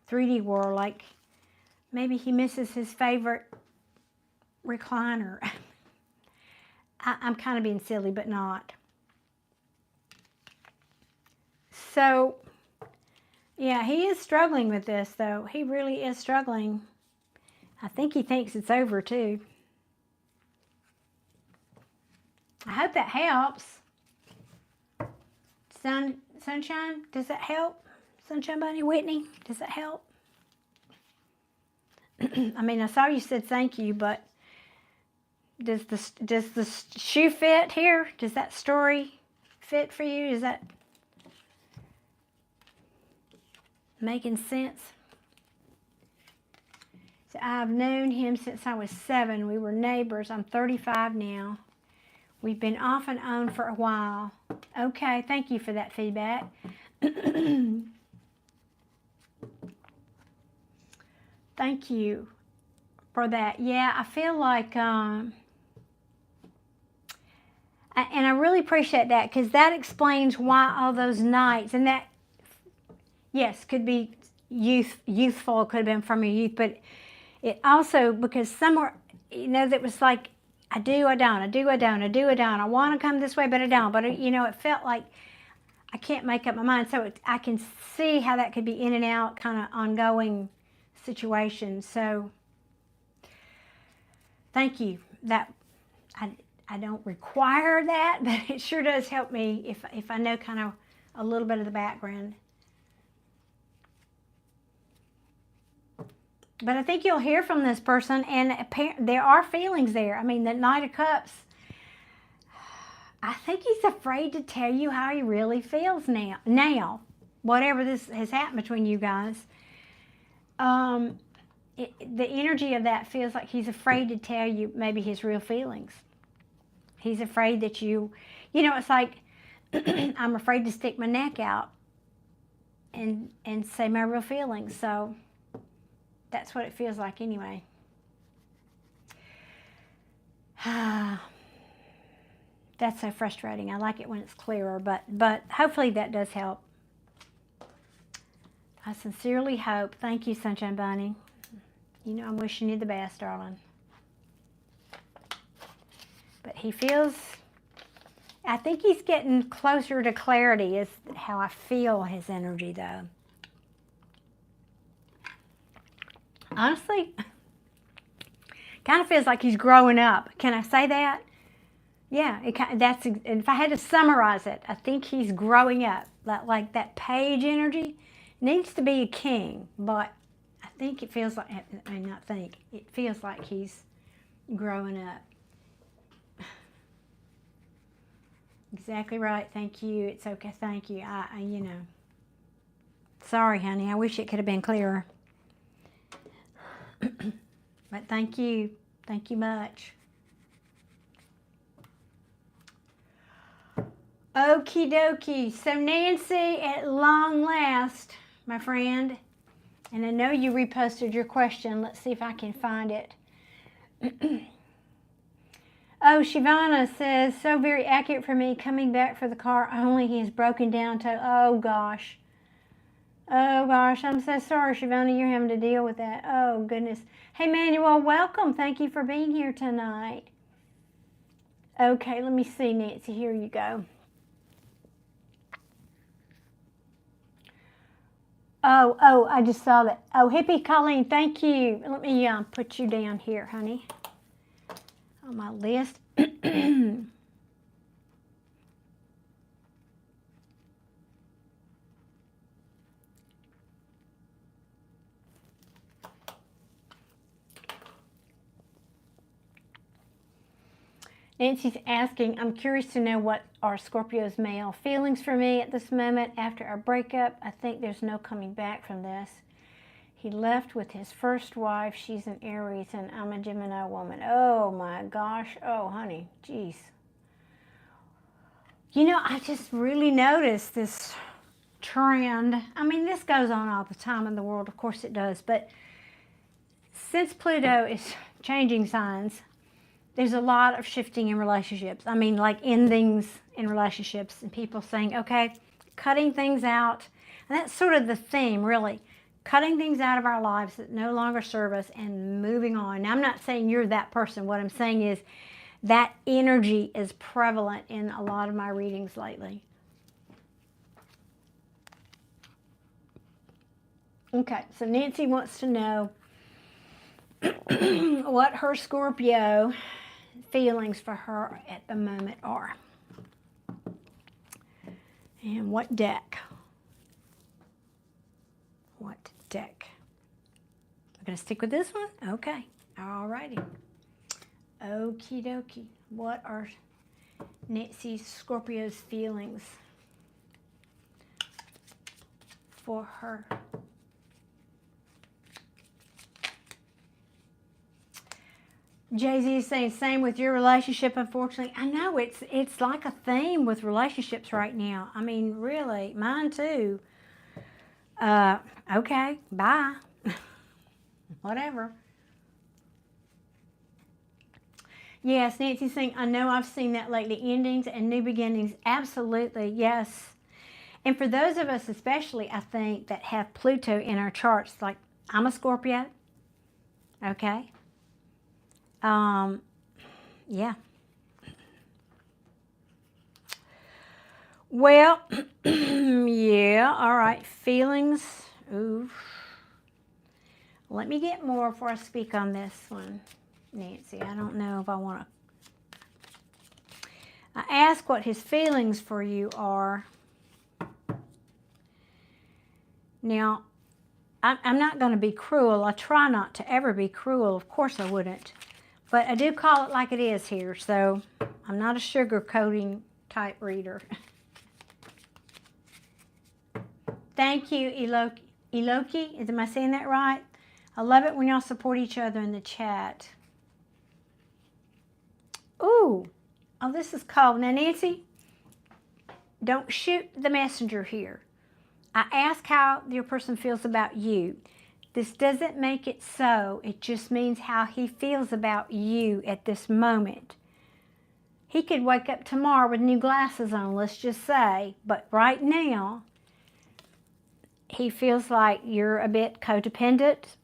3D world, like maybe he misses his favorite recliner. I'm kind of being silly, but not. So, yeah, he is struggling with this, though. He really is struggling. I think he thinks it's over, too. I hope that helps. Sunshine, does that help? Sunshine Bunny, Whitney, does that help? I mean, I saw you said thank you, but does the shoe fit here? Does that story fit for you? Is that making sense? So I've known him since I was 7. We were neighbors. I'm 35 now. We've been off and on for a while. Okay, thank you for that feedback. Thank you for that. Yeah, I feel like, and I really appreciate that because that explains why all those nights, and that, yes, could be youthful, could have been from your youth, but it also, because somewhere, you know, that was like, I do, I don't, I do, I don't, I do, I don't. I want to come this way, but I don't. But, you know, it felt like I can't make up my mind. So I can see how that could be in and out, kind of ongoing situations. So thank you. That I don't require that, but it sure does help me if I know kind of a little bit of the background. But I think you'll hear from this person, and there are feelings there. I mean, the Knight of Cups, I think he's afraid to tell you how he really feels now, whatever this has happened between you guys. The energy of that feels like he's afraid to tell you maybe his real feelings. He's afraid that you know, it's like, I'm afraid to stick my neck out and say my real feelings. So that's what it feels like anyway. That's so frustrating. I like it when it's clearer, but hopefully that does help. I sincerely hope. Thank you, Sunshine Bunny. You know I'm wishing you the best, darling. But he feels, I think he's getting closer to clarity is how I feel his energy, though. Honestly, kind of feels like he's growing up. Can I say that? Yeah, if I had to summarize it, I think he's growing up. Like that page energy needs to be a king, but I think it feels like, I mean, not think, it feels like he's growing up. Exactly right. Thank you. It's okay. Thank you. You know, sorry, honey. I wish it could have been clearer. But thank you. Thank you much. Okie dokie. So Nancy, at long last, my friend, and I know you reposted your question. Let's see if I can find it. Oh, Shivana says, so very accurate for me. Coming back for the car only. He has broken down to, oh gosh. Oh gosh, I'm so sorry, Shivana, you're having to deal with that. Oh goodness. Hey Manuel, welcome. Thank you for being here tonight. Okay, let me see, Nancy. Here you go. Oh, I just saw that. Oh, Hippie Colleen, thank you. Let me put you down here, honey, on my list. Nancy's asking, I'm curious to know what are Scorpio's male feelings for me at this moment after our breakup. I think there's no coming back from this. He left with his first wife. She's an Aries and I'm a Gemini woman. Oh my gosh. Oh, honey. Jeez. You know, I just really noticed this trend. I mean, this goes on all the time in the world. Of course it does. But since Pluto is changing signs, there's a lot of shifting in relationships. I mean, like endings in relationships and people saying, okay, cutting things out. And that's sort of the theme, really. Cutting things out of our lives that no longer serve us and moving on. Now, I'm not saying you're that person. What I'm saying is that energy is prevalent in a lot of my readings lately. Okay, so Nancy wants to know what her Scorpio feelings for her at the moment are. And what deck? What deck? We're going to stick with this one? Okay. All righty. Okie dokie. What are Nancy Scorpio's feelings for her? Jay-Z is saying, same with your relationship, unfortunately. I know, it's like a theme with relationships right now. I mean, really, mine too. Okay, bye. Whatever. Yes, Nancy's saying, I know I've seen that lately. Endings and new beginnings. Absolutely, yes. And for those of us especially, I think, that have Pluto in our charts, like I'm a Scorpio, okay? Yeah. Well, yeah, all right. Feelings. Ooh. Let me get more before I speak on this one, Nancy. I don't know if I want to. I ask what his feelings for you are. Now, I'm not going to be cruel. I try not to ever be cruel. Of course I wouldn't. But I do call it like it is here, so I'm not a sugarcoating type reader. Thank you, Iloki. Am I saying that right? I love it when y'all support each other in the chat. Ooh. Oh, this is cold. Now, Nancy, don't shoot the messenger here. I ask how your person feels about you. This doesn't make it so. It just means how he feels about you at this moment. He could wake up tomorrow with new glasses on, let's just say. But right now, he feels like you're a bit codependent.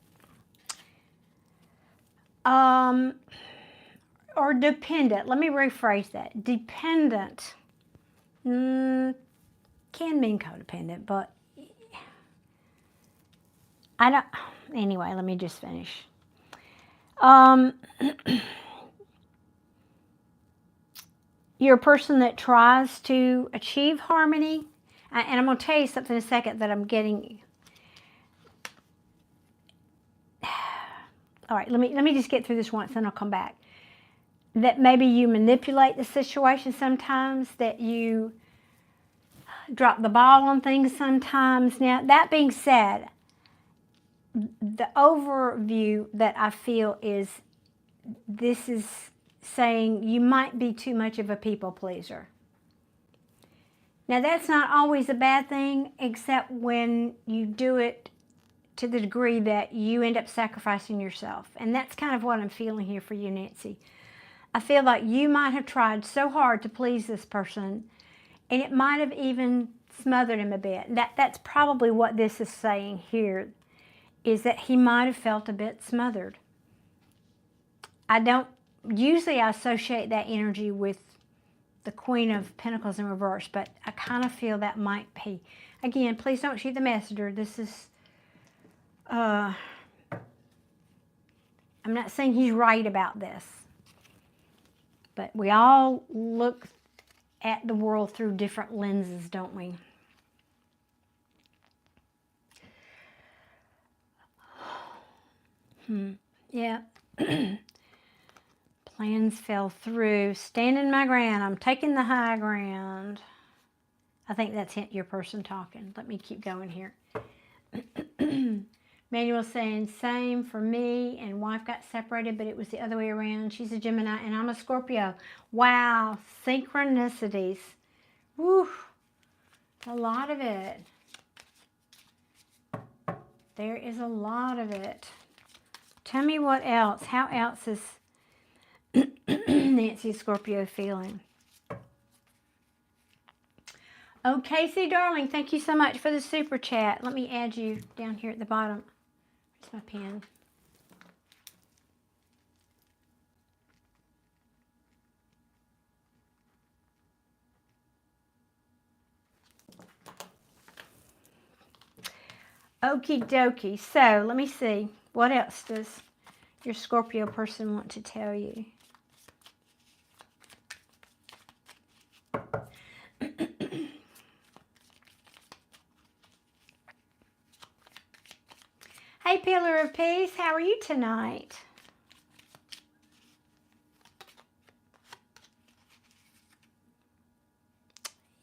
Or dependent. Let me rephrase that. Dependent can mean codependent, but I don't. Anyway, let me just finish. You're a person that tries to achieve harmony, and I'm going to tell you something in a second that I'm getting. All right, let me just get through this once, and I'll come back. That maybe you manipulate the situation sometimes, that you drop the ball on things sometimes. Now, that being said, the overview that I feel is this is saying you might be too much of a people pleaser. Now, that's not always a bad thing, except when you do it to the degree that you end up sacrificing yourself. And that's kind of what I'm feeling here for you, Nancy. I feel like you might have tried so hard to please this person, and it might have even smothered him a bit. That's probably what this is saying here, is that he might have felt a bit smothered. I don't usually associate that energy with the Queen of Pentacles in reverse, but I kind of feel that might be. Again, please don't shoot the messenger. This is, I'm not saying he's right about this. But we all look at the world through different lenses, don't we? Yeah. Plans fell through. Standing my ground. I'm taking the high ground. I think that's your person talking. Let me keep going here. Manuel saying, same for me, and wife got separated, but it was the other way around. She's a Gemini, and I'm a Scorpio. Wow, synchronicities. Woo, a lot of it. There is a lot of it. Tell me what else. How else is Nancy Scorpio feeling? Oh, Casey, darling, thank you so much for the super chat. Let me add you down here at the bottom. Where's my pen? Okie dokie. So, let me see. What else does your Scorpio person want to tell you? Hey, Pillar of Peace, how are you tonight?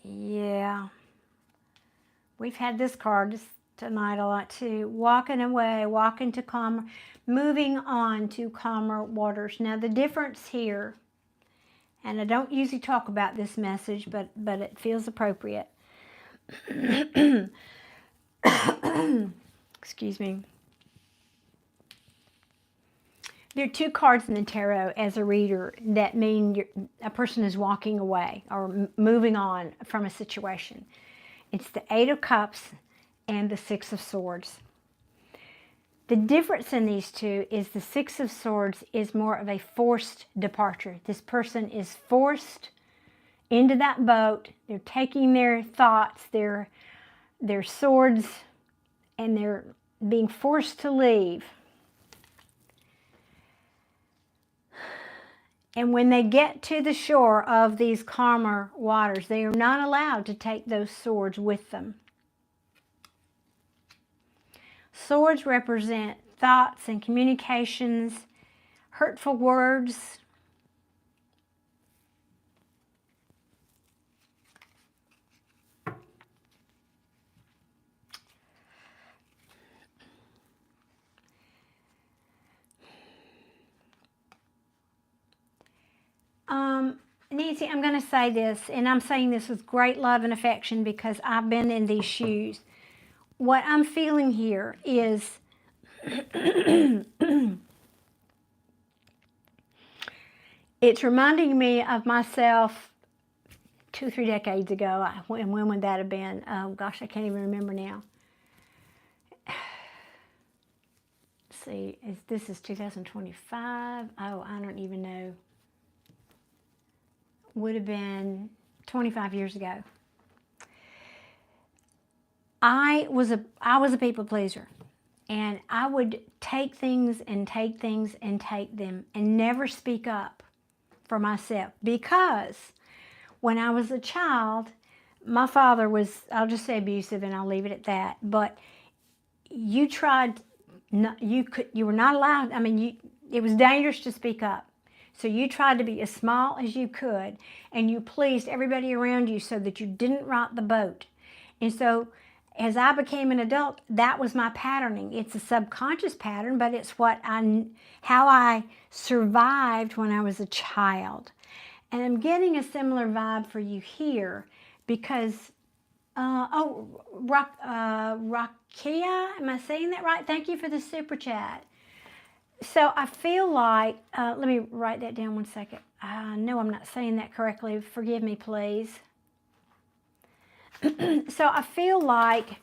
Yeah. We've had this card tonight a lot too. Walking away, walking to calmer, moving on to calmer waters. Now, the difference here, and I don't usually talk about this message, but it feels appropriate. Excuse me. There are two cards in the tarot as a reader that mean a person is walking away or moving on from a situation. It's the Eight of Cups and the Six of Swords. The difference in these two is the Six of Swords is more of a forced departure. This person is forced into that boat. They're taking their thoughts, their swords, and they're being forced to leave. And when they get to the shore of these calmer waters, they are not allowed to take those swords with them. Swords represent thoughts and communications, hurtful words. Nancy, I'm going to say this, and I'm saying this with great love and affection because I've been in these shoes. What I'm feeling here is it's reminding me of myself 2 or 3 decades ago. When would that have been? Oh, gosh, I can't even remember now. Let's see, this is 2025. Oh, I don't even know. Would have been 25 years ago. I was a people pleaser, and I would take things and take things and take them and never speak up for myself, because when I was a child, my father was, I'll just say abusive, and I'll leave it at that. But you tried, you were not allowed. I mean, it was dangerous to speak up. So you tried to be as small as you could, and you pleased everybody around you so that you didn't rock the boat. And so as I became an adult, that was my patterning. It's a subconscious pattern, but it's how I survived when I was a child. And I'm getting a similar vibe for you here because, Rakia, am I saying that right? Thank you for the super chat. So I feel like, let me write that down 1 second. I know I'm not saying that correctly. Forgive me, please. So I feel like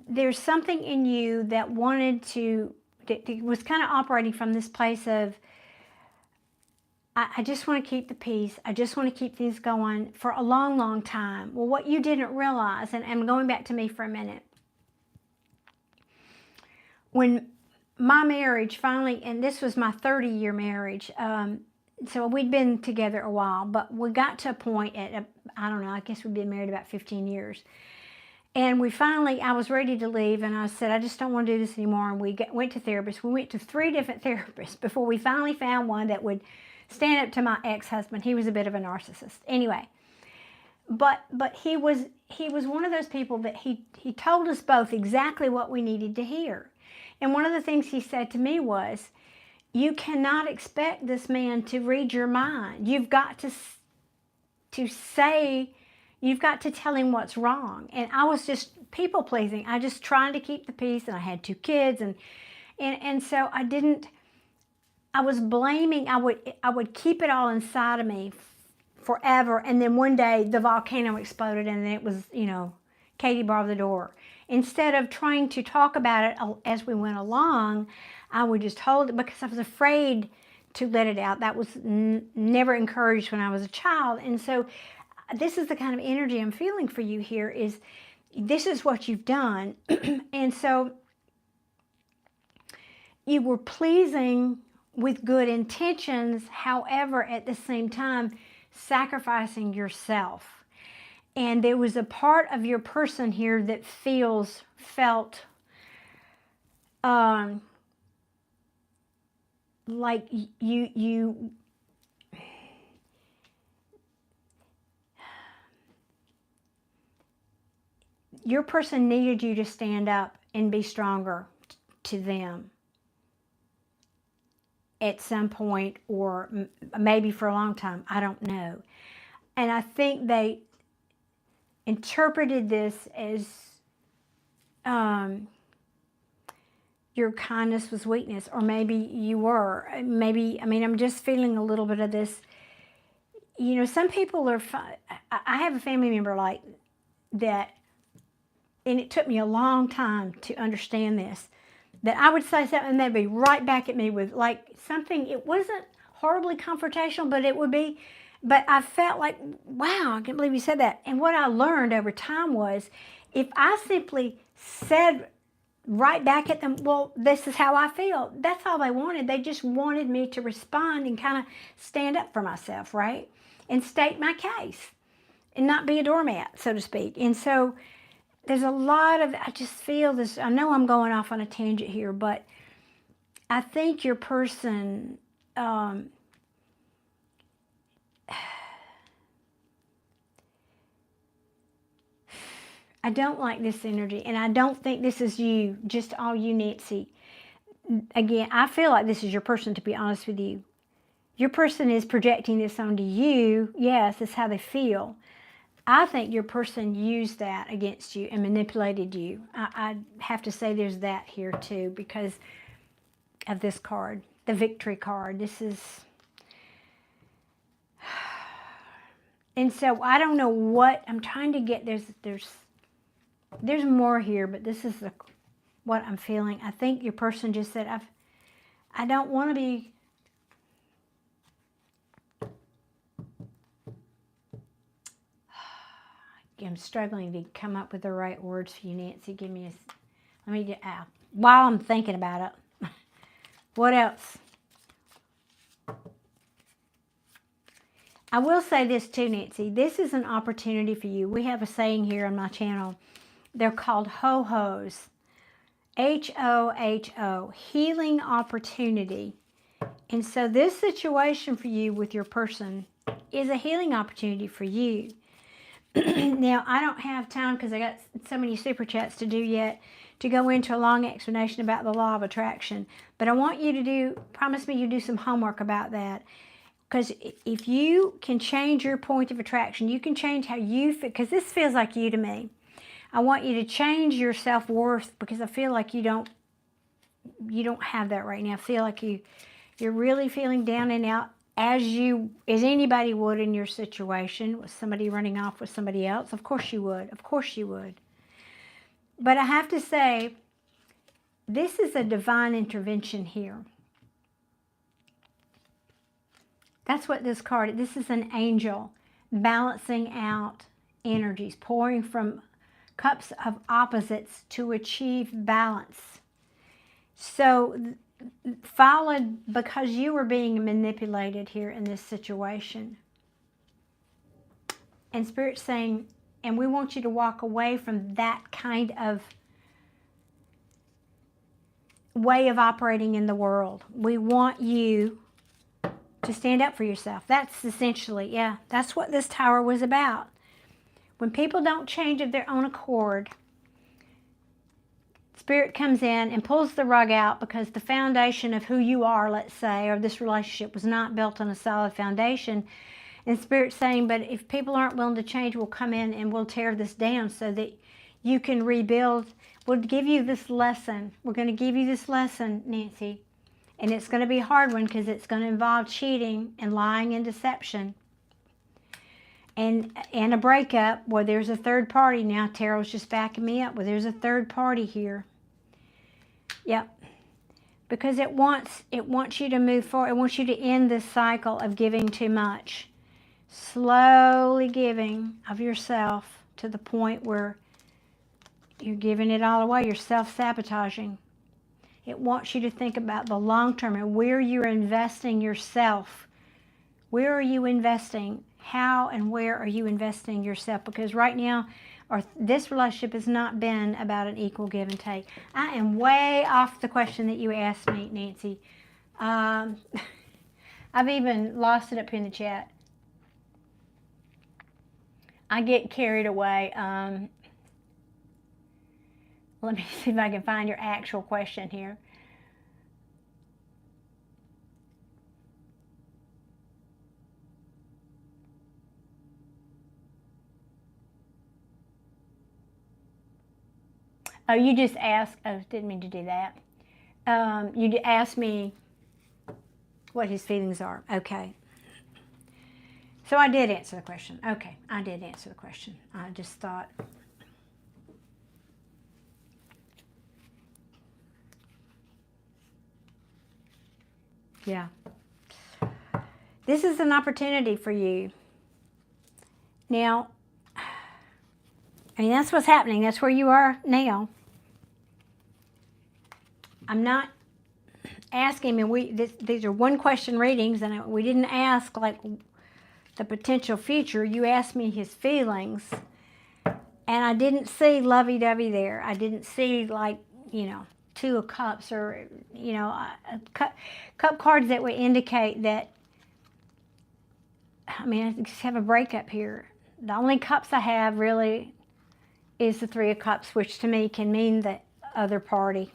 there's something in you that that was kind of operating from this place of, I just want to keep the peace. I just want to keep things going for a long, long time. Well, what you didn't realize, and I'm going back to me for a minute. When my marriage finally, and this was my 30-year marriage, so we'd been together a while, but we got to a point at, I don't know, I guess we'd been married about 15 years. And we finally, I was ready to leave, and I said, I just don't want to do this anymore. And we went to therapists. We went to 3 different therapists before we finally found one that would stand up to my ex-husband. He was a bit of a narcissist. Anyway, but he was one of those people that he told us both exactly what we needed to hear. And one of the things he said to me was, you cannot expect this man to read your mind. You've got to say, you've got to tell him what's wrong. And I was just people pleasing. I just trying to keep the peace, and I had 2 kids, and so I was blaming. I would keep it all inside of me forever, and then one day the volcano exploded, and then it was, Katie barred the door. Instead of trying to talk about it as we went along, I would just hold it because I was afraid to let it out. That was never encouraged when I was a child. And so this is the kind of energy I'm feeling for you here, is this is what you've done. And so you were pleasing with good intentions, however, at the same time, sacrificing yourself. And there was a part of your person here that felt like your person needed you to stand up and be stronger to them at some point, or maybe for a long time, I don't know. And I think they interpreted this as your kindness was weakness, or maybe you were. Maybe, I'm just feeling a little bit of this. Some people are, I have a family member like that, and it took me a long time to understand this, that I would say something and they'd be right back at me with like something. It wasn't horribly confrontational, but it would be, but I felt like, wow, I can't believe you said that. And what I learned over time was, if I simply said right back at them, well, this is how I feel, that's all they wanted. They just wanted me to respond and kind of stand up for myself, right? And state my case and not be a doormat, so to speak. And so there's a lot of, I just feel this, I know I'm going off on a tangent here, but I think your person, I don't like this energy, and I don't think this is you, just all you, Nancy. Again, I feel like this is your person, to be honest with you. Your person is projecting this onto you. Yes, it's how they feel. I think your person used that against you and manipulated you. I have to say there's that here too, because of this card, the victory card. This is, and so I don't know what I'm trying to get. There's more here, but this is what I'm feeling. I think your person just said, I don't want to be. I'm struggling to come up with the right words for you, Nancy. Give me let me get out while I'm thinking about it. What else? I will say this too, Nancy. This is an opportunity for you. We have a saying here on my channel. They're called ho-hos. H-O-H-O. Healing opportunity. And so this situation for you with your person is a healing opportunity for you. Now, I don't have time, because I got so many super chats to do yet, to go into a long explanation about the law of attraction. But I want you to promise me you do some homework about that. Because if you can change your point of attraction, you can change how you feel, because this feels like you to me. I want you to change your self-worth, because I feel like you don't have that right now. I feel like you're really feeling down and out, as anybody would in your situation, with somebody running off with somebody else. Of course you would. Of course you would. But I have to say, this is a divine intervention here. That's what this card, this is an angel balancing out energies, pouring from cups of opposites to achieve balance. So followed, because you were being manipulated here in this situation. And Spirit's saying, And we want you to walk away from that kind of way of operating in the world. We want you to stand up for yourself. That's essentially, yeah, that's what this tower was about. When people don't change of their own accord, Spirit comes in and pulls the rug out because the foundation of who you are, let's say, or this relationship was not built on a solid foundation. And Spirit's saying, but if people aren't willing to change, we'll come in and we'll tear this down so that you can rebuild. We'll give you this lesson. We're going to give you this lesson, Nancy. And it's going to be a hard one because it's going to involve cheating and lying and deception. And a breakup where there's a third party. Now Tarot's just backing me up where there's a third party here. Yep. Because it wants you to move forward. It wants you to end this cycle of giving too much. Slowly giving of yourself to the point where you're giving it all away. You're self-sabotaging. It wants you to think about the long term and where you're investing yourself. Where are you investing? How and where are you investing yourself? Because right now, this relationship has not been about an equal give and take. I am way off the question that you asked me, Nancy. I've even lost it up here in the chat. I get carried away. Let me see if I can find your actual question here. Oh, you just asked, oh, didn't mean to do that. You asked me what his feelings are. Okay. So I did answer the question. Okay, I did answer the question. I just thought. Yeah. This is an opportunity for you. Now, I mean, that's what's happening. That's where you are now. I'm not asking, and these are one question readings, and we didn't ask like the potential future. You asked me his feelings, and I didn't see lovey-dovey there. I didn't see like, you know, Two of Cups or, you know, cup cards that would indicate that, I mean, I just have a breakup here. The only cups I have really is the Three of Cups, which to me can mean the other party.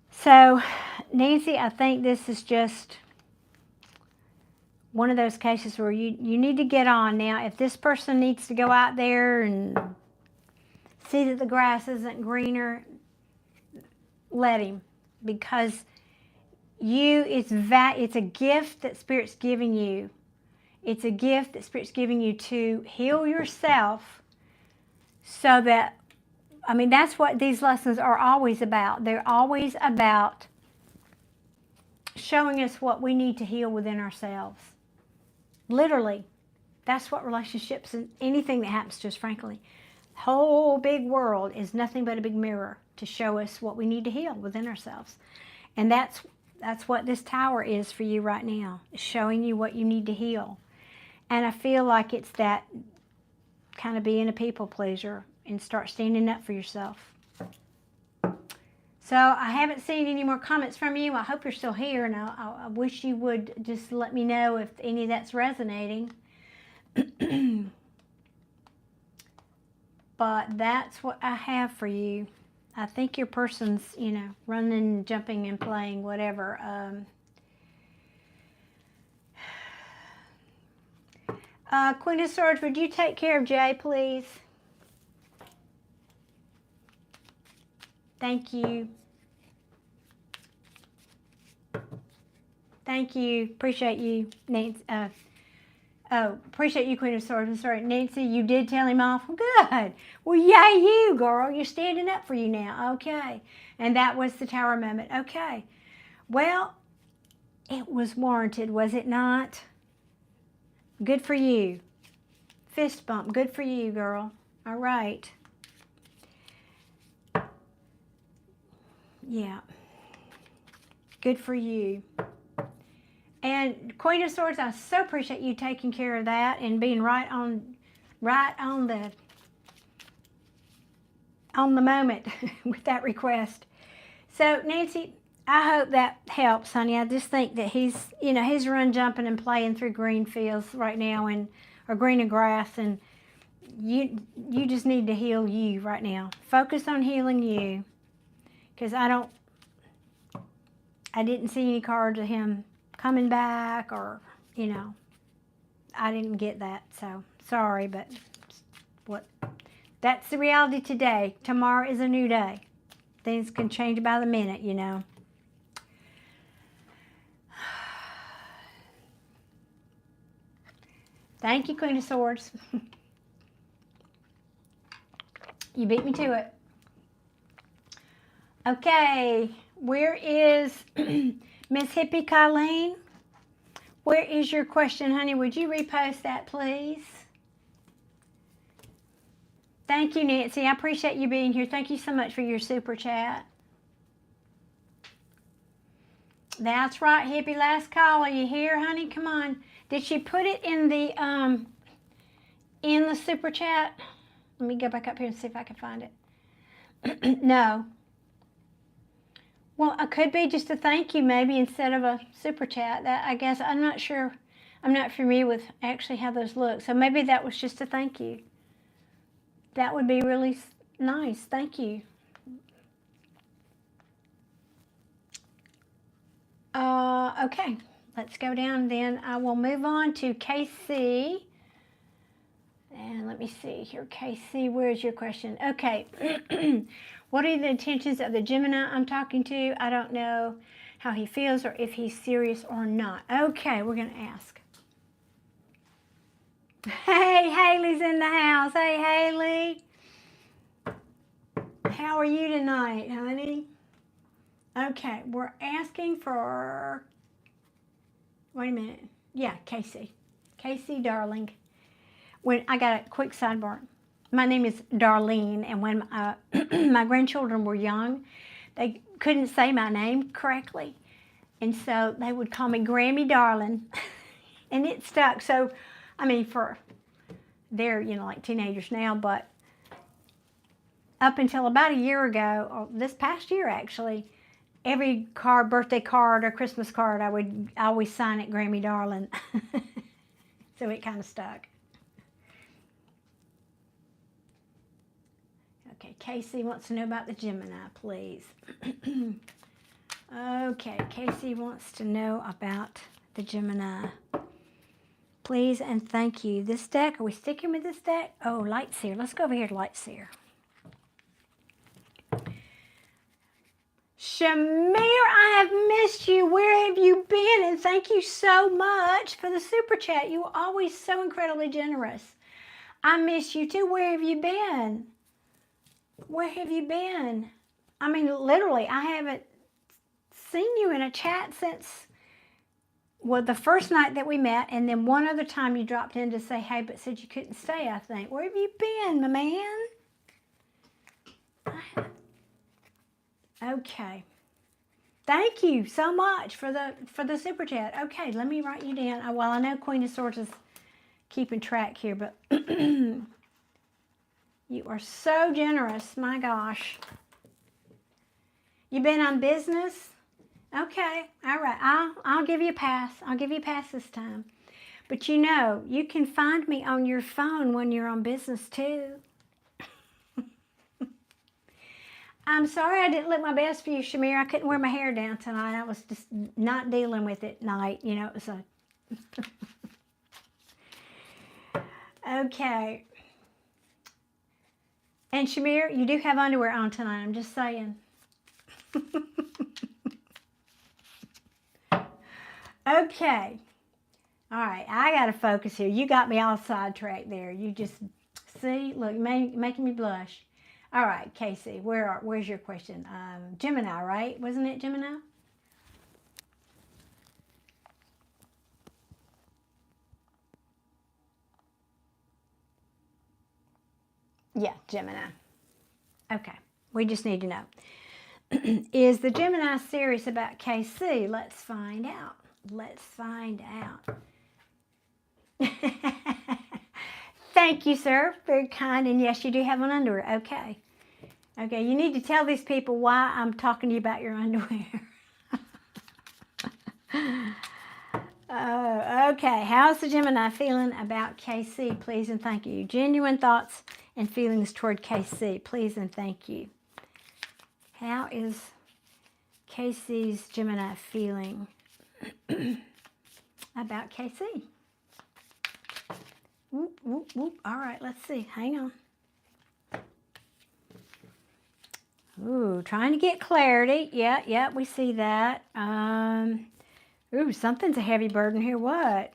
So, Nancy, I think this is just one of those cases where you need to get on. Now, if this person needs to go out there and see that the grass isn't greener, let him. Because it's a gift that Spirit's giving you. It's a gift that Spirit's giving you to heal yourself so that, I mean, that's what these lessons are always about. They're always about showing us what we need to heal within ourselves. Literally. That's what relationships and anything that happens to us, frankly. The whole big world is nothing but a big mirror to show us what we need to heal within ourselves. And that's what this tower is for you right now. It's showing you what you need to heal. And I feel like it's that kind of being a people pleaser and start standing up for yourself. So I haven't seen any more comments from you. I hope you're still here, and I wish you would just let me know if any of that's resonating. But that's what I have for you. I think your person's, you know, running, jumping, and playing, whatever. Queen of Swords, would you take care of Jay, please? Thank you. Thank you. Appreciate you, Nancy. Appreciate you, Queen of Swords. I'm sorry, Nancy, you did tell him off. Good. Well, yay you, girl. You're standing up for you now. Okay. And that was the tower moment. Okay. Well, it was warranted, was it not? Good for you. Fist bump. Good for you, girl. All right. Yeah. Good for you. And Queen of Swords, I so appreciate you taking care of that and being right on right on the moment with that request. So Nancy, I hope that helps, honey. I just think that he's, he's run jumping and playing through green fields right now or greener grass, and you just need to heal you right now. Focus on healing you, because I didn't see any cards of him coming back, or, I didn't get that. So sorry, but that's the reality today. Tomorrow is a new day. Things can change by the minute, Thank you, Queen of Swords. You beat me to it. Okay, where is Miss Hippie Colleen? Where is your question, honey? Would you repost that, please? Thank you, Nancy. I appreciate you being here. Thank you so much for your super chat. That's right, Hippie. Last call. Are you here, honey? Come on. Did she put it in the super chat? Let me go back up here and see if I can find it. No. Well, it could be just a thank you, maybe, instead of a super chat. That, I guess, I'm not sure. I'm not familiar with actually how those look. So maybe that was just a thank you. That would be really nice. Thank you. Okay, let's go down then. I will move on to Casey. And let me see here. Casey, where's your question? Okay. What are the intentions of the Gemini I'm talking to? I don't know how he feels or if he's serious or not. Okay, we're going to ask. Hey, Haley's in the house. Hey, Haley. How are you tonight, honey? Okay, we're asking for, wait a minute. Yeah, Casey. Casey, darling. When I got a quick sidebar. My name is Darlene, and when my grandchildren were young, they couldn't say my name correctly. And so they would call me Grammy Darling, and it stuck. So, I mean, they're, like teenagers now, but up until about a year ago, or this past year actually, every card, birthday card or Christmas card, I always sign it Grammy Darling. So it kind of stuck. Okay, Casey wants to know about the Gemini, please. Okay, Casey wants to know about the Gemini. Please and thank you. This deck, are we sticking with this deck? Oh, Lightseer. Let's go over here to Lightseer. Shamir, I have missed you. Where have you been? And thank you so much for the super chat. You are always so incredibly generous. I miss you too. Where have you been? Where have you been? I mean, literally, I haven't seen you in a chat since, well, the first night that we met, and then one other time you dropped in to say hey, but said you couldn't stay, I think. Where have you been, my man? Okay. Thank you so much for the super chat. Okay, let me write you down. Well, I know Queen of Swords is keeping track here, but you are so generous. My gosh. You been on business? Okay. All right. I'll give you a pass. I'll give you a pass this time. But you can find me on your phone when you're on business too. I'm sorry I didn't look my best for you, Shamir. I couldn't wear my hair down tonight. I was just not dealing with it night. It was a... Okay. And Shamir, you do have underwear on tonight. I'm just saying. Okay. All right. I got to focus here. You got me all sidetracked there. You just, see, look, making me blush. All right, Casey, where's your question? Gemini, right? Wasn't it Gemini? Yeah, Gemini. Okay, we just need to know. Is the Gemini serious about KC? Let's find out. Let's find out. Thank you, sir. Very kind. And yes, you do have on underwear. Okay. Okay, you need to tell these people why I'm talking to you about your underwear. Okay. How's the Gemini feeling about KC? Please and thank you. Genuine thoughts and feelings toward KC. Please and thank you. How is KC's Gemini feeling about KC? Whoop, whoop, whoop. All right, let's see. Hang on. Ooh, trying to get clarity. Yeah, we see that. Ooh, something's a heavy burden here. What?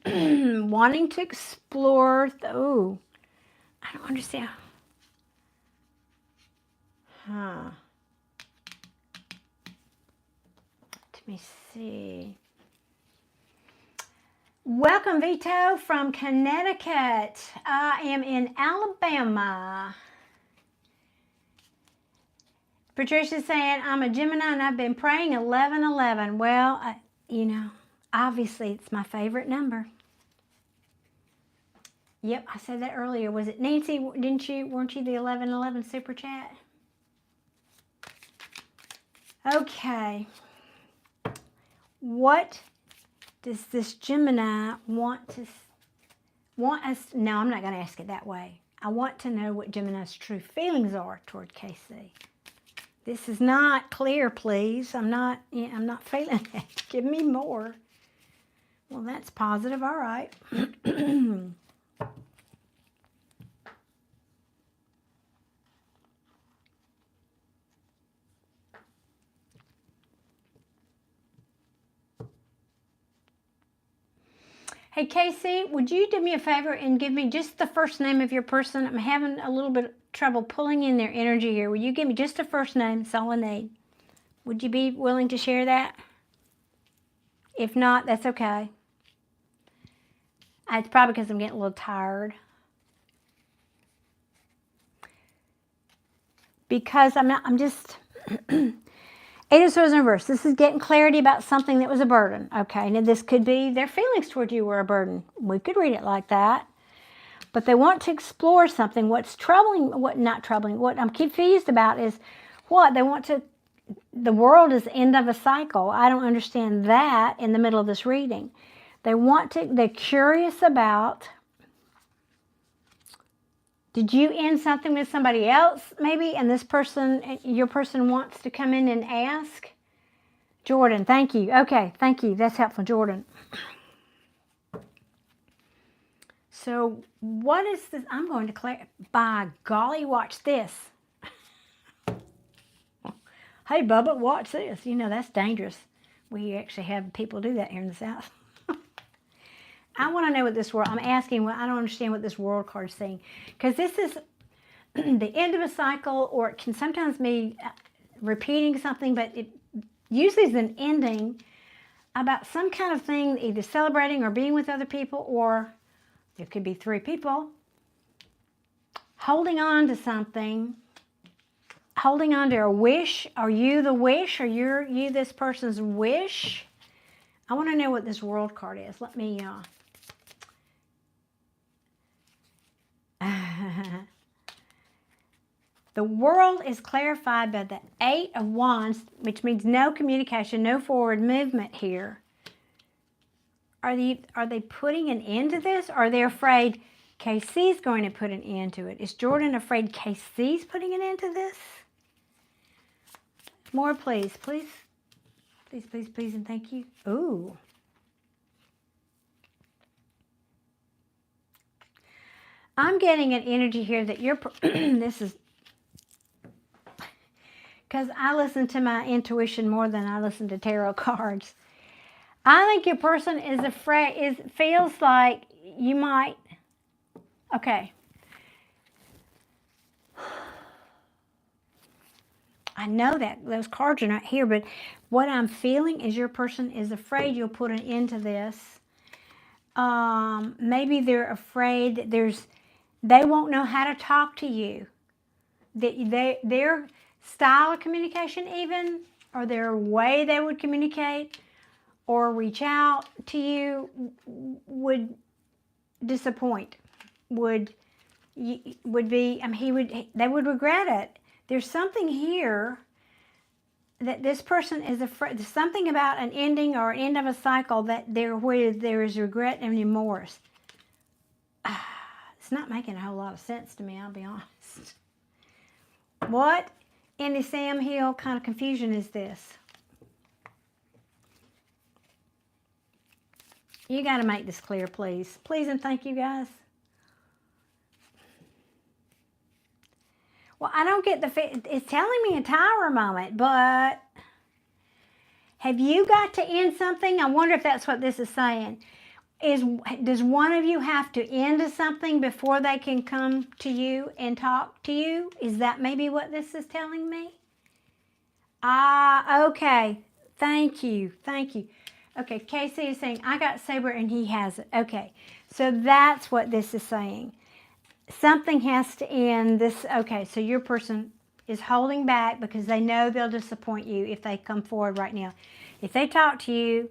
Wanting to explore. Ooh, I don't understand. Huh. Let me see. Welcome, Vito from Connecticut. I am in Alabama. Patricia's saying, I'm a Gemini and I've been praying 1111. Well, you know, obviously it's my favorite number. Yep, I said that earlier. Was it Nancy? Weren't you the 1111 super chat? Okay. What does this Gemini want us? No, I'm not going to ask it that way. I want to know what Gemini's true feelings are toward KC. This is not clear, please. I'm not feeling it. Give me more. Well, that's positive. All right. Hey, Casey, would you do me a favor and give me just the first name of your person? I'm having a little bit of trouble pulling in their energy here. Will you give me just a first name? That's all I need. Would you be willing to share that? If not, that's okay. It's probably because I'm getting a little tired. Because I'm just... Eight of Swords in reverse. This is getting clarity about something that was a burden. Okay, now this could be their feelings toward you were a burden. We could read it like that. But they want to explore something. What's troubling, what I'm confused about is what? They want to, the world is the end of a cycle. I don't understand that in the middle of this reading. They're curious about, did you end something with somebody else, maybe? And this person, your person wants to come in and ask? Jordan, thank you. Okay, thank you. That's helpful, Jordan. So what is this? I'm going to declare, by golly, watch this. Hey, Bubba, watch this. You know, that's dangerous. We actually have people do that here in the South. I want to know what this world, I'm asking, I don't understand what this world card is saying. Because this is the end of a cycle, or it can sometimes be repeating something, but it usually is an ending about some kind of thing, either celebrating or being with other people, or there could be three people holding on to something, holding on to a wish. Are you the wish? Are you this person's wish? I want to know what this world card is. Let me... The world is clarified by the Eight of Wands, which means no communication, no forward movement here. Are they putting an end to this? Or are they afraid KC's going to put an end to it? Is Jordan afraid KC's putting an end to this? More, please. Please. Please, please, please, and thank you. Ooh. I'm getting an energy here that you're... this is... Because I listen to my intuition more than I listen to tarot cards. I think your person is afraid, feels like you might... Okay. I know that those cards are not here, but what I'm feeling is your person is afraid you'll put an end to this. Maybe they're afraid that they won't know how to talk to you. Their style of communication even, or their way they would communicate, or reach out to you would disappoint, would be, I mean, they would regret it. There's something here that this person is afraid, there's something about an ending or an end of a cycle where there is regret and remorse. It's not making a whole lot of sense to me, I'll be honest. What in the Sam Hill kind of confusion is this? You got to make this clear, please. Please and thank you, guys. Well, I don't get it's telling me a Tower moment, but have you got to end something? I wonder if that's what this is saying. Does one of you have to end something before they can come to you and talk to you? Is that maybe what this is telling me? Okay. Thank you. Thank you. Okay, Casey is saying, I got Saber and he has it. Okay, so that's what this is saying. Something has to end this. Okay, so your person is holding back because they know they'll disappoint you if they come forward right now. If they talk to you,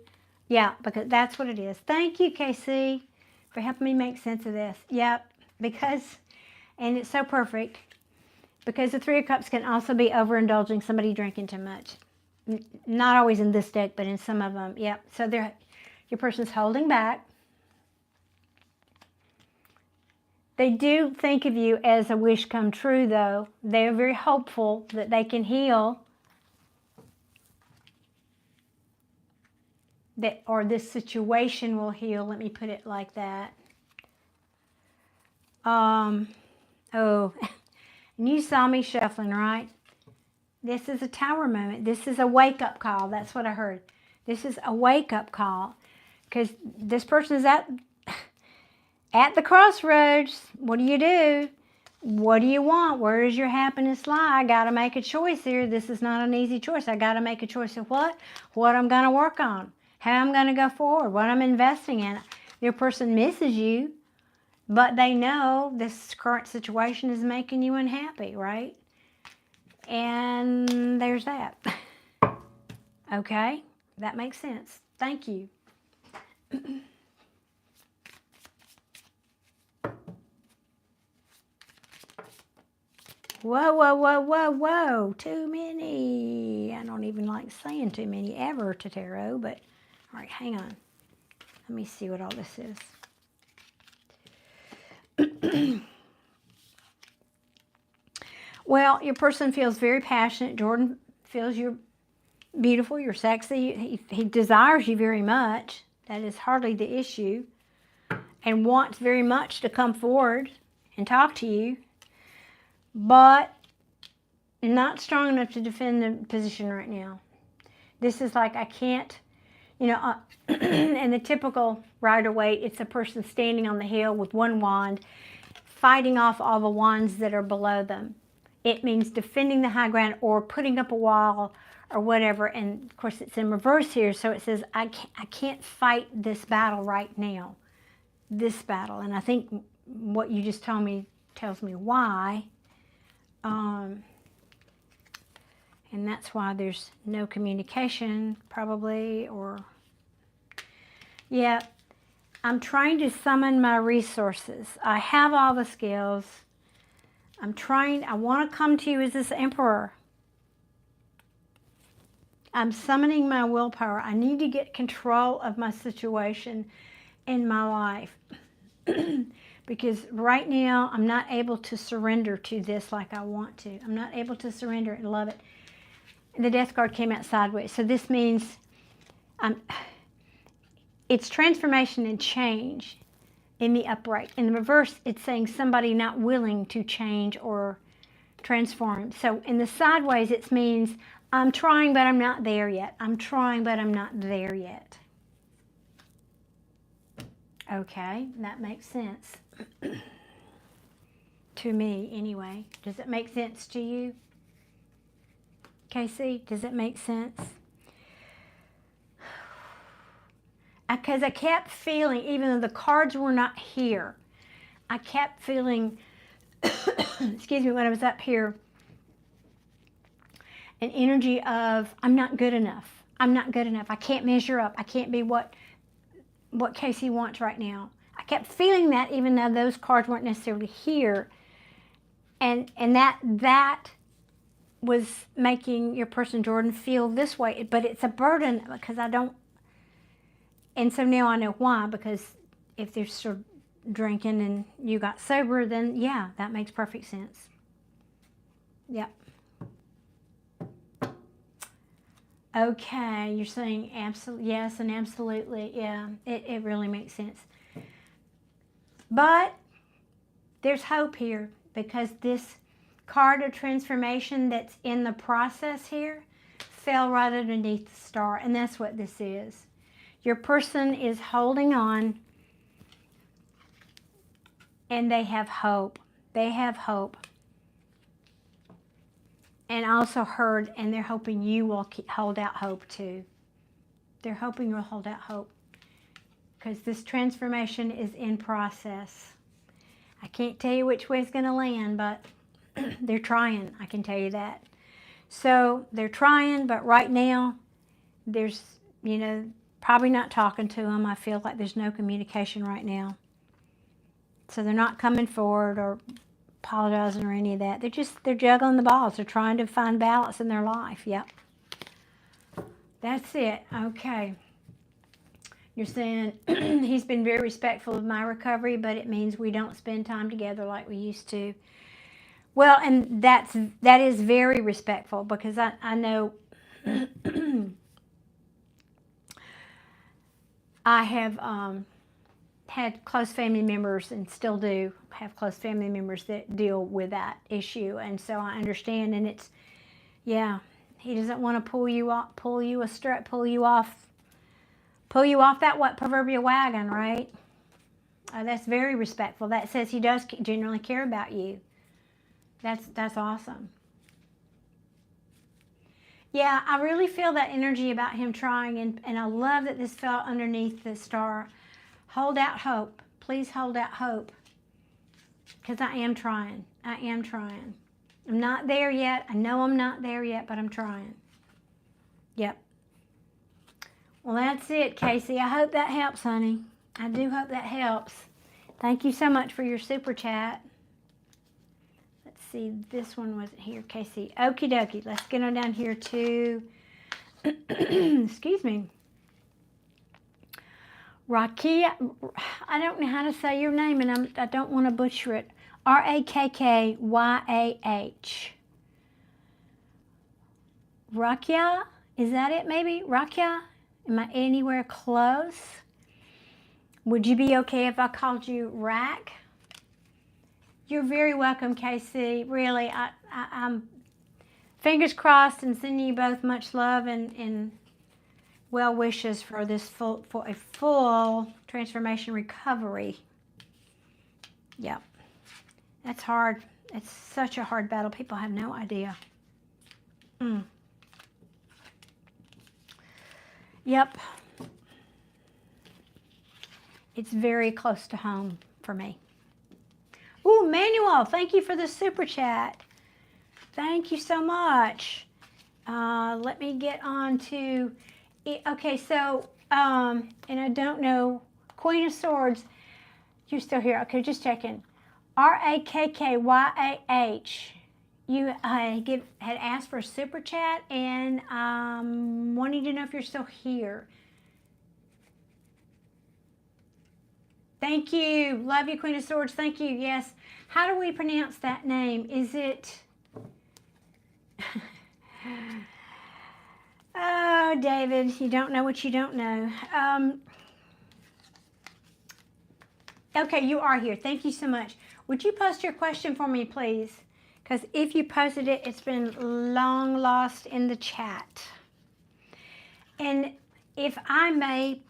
yeah, because that's what it is. Thank you, Casey, for helping me make sense of this. Yep, because, and it's so perfect, because the Three of Cups can also be overindulging, somebody drinking too much. Not always in this deck, but in some of them. Yep, so your person's holding back. They do think of you as a wish come true, though. They're very hopeful that they can heal, or this situation will heal. Let me put it like that. Oh, and you saw me shuffling, right? This is a Tower moment. This is a wake-up call. That's what I heard. This is a wake-up call, because this person is at the crossroads. What do? What do you want? Where does your happiness lie? I got to make a choice here. This is not an easy choice. I got to make a choice of what I'm going to work on, how I'm going to go forward, what I'm investing in. Your person misses you, but they know this current situation is making you unhappy, right? And there's that. Okay, that makes sense. Thank you. Whoa. Too many. I don't even like saying too many ever to tarot, but all right, hang on. Let me see what all this is. Well, your person feels very passionate. Jordan feels you're beautiful, you're sexy. He desires you very much. That is hardly the issue. And wants very much to come forward and talk to you, but not strong enough to defend the position right now. This is like, I can't, in the typical Rider-Waite, it's a person standing on the hill with one wand, fighting off all the wands that are below them. It means defending the high ground or putting up a wall or whatever. And of course it's in reverse here, so it says, I can't fight this battle right now. This battle. And I think what you just told me tells me why. And that's why there's no communication, probably, or, yeah, I'm trying to summon my resources. I have all the skills. I want to come to you as this Emperor. I'm summoning my willpower. I need to get control of my situation in my life. Because right now, I'm not able to surrender to this like I want to. I'm not able to surrender and love it. And the Death card came out sideways. So this means it's transformation and change in the upright. In the reverse, it's saying somebody not willing to change or transform. So in the sideways, it means I'm trying, but I'm not there yet. I'm trying, but I'm not there yet. Okay, that makes sense. To me, anyway. Does it make sense to you? Casey, does it make sense? Because I kept feeling, even though the cards were not here, I kept feeling, excuse me, when I was up here, an energy of, I'm not good enough. I'm not good enough. I can't measure up. I can't be what Casey wants right now. I kept feeling that even though those cards weren't necessarily here. And that was making your person, Jordan, feel this way. But it's a burden because I don't. And so now I know why, because if they're still drinking and you got sober, then yeah, that makes perfect sense. Yep. Okay, you're saying absolutely yes and absolutely. Yeah, it really makes sense. But there's hope here because this card of transformation that's in the process here fell right underneath the star, and that's what this is. Your person is holding on, and they have hope. They have hope. And I also heard, and they're hoping you will hold out hope too. They're hoping you'll hold out hope because this transformation is in process. I can't tell you which way it's going to land, but they're trying, I can tell you that. So they're trying, but right now, there's, probably not talking to them. I feel like there's no communication right now. So they're not coming forward or apologizing or any of that. They're juggling the balls. They're trying to find balance in their life. Yep. That's it. Okay. You're saying he's been very respectful of my recovery, but it means we don't spend time together like we used to. Well, and that is very respectful because I know I have had close family members and still do have close family members that deal with that issue, and so I understand. And it's, yeah, he doesn't want to pull you off that proverbial wagon, right? That's very respectful. That says he does genuinely care about you. That's awesome. Yeah, I really feel that energy about him trying, and I love that this fell underneath the star. Hold out hope. Please hold out hope. Because I am trying. I am trying. I'm not there yet. I know I'm not there yet, but I'm trying. Yep. Well, that's it, Casey. I hope that helps, honey. I do hope that helps. Thank you so much for your super chat. Let's see. This one wasn't here, Casey. Okie dokie. Let's get on down here to, excuse me, Rakia. I don't know how to say your name, and I don't want to butcher it. Rakkyah. Rakia? Is that it, maybe? Rakia? Am I anywhere close? Would you be okay if I called you Rack? You're very welcome, Casey. Really, I'm fingers crossed and sending you both much love and well wishes for a full transformation recovery. Yeah, that's hard. It's such a hard battle. People have no idea. Yep. It's very close to home for me. Ooh, Manuel, thank you for the super chat. Thank you so much. Let me get on to it. Okay, so, and I don't know, Queen of Swords, you're still here. Okay, just checking. Rakkyah. You had asked for a super chat and wanting to know if you're still here. Thank you. Love you, Queen of Swords. Thank you. Yes. How do we pronounce that name? Is it... Oh, David, you don't know what you don't know. Okay, you are here. Thank you so much. Would you post your question for me, please? Because if you posted it, it's been long lost in the chat. And if I may,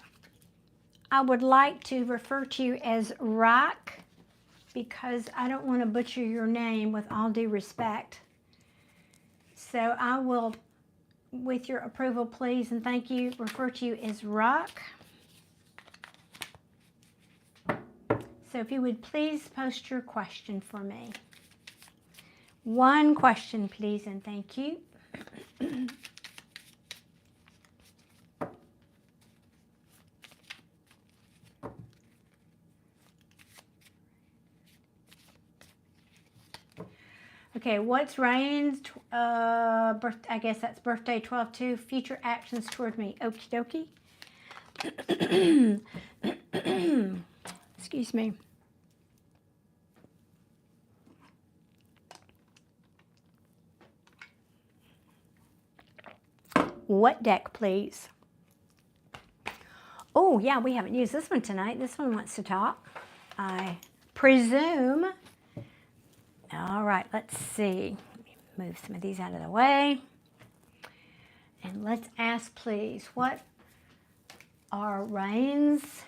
I would like to refer to you as Rock, because I don't want to butcher your name with all due respect. So I will, with your approval, please, and thank you, refer to you as Rock. So if you would please post your question for me. One question, please, and thank you. Okay, what's Rain's, I guess that's birthday 12/2, future actions toward me. Okie dokie. Excuse me. What deck, please? Oh, yeah, we haven't used this one tonight. This one wants to talk, I presume. All right, let's see. Let me move some of these out of the way. And let's ask, please, what are Rain's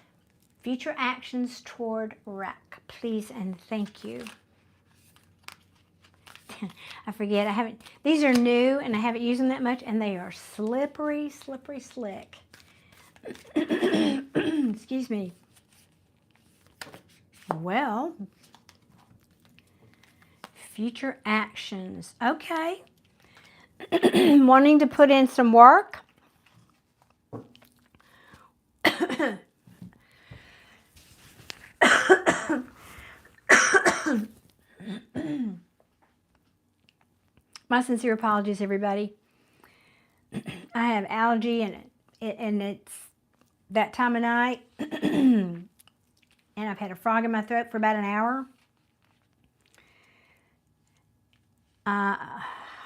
future actions toward Rack? Please and thank you. I forget, these are new and I haven't used them that much, and they are slippery, slippery slick. Excuse me. Well, future actions. Okay. Wanting to put in some work. My sincere apologies, everybody. I have allergy, and it's that time of night, and I've had a frog in my throat for about an hour.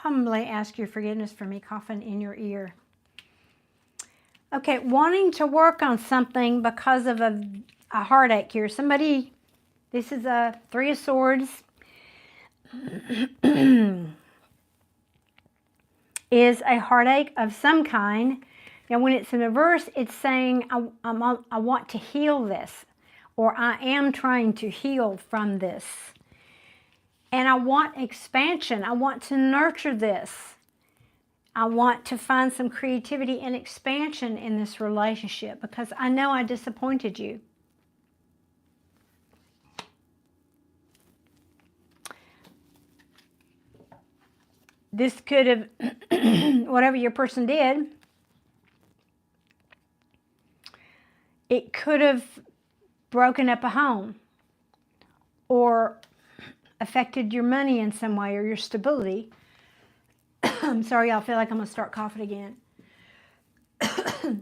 Humbly ask your forgiveness for me coughing in your ear. Okay, wanting to work on something because of a heartache here. Somebody, this is a Three of Swords. Is a heartache of some kind. Now, when it's in reverse, it's saying, I want to heal this, or I am trying to heal from this. And I want expansion. I want to nurture this. I want to find some creativity and expansion in this relationship because I know I disappointed you. This could have, whatever your person did, it could have broken up a home or affected your money in some way or your stability. I'm sorry, y'all, feel like I'm going to start coughing again. So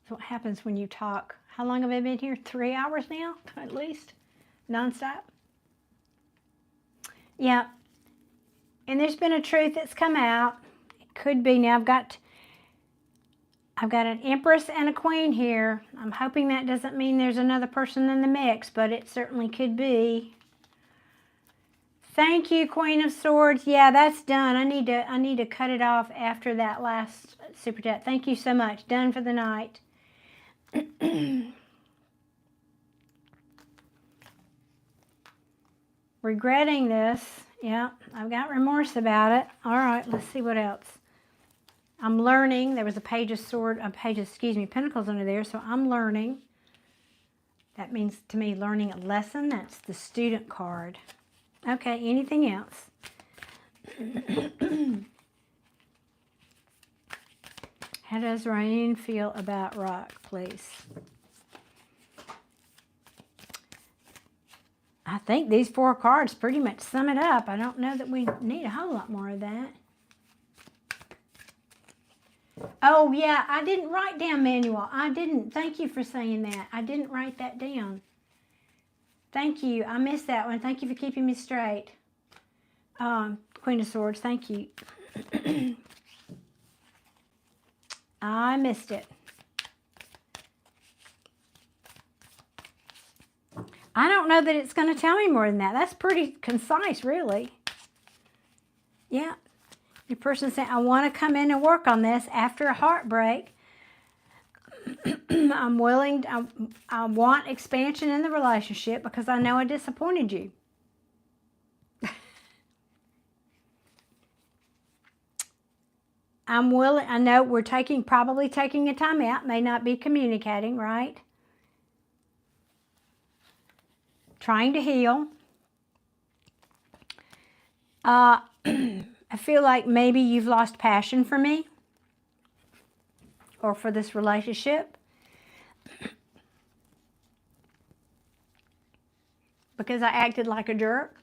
what happens when you talk? How long have I been here? 3 hours now, at least, nonstop? Yeah, and there's been a truth that's come out. It could be now. I've got an Empress and a Queen here. I'm hoping that doesn't mean there's another person in the mix, but it certainly could be. Thank you, Queen of Swords. Yeah, that's done. I need to cut it off after that last super chat. Thank you so much. Done for the night. Regretting this. Yeah, I've got remorse about it. All right, let's see what else. I'm learning. There was a page of pentacles under there, so I'm learning. That means to me learning a lesson. That's the student card. Okay, anything else? How does Rain feel about Rock, please? I think these 4 cards pretty much sum it up. I don't know that we need a whole lot more of that. Oh, yeah, I didn't write down manual. I didn't. Thank you for saying that. I didn't write that down. Thank you. I missed that one. Thank you for keeping me straight. Queen of Swords, thank you. I missed it. I don't know that it's going to tell me more than that. That's pretty concise, really. Yeah. Your person saying, I want to come in and work on this after a heartbreak. I'm willing, I want expansion in the relationship because I know I disappointed you. I'm willing, I know we're probably taking a time out, may not be communicating, right? Trying to heal. I feel like maybe you've lost passion for me or for this relationship. because I acted like a jerk.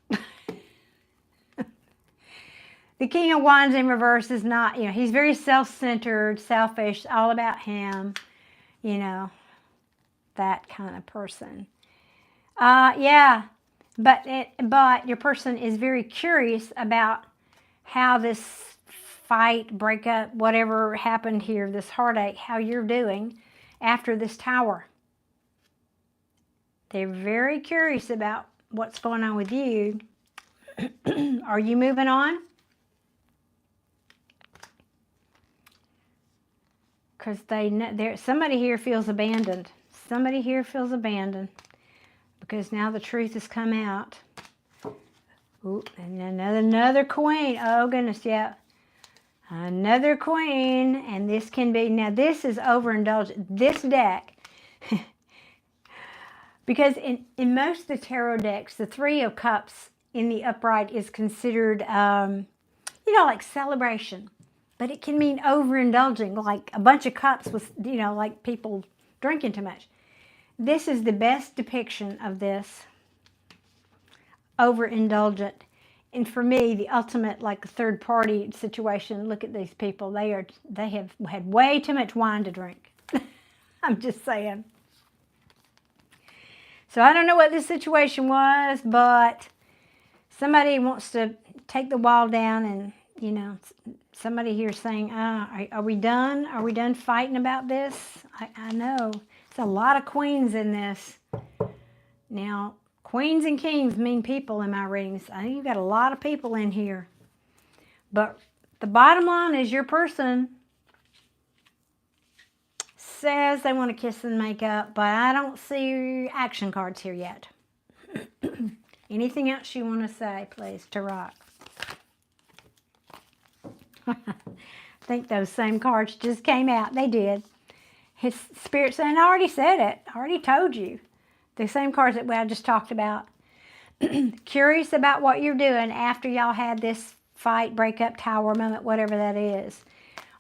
The King of Wands in reverse is not, he's very self-centered, selfish, all about him, that kind of person. Yeah, but your person is very curious about how this fight, breakup, whatever happened here, this heartache, how you're doing after this Tower. They're very curious about what's going on with you. Are you moving on? Because somebody here feels abandoned. Somebody here feels abandoned. Because now the truth has come out. Ooh, and another queen. Oh, goodness, yeah. Another queen. And this can be, now this is overindulgent. This deck, because in most of the tarot decks, the Three of Cups in the upright is considered, like celebration. But it can mean overindulging, like a bunch of cups with, like people drinking too much. This is the best depiction of this, overindulgent. And for me, the ultimate, like, third party situation. Look at these people. They have had way too much wine to drink. I'm just saying. So I don't know what this situation was, but somebody wants to take the wall down and, somebody here saying, are we done? Are we done fighting about this? I know. It's a lot of queens in this. Now, queens and kings mean people in my readings. I think you've got a lot of people in here. But the bottom line is your person says they want to kiss and make up, but I don't see action cards here yet. Anything else you want to say, please, to Rock? I think those same cards just came out. They did. His Spirit saying, I already said it. I already told you. The same cards that I just talked about. Curious about what you're doing after y'all had this fight, breakup, Tower moment, whatever that is.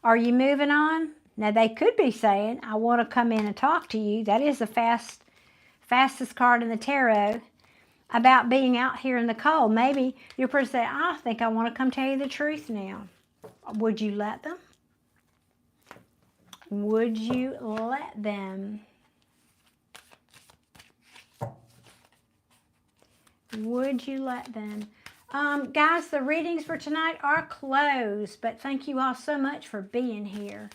Are you moving on? Now, they could be saying, I want to come in and talk to you. That is the fastest card in the tarot about being out here in the cold. Maybe your person said, I think I want to come tell you the truth now. Would you let them? Would you let them? Would you let them? Guys, the readings for tonight are closed, but thank you all so much for being here.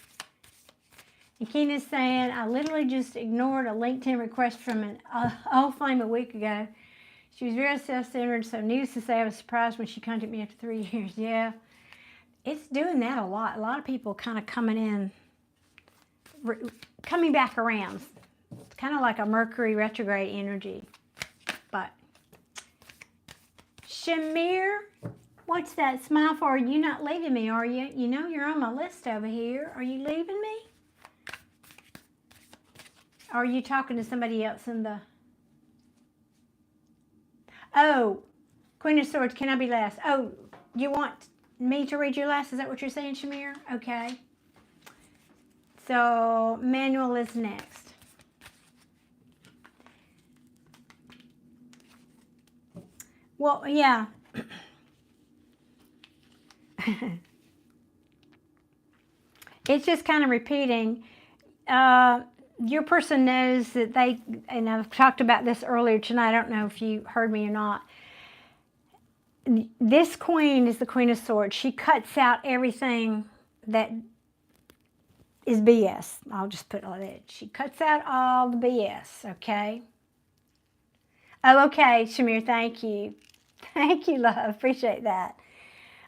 And Keena's saying, I literally just ignored a LinkedIn request from an old flame a week ago. She was very self-centered, so needless to say, I was surprised when she contacted me after 3 years. Yeah, it's doing that a lot. A lot of people kind of coming back around. It's kind of like a Mercury retrograde energy. But Shamir, what's that smile for? You're not leaving me, are you? You know you're on my list over here. Are you leaving me? Or are you talking to somebody else in the... Oh, Queen of Swords, can I be last? Oh, you want me to read you last? Is that what you're saying, Shamir? Okay. So, Manuel is next. Well, yeah. It's just kind of repeating. Your person knows that and I've talked about this earlier tonight. I don't know if you heard me or not. This queen is the Queen of Swords. She cuts out everything that is BS. I'll just put it like that. She cuts out all the BS, okay? Oh, okay, Shamir, thank you. Thank you, love. Appreciate that.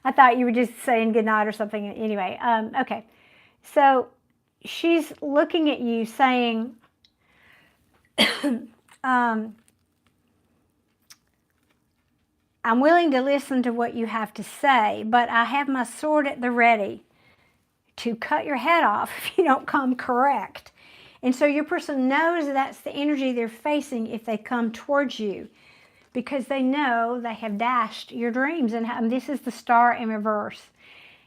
I thought you were just saying goodnight or something. Anyway, okay. So she's looking at you saying, I'm willing to listen to what you have to say, but I have my sword at the ready to cut your head off if you don't come correct. And so your person knows that's the energy they're facing if they come towards you, because they know they have dashed your dreams. And this is the Star in reverse.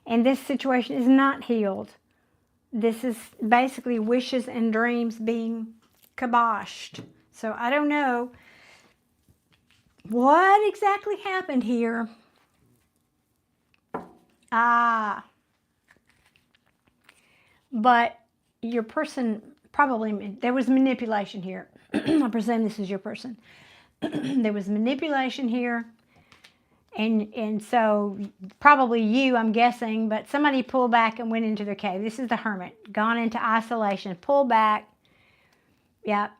And this situation is not healed. This is basically wishes and dreams being kiboshed. So I don't know What exactly happened here? But your person probably, there was manipulation here. I presume this is your person. There was manipulation here. And so probably you, I'm guessing, but somebody pulled back and went into their cave. This is the hermit, gone into isolation, pull back. Yep.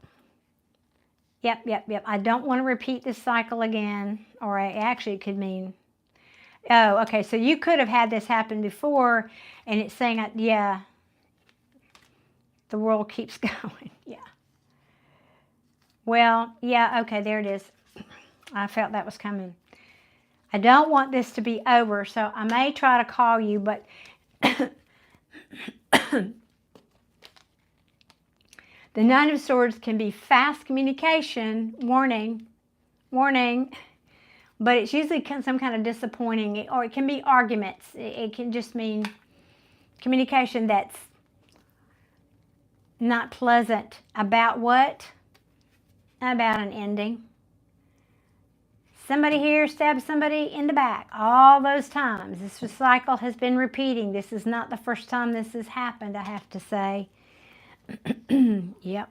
I don't want to repeat this cycle again, or actually it could mean, oh, okay, so you could have had this happen before, and it's saying, yeah, the world keeps going. Yeah. Well, yeah, okay, there it is. I felt that was coming. I don't want this to be over, so I may try to call you, but the Nine of Swords can be fast communication, warning, but it's usually some kind of disappointing, or it can be arguments. It can just mean communication that's not pleasant. About what? About an ending. Somebody here stabbed somebody in the back all those times. This cycle has been repeating. This is not the first time this has happened, I have to say. Yep.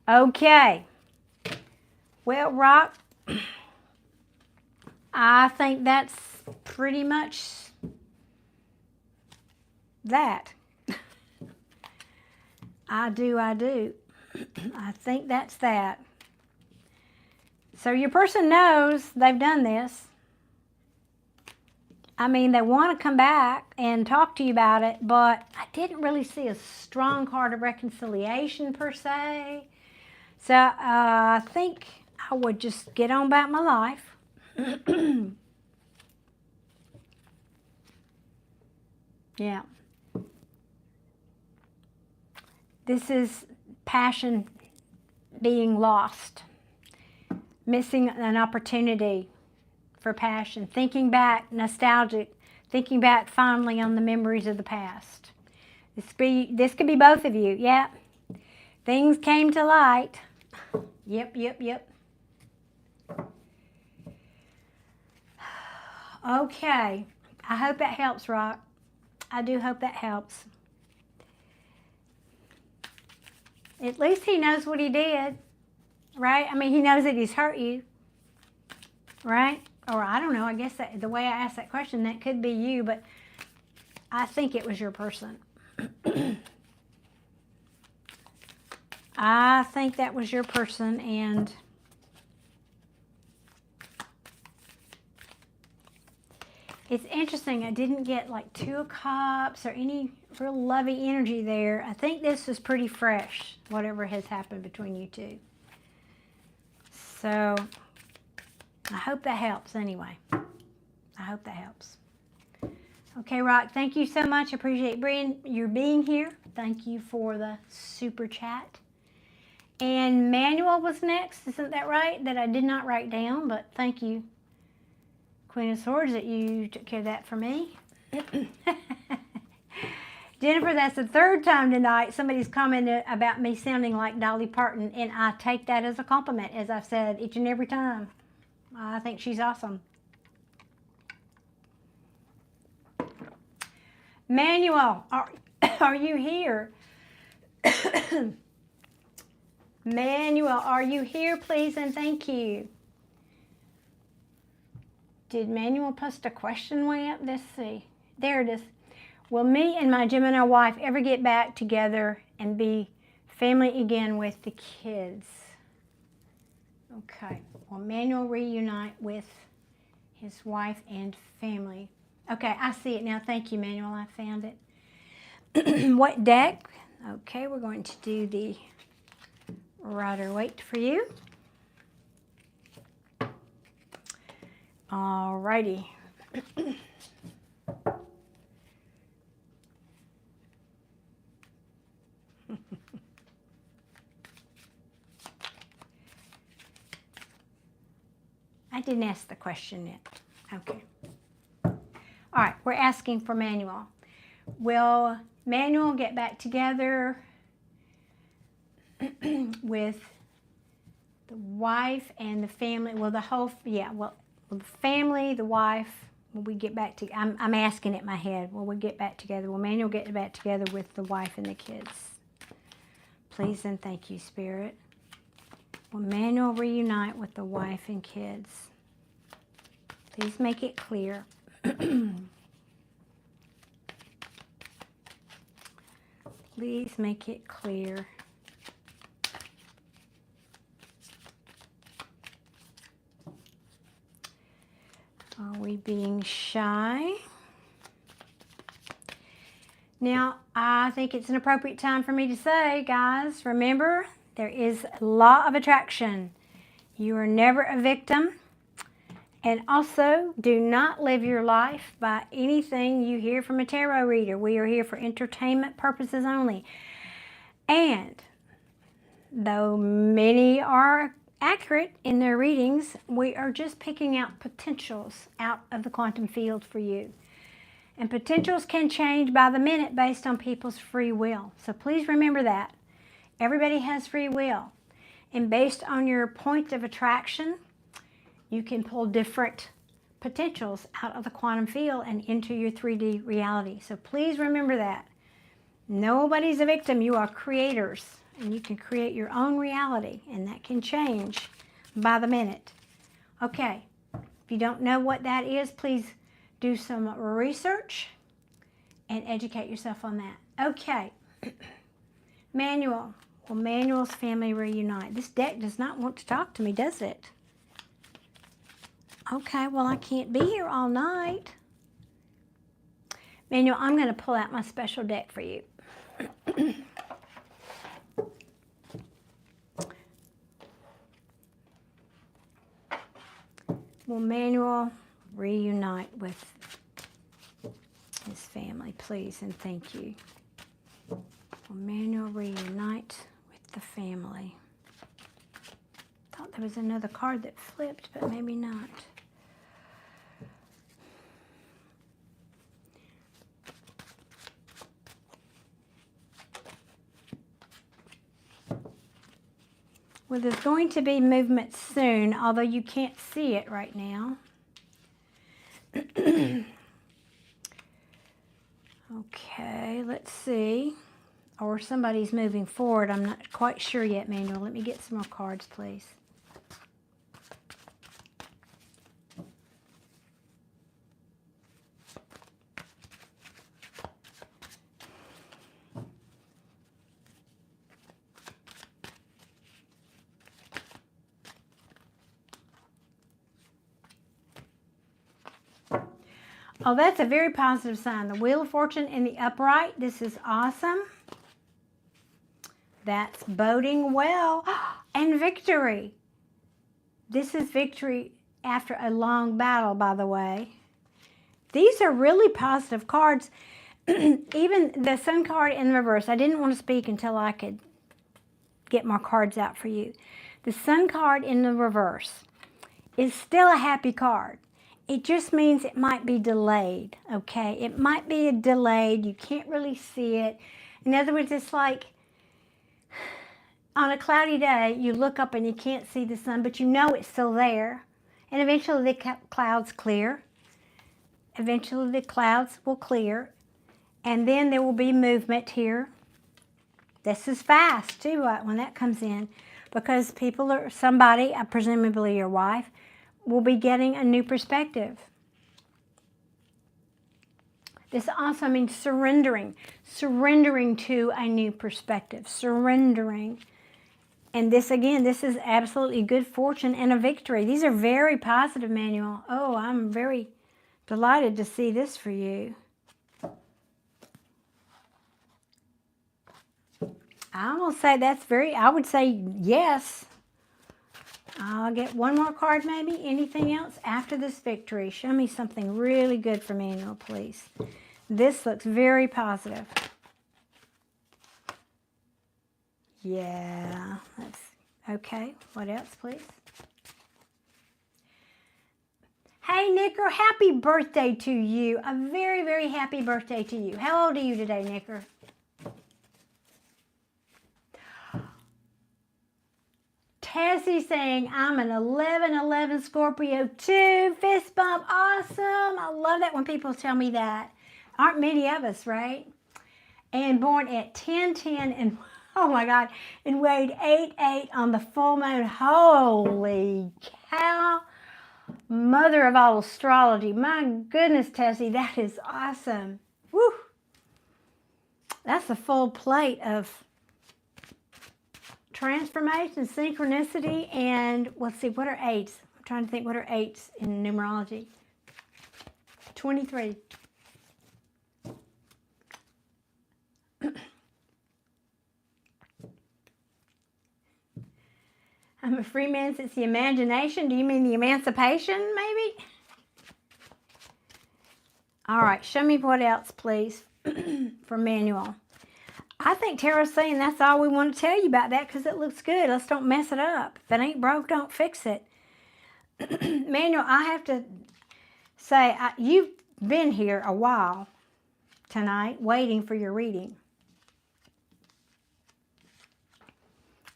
Okay. Well, Rock, I think that's pretty much that. I do. I think that's that. So your person knows they've done this. I mean, they want to come back and talk to you about it, but I didn't really see a strong card of reconciliation per se. So I think I would just get on about my life. Yeah. This is passion being lost, missing an opportunity for passion, thinking back, nostalgic, thinking back fondly on the memories of the past. This could be both of you. Yeah. Things came to light. Yep. Okay. I hope that helps, Rock. I do hope that helps. At least he knows what he did, right? I mean, he knows that he's hurt you, right? Or I don't know, I guess that the way I asked that question, that could be you, but I think it was your person. I think that was your person, and it's interesting. I didn't get like Two of Cups or any real lovey energy there. I think this was pretty fresh, whatever has happened between you two. So I hope that helps anyway. I hope that helps. Okay, Rock, thank you so much. I appreciate your being here. Thank you for the super chat. And Manuel was next, isn't that right? That I did not write down, but thank you, Queen of Swords, that you took care of that for me. Jennifer, that's the third time tonight somebody's commented about me sounding like Dolly Parton, and I take that as a compliment, as I've said each and every time. I think she's awesome. Manuel, are you here? Manuel, are you here, please, and thank you. Did Manuel post a question way up? Let's see. There it is. Will me and my Gemini wife ever get back together and be family again with the kids? Okay. Will Manuel reunite with his wife and family? Okay, I see it now. Thank you, Manuel. I found it. What deck? Okay, we're going to do the Rider-Waite for you. All righty. I didn't ask the question yet. Okay. All right, we're asking for Manuel. Will Manuel get back together with the wife and the family. Well, the whole, yeah, well the family, the wife, when we get back to, I'm asking it in my head, will we get back together? Will Manuel get back together with the wife and the kids? Please and thank you, Spirit. Will Manuel reunite with the wife and kids? Please make it clear. Please make it clear. Are we being shy? Now, I think it's an appropriate time for me to say, guys, remember, there is a law of attraction. You are never a victim. And also, do not live your life by anything you hear from a tarot reader. We are here for entertainment purposes only. And though many are accurate in their readings, we are just picking out potentials out of the quantum field for you. And potentials can change by the minute based on people's free will. So please remember that. Everybody has free will. And based on your point of attraction, you can pull different potentials out of the quantum field and into your 3D reality. So please remember that. Nobody's a victim. You are creators. And you can create your own reality. And that can change by the minute. Okay. If you don't know what that is, please do some research and educate yourself on that. Okay. Manuel. Will Manuel's family reunite? This deck does not want to talk to me, does it? Okay, well, I can't be here all night. Manuel, I'm going to pull out my special deck for you. Will Manuel reunite with his family, please, and thank you. Will Manuel reunite with the family? Thought there was another card that flipped, but maybe not. Well, there's going to be movement soon, although you can't see it right now. Okay, let's see. Or somebody's moving forward. I'm not quite sure yet, Manuel. Let me get some more cards, please. Oh, that's a very positive sign. The Wheel of Fortune in the upright. This is awesome. That's boding well. And victory. This is victory after a long battle, by the way. These are really positive cards. Even the Sun card in the reverse. I didn't want to speak until I could get more cards out for you. The Sun card in the reverse is still a happy card. It just means it might be delayed, okay? It might be delayed. You can't really see it. In other words, it's like on a cloudy day, you look up and you can't see the sun, but you know it's still there. And eventually the clouds clear. Eventually the clouds will clear. And then there will be movement here. This is fast, too, when that comes in. Because people are, somebody, presumably your wife, will be getting a new perspective. This also means surrendering. Surrendering to a new perspective. Surrendering. And this, again, this is absolutely good fortune and a victory. These are very positive, Manuel. Oh, I'm very delighted to see this for you. I will say that's very, I would say yes. I'll get one more card maybe. Anything else after this victory? Show me something really good for Manuel, please. This looks very positive. Yeah, that's okay. What else, please? Hey, Nicker, happy birthday to you. A very, very happy birthday to you. How old are you today, Nicker? Tessie saying, I'm an 11/11 Scorpio too. Fist bump. Awesome. I love that when people tell me that. Aren't many of us, right? And born at 10/10 and, oh my God, and weighed 8/8 on the full moon. Holy cow. Mother of all astrology. My goodness, Tessie, that is awesome. Woo. That's a full plate of transformation, synchronicity, and let's see, what are eights? I'm trying to think, what are eights in numerology? 23. I'm a free man since the imagination. Do you mean the emancipation, maybe? All right, show me what else, please, for Manuel. I think Tara's saying that's all we want to tell you about that because it looks good. Let's don't mess it up. If it ain't broke, don't fix it. Manuel, I have to say, you've been here a while tonight waiting for your reading.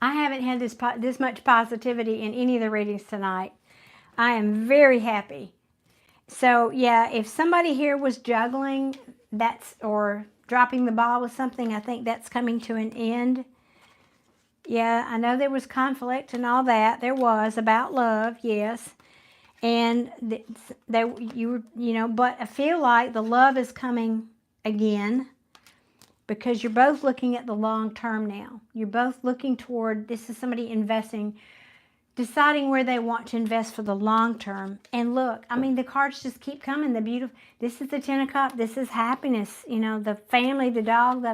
I haven't had this much positivity in any of the readings tonight. I am very happy. So, yeah, if somebody here was juggling, or dropping the ball with something, I think that's coming to an end. Yeah, I know there was conflict and all that. There was about love, yes. And but I feel like the love is coming again because you're both looking at the long term now. You're both looking toward, this is somebody investing, deciding where they want to invest for the long term. And look, I mean, the cards just keep coming. The beautiful, this is the Ten of Cups. This is happiness. You know, the family, the dog,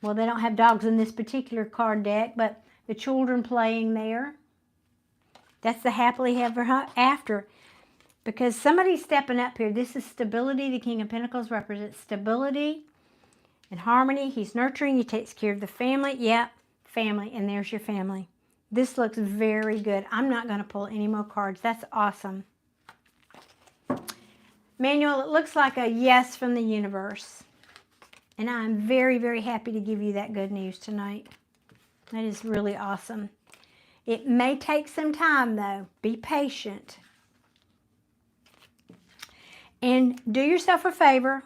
well, they don't have dogs in this particular card deck, but the children playing there. That's the happily ever after. Because somebody's stepping up here. This is stability. The King of Pentacles represents stability and harmony. He's nurturing. He takes care of the family. Yep, family. And there's your family. This looks very good. I'm not going to pull any more cards. That's awesome. Manuel, it looks like a yes from the universe. And I'm very, very happy to give you that good news tonight. That is really awesome. It may take some time, though. Be patient. And do yourself a favor.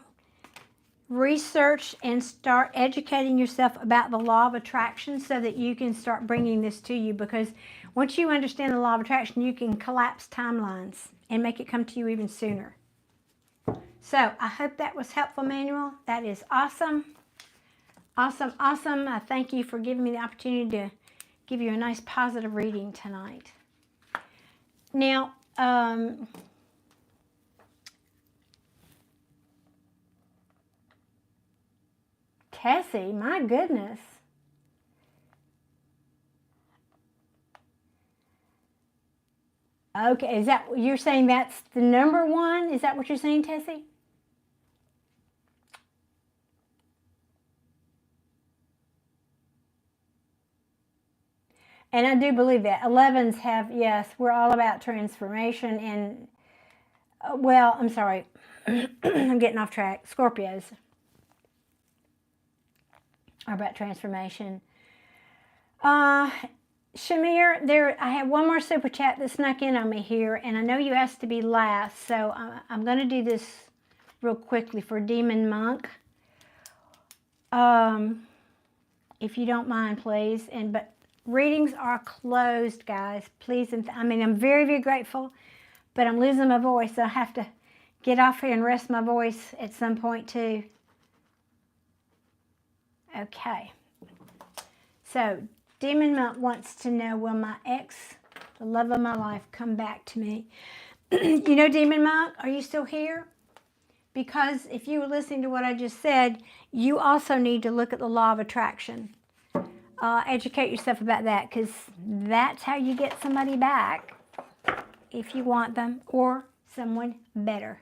Research and start educating yourself about the law of attraction so that you can start bringing this to you, because once you understand the law of attraction, you can collapse timelines and make it come to you even sooner. So I hope that was helpful, Manuel. That is awesome. Awesome, awesome. I thank you for giving me the opportunity to give you a nice positive reading tonight. Now, Tessie, my goodness. Okay, is that, you're saying that's the number one? Is that what you're saying, Tessie? And I do believe that. 11s have, yes, we're all about transformation and, well, I'm sorry. I'm getting off track. Scorpios are about transformation. Shamir, I have one more super chat that snuck in on me here, and I know you asked to be last, so I'm going to do this real quickly for Demon Monk. If you don't mind, please. But readings are closed, guys. Please, I'm very, very grateful, but I'm losing my voice, so I have to get off here and rest my voice at some point, too. Okay. So, Demon Monk wants to know, will my ex, the love of my life, come back to me? You know, Demon Monk, are you still here? Because if you were listening to what I just said, you also need to look at the law of attraction. Educate yourself about that, because that's how you get somebody back if you want them, or someone better.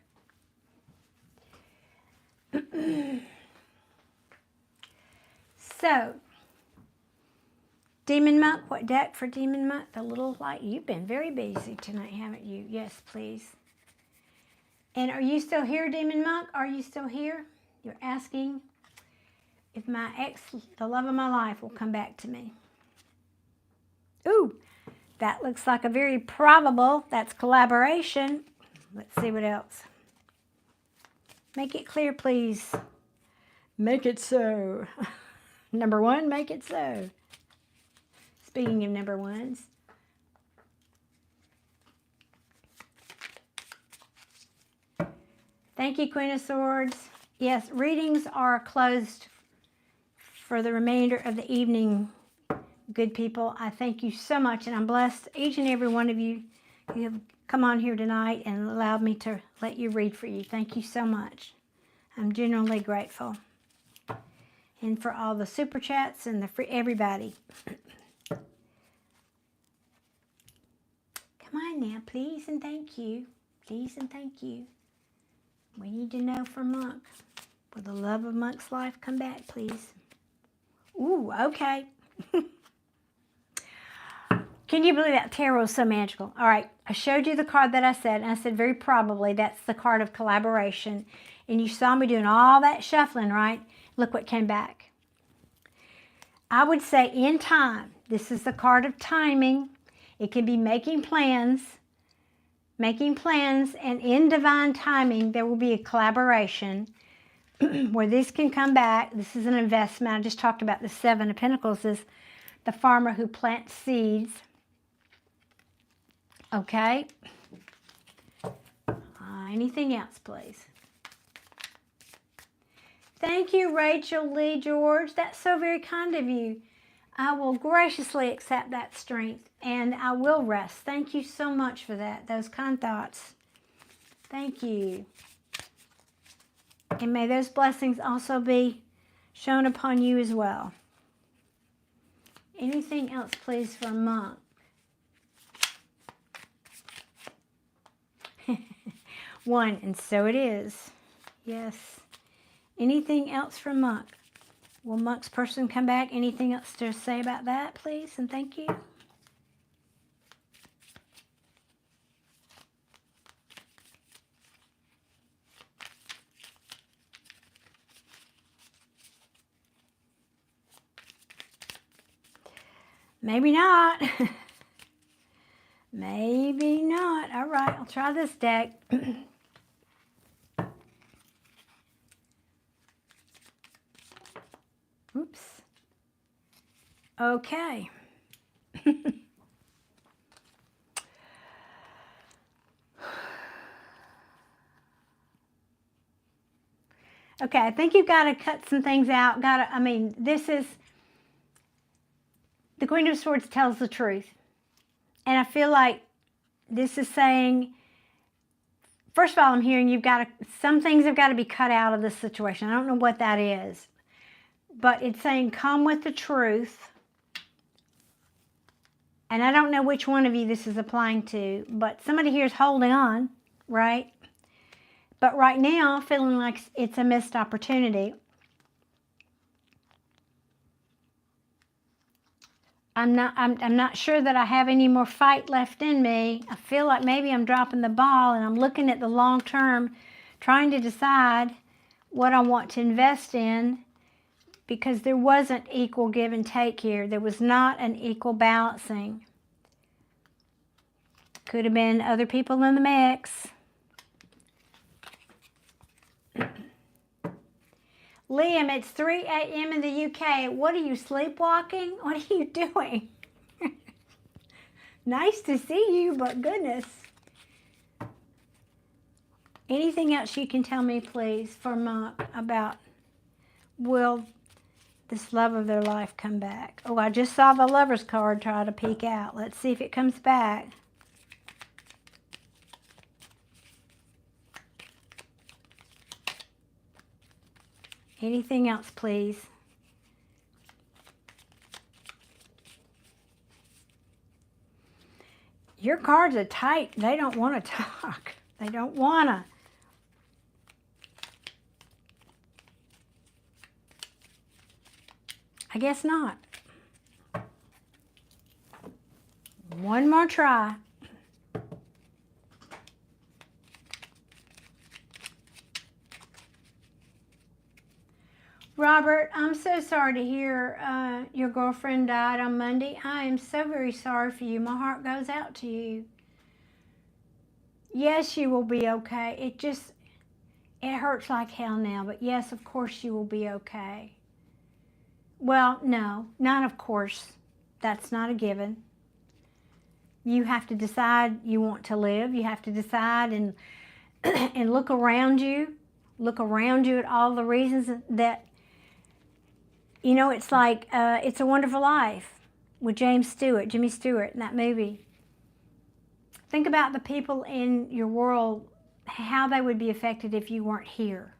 So, Demon Monk, what deck for Demon Monk? The little light. You've been very busy tonight, haven't you? Yes, please. And are you still here, Demon Monk? Are you still here? You're asking if my ex, the love of my life, will come back to me. Ooh, That looks like a very probable, that's collaboration. Let's see what else. Make it clear, please. Make it so. Number one, make it so. Speaking of number ones. Thank you, Queen of Swords. Yes, readings are closed for the remainder of the evening, good people. I thank you so much, and I'm blessed, each and every one of you who have come on here tonight and allowed me to let you read for you. Thank you so much. I'm genuinely grateful. And for all the super chats and for everybody. Come on now, please and thank you. Please and thank you. We need to know for Monk. Will the love of Monk's life come back, please? Ooh, okay. Can you believe that tarot is so magical? All right, I showed you the card that I said, and I said very probably that's the card of collaboration. And you saw me doing all that shuffling, right? Look what came back. I would say in time. This is the card of timing. It can be making plans, and in divine timing, there will be a collaboration where this can come back. This is an investment. I just talked about the Seven of Pentacles is the farmer who plants seeds. Okay. Anything else, please? Thank you, Rachel Lee George. That's so very kind of you. I will graciously accept that strength, and I will rest. Thank you so much for that, those kind thoughts. Thank you. And may those blessings also be shown upon you as well. Anything else, please, for Monk? One, and so it is. Yes. Anything else for Monk? Will Monk's person come back? Anything else to say about that, please? And thank you. Maybe not. Maybe not. All right, I'll try this deck. Oops. Okay. Okay, I think you've got to cut some things out. This is, the Queen of Swords tells the truth. And I feel like this is saying, first of all, I'm hearing some things have got to be cut out of this situation. I don't know what that is. But it's saying, come with the truth. And I don't know which one of you this is applying to, but somebody here is holding on, right? But right now, feeling like it's a missed opportunity. I'm not sure that I have any more fight left in me. I feel like maybe I'm dropping the ball, and I'm looking at the long term, trying to decide what I want to invest in. Because there wasn't equal give and take here. There was not an equal balancing. Could have been other people in the mix. Liam, it's 3 a.m. in the UK. What are you, sleepwalking? What are you doing? Nice to see you, but goodness. Anything else you can tell me, please, for Monk about will this love of their life come back? Oh, I just saw the Lover's card try to peek out. Let's see if it comes back. Anything else, please? Your cards are tight. They don't want to talk. They don't want to. I guess not. One more try. Robert, I'm so sorry to hear your girlfriend died on Monday. I am so very sorry for you. My heart goes out to you. Yes, you will be okay. It hurts like hell now, but yes, of course you will be okay. Well, no, not of course. That's not a given. You have to decide you want to live. You have to decide and and look around you. Look around you at all the reasons that, you know, it's like It's a Wonderful Life with Jimmy Stewart in that movie. Think about the people in your world, how they would be affected if you weren't here.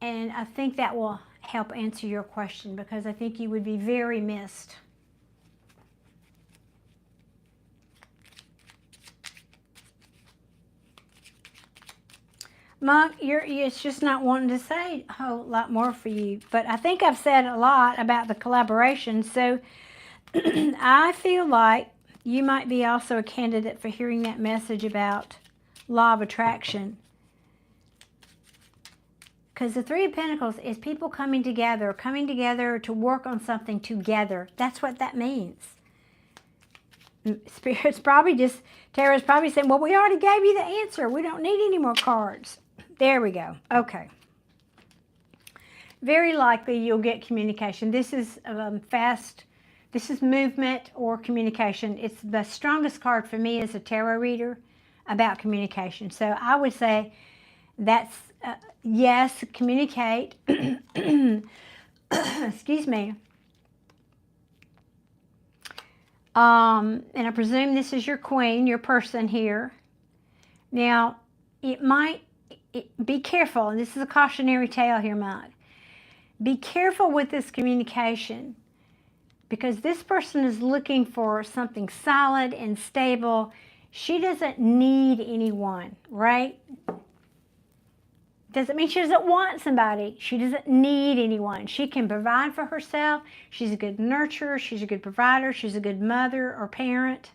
And I think that will help answer your question, because I think you would be very missed. Monk, it's just not wanting to say a whole lot more for you. But I think I've said a lot about the collaboration. So I feel like you might be also a candidate for hearing that message about law of attraction. Because the Three of Pentacles is people coming together to work on something together. That's what that means. Spirit's probably Tara's probably saying, well, we already gave you the answer. We don't need any more cards. There we go. Okay. Very likely you'll get communication. This is fast. This is movement or communication. It's the strongest card for me as a tarot reader about communication. So I would say that's, yes, communicate. Excuse me. And I presume this is your queen, your person here. Now, be careful, and this is a cautionary tale here, Mike. Be careful with this communication, because this person is looking for something solid and stable. She doesn't need anyone, right? Doesn't mean she doesn't want somebody. She doesn't need anyone. She can provide for herself. She's a good nurturer. She's a good provider. She's a good mother or parent.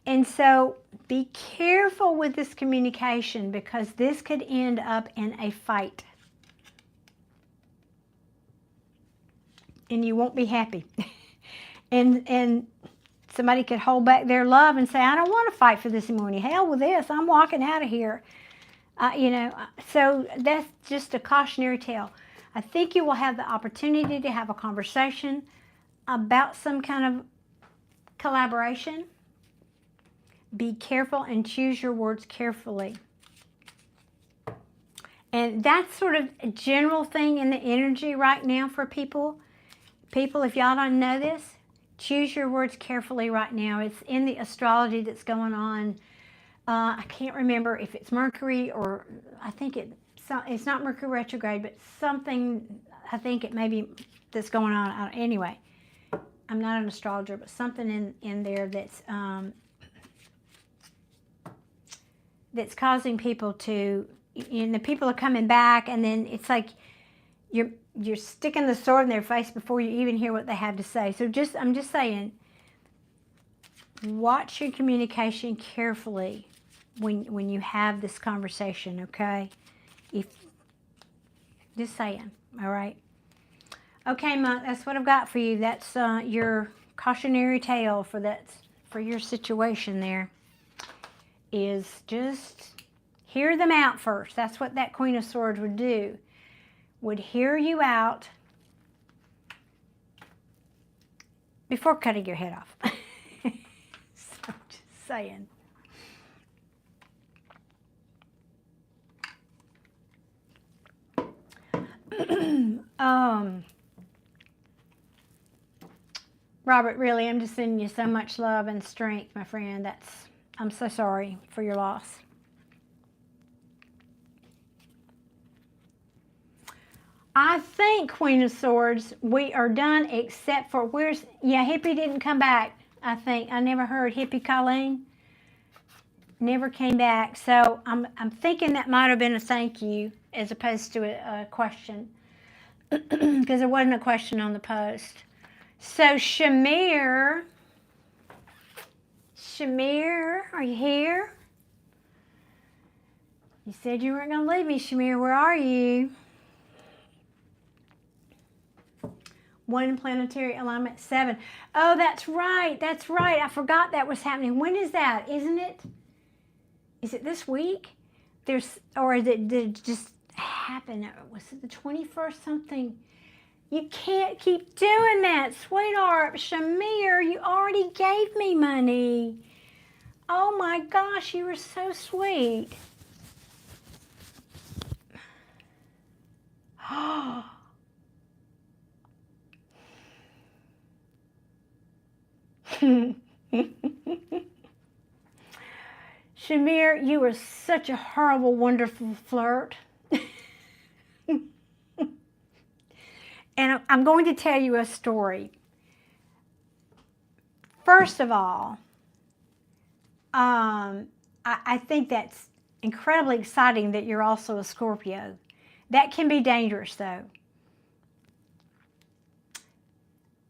And so be careful with this communication, because this could end up in a fight. And you won't be happy. and somebody could hold back their love and say, I don't want to fight for this anymore. Hell with this. I'm walking out of here. So that's just a cautionary tale. I think you will have the opportunity to have a conversation about some kind of collaboration. Be careful and choose your words carefully. And that's sort of a general thing in the energy right now for people. People, if y'all don't know this, choose your words carefully right now. It's in the astrology that's going on. I can't remember if it's Mercury, or I think it's not Mercury retrograde, but something, I think it may be that's going on. Anyway, I'm not an astrologer, but something in there that's causing people to, the people are coming back, and then it's like you're sticking the sword in their face before you even hear what they have to say. So I'm just saying, watch your communication carefully when you have this conversation, okay? Just saying, all right? Okay, Monk, that's what I've got for you. That's your cautionary tale for your situation there. Is just hear them out first. That's what that Queen of Swords would do. Would hear you out before cutting your head off. So just saying. Robert, really, I'm just sending you so much love and strength, my friend. I'm so sorry for your loss. I think, Queen of Swords, we are done, except for Hippie didn't come back, I think. I never heard Hippie Colleen. Never came back. So I'm thinking that might have been a thank you as opposed to a question, because there wasn't a question on the post. So Shamir, are you here? You said you weren't going to leave me, Shamir. Where are you? One planetary alignment, 7. Oh, that's right. That's right. I forgot that was happening. When is that? Isn't it? Is it this week? Or did it just happen? Was it the 21st something? You can't keep doing that, sweetheart. Shamir, you already gave me money. Oh my gosh, you were so sweet. Shamir, you were such a horrible, wonderful flirt. And I'm going to tell you a story. First of all, I think that's incredibly exciting that you're also a Scorpio. That can be dangerous, though.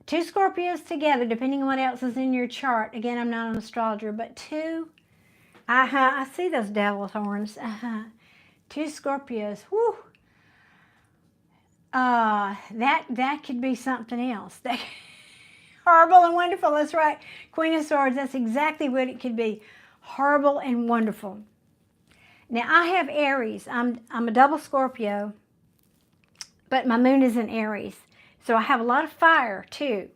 2 Scorpios together, depending on what else is in your chart. Again, I'm not an astrologer, but 2. I see those devil's horns. 2 Scorpios. Whew. That could be something else. Horrible and wonderful. That's right. Queen of Swords. That's exactly what it could be. Horrible and wonderful. Now, I have Aries. I'm a double Scorpio, but my moon is in Aries. So I have a lot of fire, too.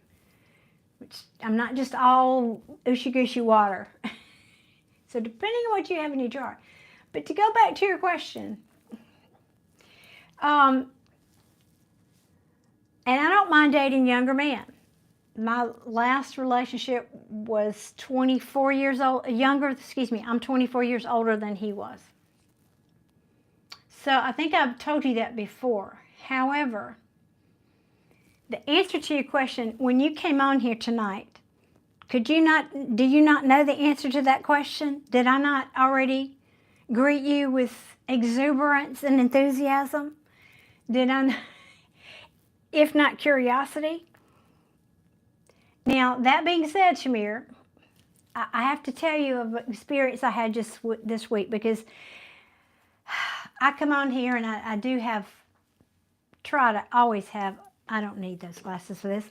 Which I'm not just all ooshy-gooshy water. So depending on what you have in your chart. But to go back to your question, and I don't mind dating younger men. My last relationship was 24 years old, I'm 24 years older than he was. So I think I've told you that before. However, the answer to your question, when you came on here tonight, do you not know the answer to that question? Did I not already greet you with exuberance and enthusiasm? Did I not? If not curiosity. Now, that being said, Shamir, I have to tell you of an experience I had just this week, because I come on here and I do have, try to always have, I don't need those glasses for this.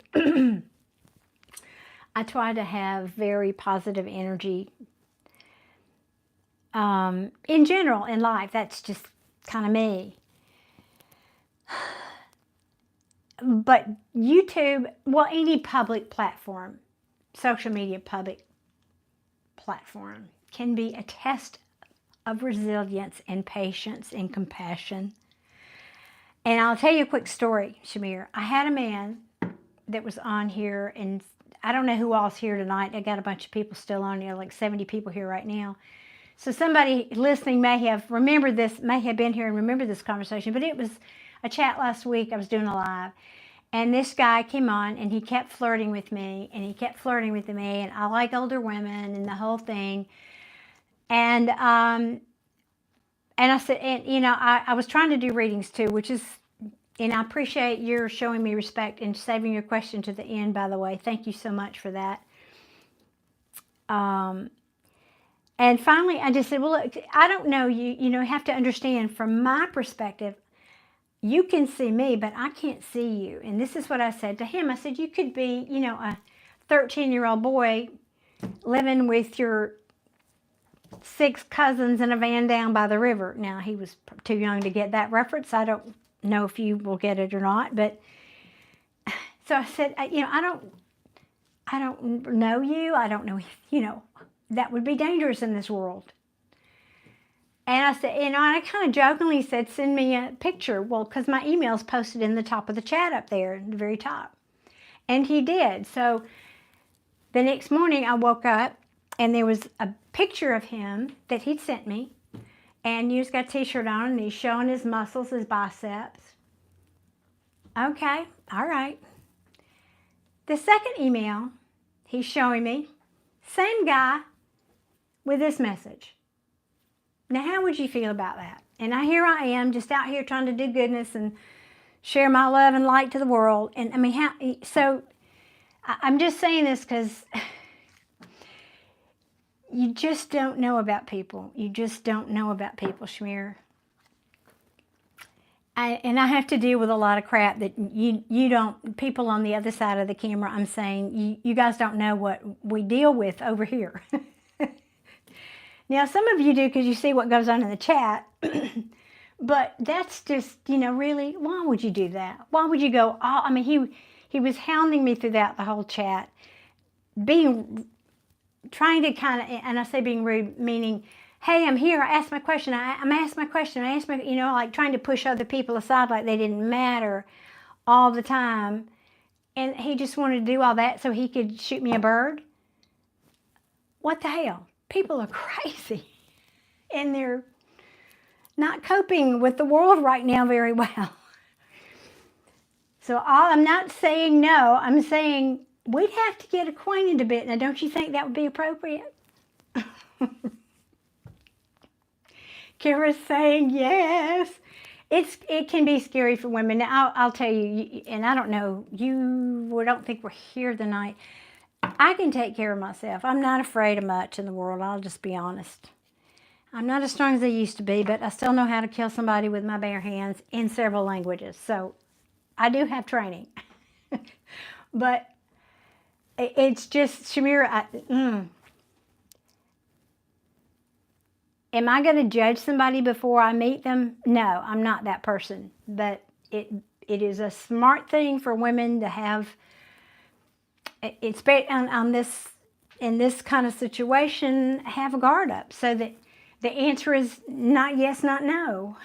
I try to have very positive energy in general in life. That's just kind of me. But YouTube, well, any public platform, social media public platform, can be a test of resilience and patience and compassion. And I'll tell you a quick story, Shamir. I had a man that was on here, and I don't know who all's here tonight. I got a bunch of people still on here, like 70 people here right now. So somebody listening may have remembered this, may have been here and remembered this conversation, but it was a chat last week. I was doing a live, and this guy came on, and he kept flirting with me, and he kept flirting with me, and I like older women and the whole thing. And I said, and you know, I was trying to do readings too, which is, and I appreciate your showing me respect and saving your question to the end, by the way. Thank you so much for that. And finally, I just said, well, look, I don't know you. You know, you have to understand from my perspective, you can see me, but I can't see you. And this is what I said to him. I said, you could be, you know, a 13-year-old boy living with your 6 cousins in a van down by the river. Now, he was too young to get that reference. I don't know if you will get it or not. But so I said, you know, I don't know you. I don't know, you know, that would be dangerous in this world. And I said, you know, and I kind of jokingly said, send me a picture. Well, because my email's posted in the top of the chat up there, at the very top. And he did. So the next morning I woke up, and there was a picture of him that he'd sent me. And he's got a t-shirt on, and he's showing his muscles, his biceps. Okay, all right. The second email, he's showing me, same guy with this message. Now, how would you feel about that? And here I am, just out here trying to do goodness and share my love and light to the world. And I mean, so I'm just saying this because You just don't know about people. You just don't know about people, Shamir. And I have to deal with a lot of crap that you don't, people on the other side of the camera, I'm saying, you guys don't know what we deal with over here. Now, some of you do because you see what goes on in the chat, but that's just, really, why would you do that? Why would you go, I mean, he was hounding me throughout the whole chat, trying to kind of, and I say being rude, meaning, hey, I'm here, I asked my question, I'm asked my question, I asked my, like trying to push other people aside like they didn't matter all the time. And he just wanted to do all that so he could shoot me a bird. What the hell? People are crazy. And they're not coping with the world right now very well. So I'm not saying no, I'm saying we'd have to get acquainted a bit. Now, don't you think that would be appropriate? Kara's saying yes. It can be scary for women. Now, I'll tell you, and I don't know, you don't think we're here tonight. I can take care of myself. I'm not afraid of much in the world. I'll just be honest. I'm not as strong as I used to be, but I still know how to kill somebody with my bare hands in several languages. So I do have training. But it's just, Shamira, am I going to judge somebody before I meet them? No, I'm not that person. But it is a smart thing for women to have. It's in this kind of situation, have a guard up so that the answer is not yes, not no.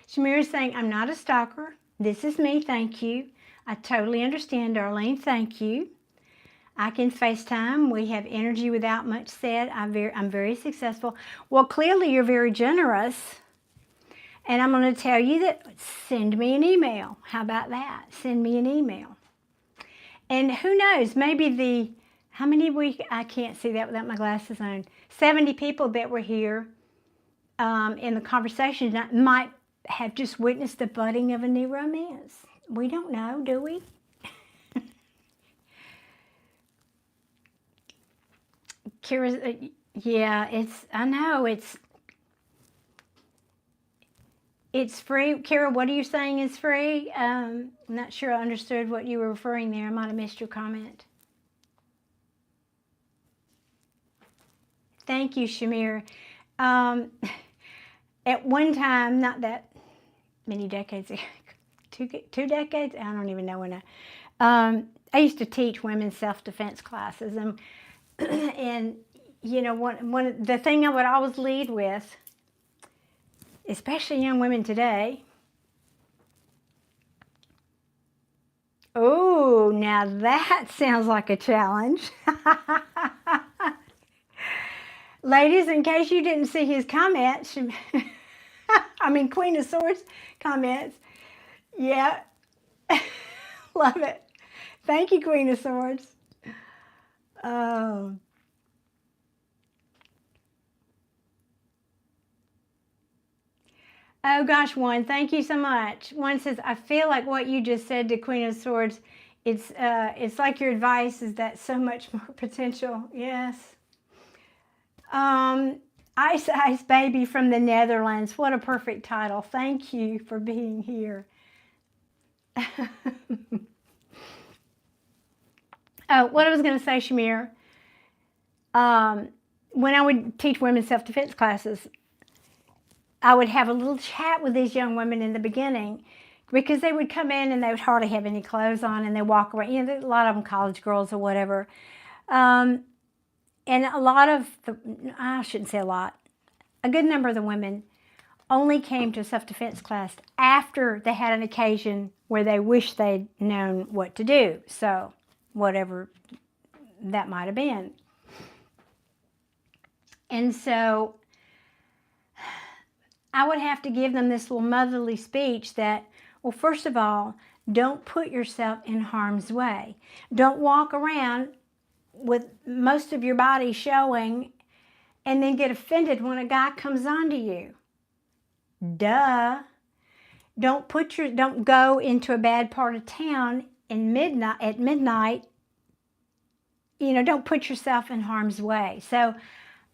Shamir is saying, I'm not a stalker. This is me, thank you. I totally understand, Darlene, thank you. I can FaceTime. We have energy without much said. I'm very successful. Well, clearly you're very generous. And I'm going to tell you that, send me an email. How about that? Send me an email. And who knows, maybe how many I can't see that without my glasses on. 70 people that were here in the conversation might have just witnessed the budding of a new romance. We don't know, do we? Kira, yeah, I know, it's free. Kira, what are you saying is free? I'm not sure I understood what you were referring there. I might have missed your comment. Thank you, Shamir. At one time, not that many decades, two decades? I don't even know when I used to teach women's self-defense classes. And the thing I would always lead with, especially young women today. Oh, now that sounds like a challenge. Ladies, in case you didn't see his comments, Queen of Swords comments. Yeah, love it. Thank you, Queen of Swords. Oh. Oh gosh, One, thank you so much. One says, I feel like what you just said to Queen of Swords, it's like your advice is that so much more potential. Yes. Ice Ice Baby from the Netherlands. What a perfect title. Thank you for being here. Oh, what I was going to say, Shamir, when I would teach women's self-defense classes, I would have a little chat with these young women in the beginning because they would come in and they would hardly have any clothes on and they walk around. A lot of them college girls or whatever. And a lot of I shouldn't say a lot, a good number of the women only came to a self-defense class after they had an occasion where they wished they'd known what to do. So whatever that might have been. And so I would have to give them this little motherly speech that, well, first of all, don't put yourself in harm's way. Don't walk around with most of your body showing and then get offended when a guy comes on to you. Duh. Don't go into a bad part of town at midnight, don't put yourself in harm's way. So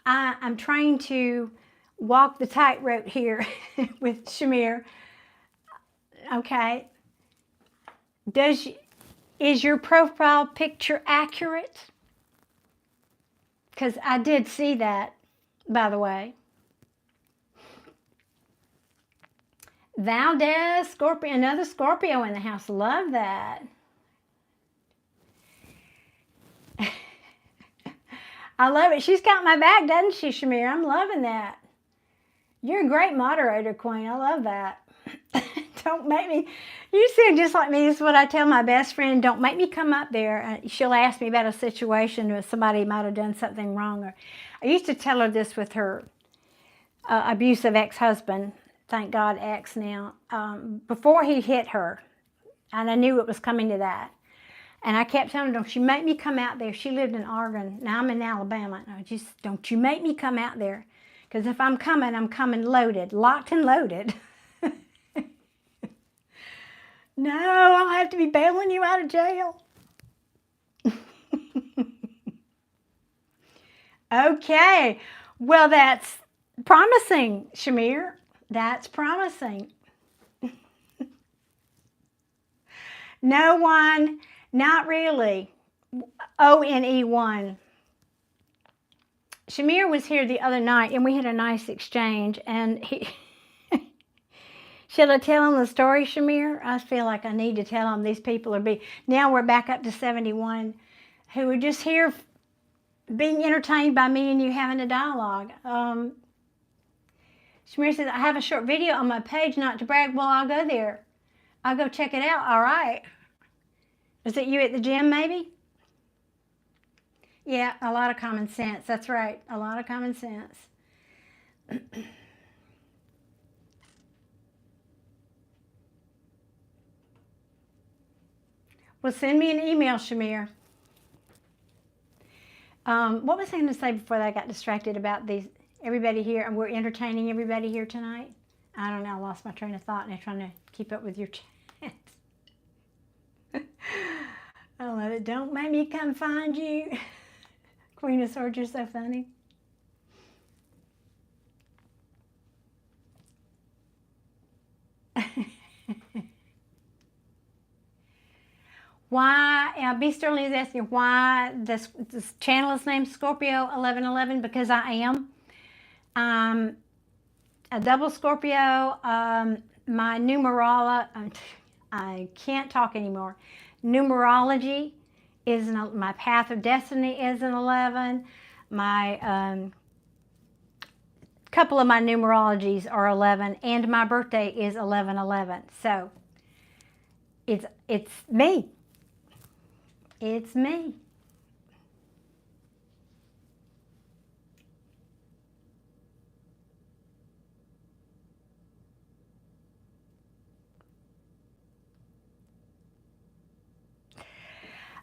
I'm trying to walk the tightrope here with Shamir. Okay. Is your profile picture accurate? Because I did see that, by the way. Valdez, Scorpio, another Scorpio in the house. Love that. I love it. She's got my back, doesn't she, Shamir? I'm loving that. You're a great moderator, Queen. I love that. Don't make me, you sound just like me. This is what I tell my best friend. Don't make me come up there. She'll ask me about a situation where somebody might have done something wrong. Or I used to tell her this with her abusive ex-husband. Thank God, ex now. Before he hit her, and I knew it was coming to that. And I kept telling her, don't you make me come out there. She lived in Oregon. Now I'm in Alabama. Don't you make me come out there. Because if I'm coming loaded, locked and loaded. No, I'll have to be bailing you out of jail. Okay. Well, that's promising, Shamir. That's promising. No one, not really. ONE1. Shamir was here the other night, and we had a nice exchange, and he... Should I tell him the story, Shamir? I feel like I need to tell him. These people are now we're back up to 71 who are just here being entertained by me and you having a dialogue. Shamir says, I have a short video on my page, not to brag. Well, I'll go there. I'll go check it out. All right. Is it you at the gym, maybe? Yeah, a lot of common sense. That's right. A lot of common sense. Well, send me an email, Shamir. What was I going to say before I got distracted about everybody here, and we're entertaining everybody here tonight? I don't know. I lost my train of thought and I'm trying to keep up with your chat. I love it. Don't make me come find you. Queen of Swords, you're so funny. Why, B. Sterling is asking why this channel is named Scorpio 1111, because I am. A double Scorpio. My numerology, I can't talk anymore. Numerology is, my path of destiny is an 11. My, couple of my numerologies are 11, and my birthday is 11/11. So, it's me. It's me.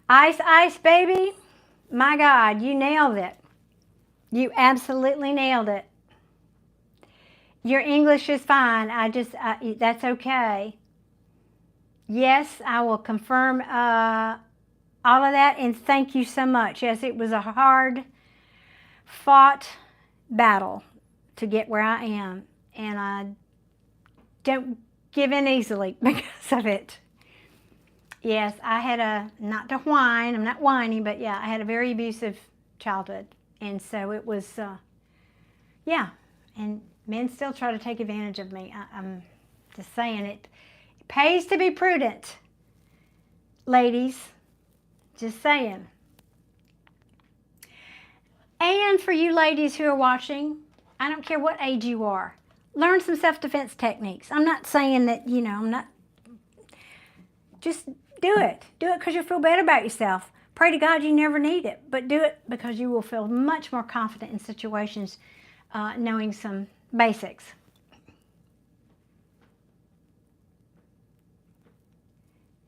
Ice, ice, baby. My God, you nailed it. You absolutely nailed it. Your English is fine. That's okay. Yes, I will confirm all of that, and thank you so much. Yes, it was a hard fought battle to get where I am, and I don't give in easily because of it. Yes, I had not to whine, I'm not whining, but yeah, I had a very abusive childhood, and so it was, yeah, and men still try to take advantage of me. I'm just saying it pays to be prudent, ladies. Just saying. And for you ladies who are watching, I don't care what age you are, learn some self-defense techniques. I'm not saying that, just do it. Do it because you'll feel better about yourself. Pray to God you never need it, but do it because you will feel much more confident in situations knowing some basics.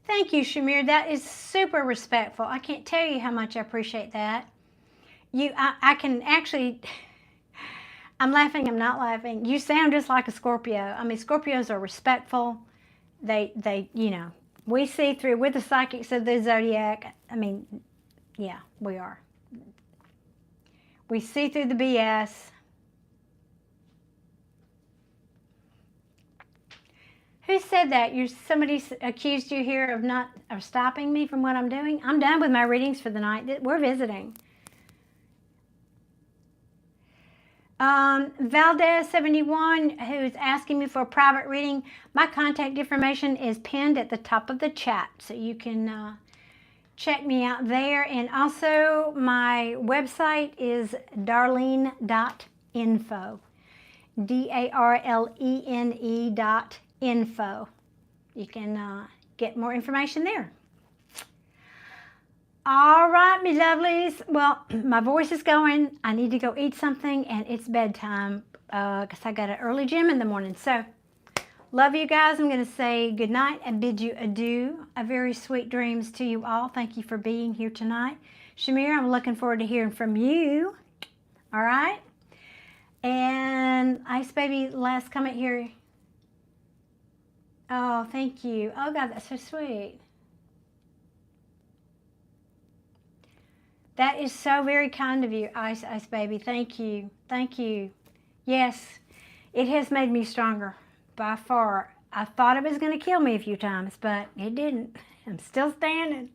Thank you, Shamir. That is super respectful. I can't tell you how much I appreciate that. I can actually, I'm laughing, I'm not laughing. You sound just like a Scorpio. I mean, Scorpios are respectful. They we see through, we're the psychics of the zodiac. I mean, yeah, we are. We see through the BS. Who said that? Somebody accused you here of stopping me from what I'm doing? I'm done with my readings for the night. We're visiting. Valdez71, who's asking me for a private reading, my contact information is pinned at the top of the chat, so you can check me out there. And also, my website is darlene.info, DARLENE.info. You can get more information there. All right, me lovelies. Well, my voice is going. I need to go eat something, and it's bedtime because I got an early gym in the morning. So, love you guys. I'm going to say good night and bid you adieu. A very sweet dreams to you all. Thank you for being here tonight. Shamir, I'm looking forward to hearing from you. All right? And Ice Baby, last comment here. Oh, thank you. Oh, God, that's so sweet. That is so very kind of you, Ice Baby. Thank you. Thank you. Yes, it has made me stronger by far. I thought it was going to kill me a few times, but it didn't. I'm still standing.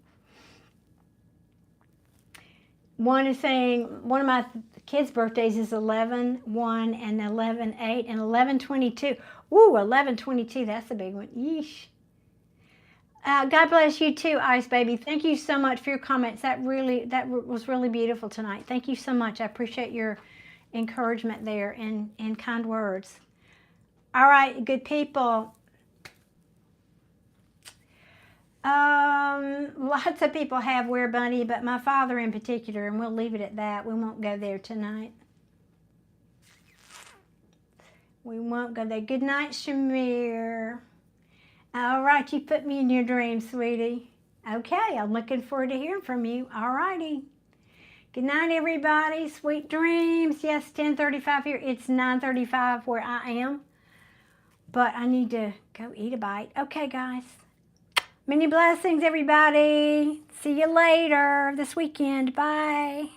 One is saying one of my kids' birthdays is 11/1 and 11/8 and 11/22. Ooh, 11/22. That's a big one. Yeesh. God bless you too, Ice Baby. Thank you so much for your comments. That was really beautiful tonight. Thank you so much. I appreciate your encouragement there and kind words. All right, good people. Lots of people have Were Bunny, but my father in particular, and we'll leave it at that. We won't go there tonight. We won't go there. Good night, Shamir. All right, you put me in your dreams, sweetie. Okay, I'm looking forward to hearing from you. All righty. Good night, everybody. Sweet dreams. Yes, 10:35 here. It's 9:35 where I am. But I need to go eat a bite. Okay, guys. Many blessings, everybody. See you later this weekend. Bye.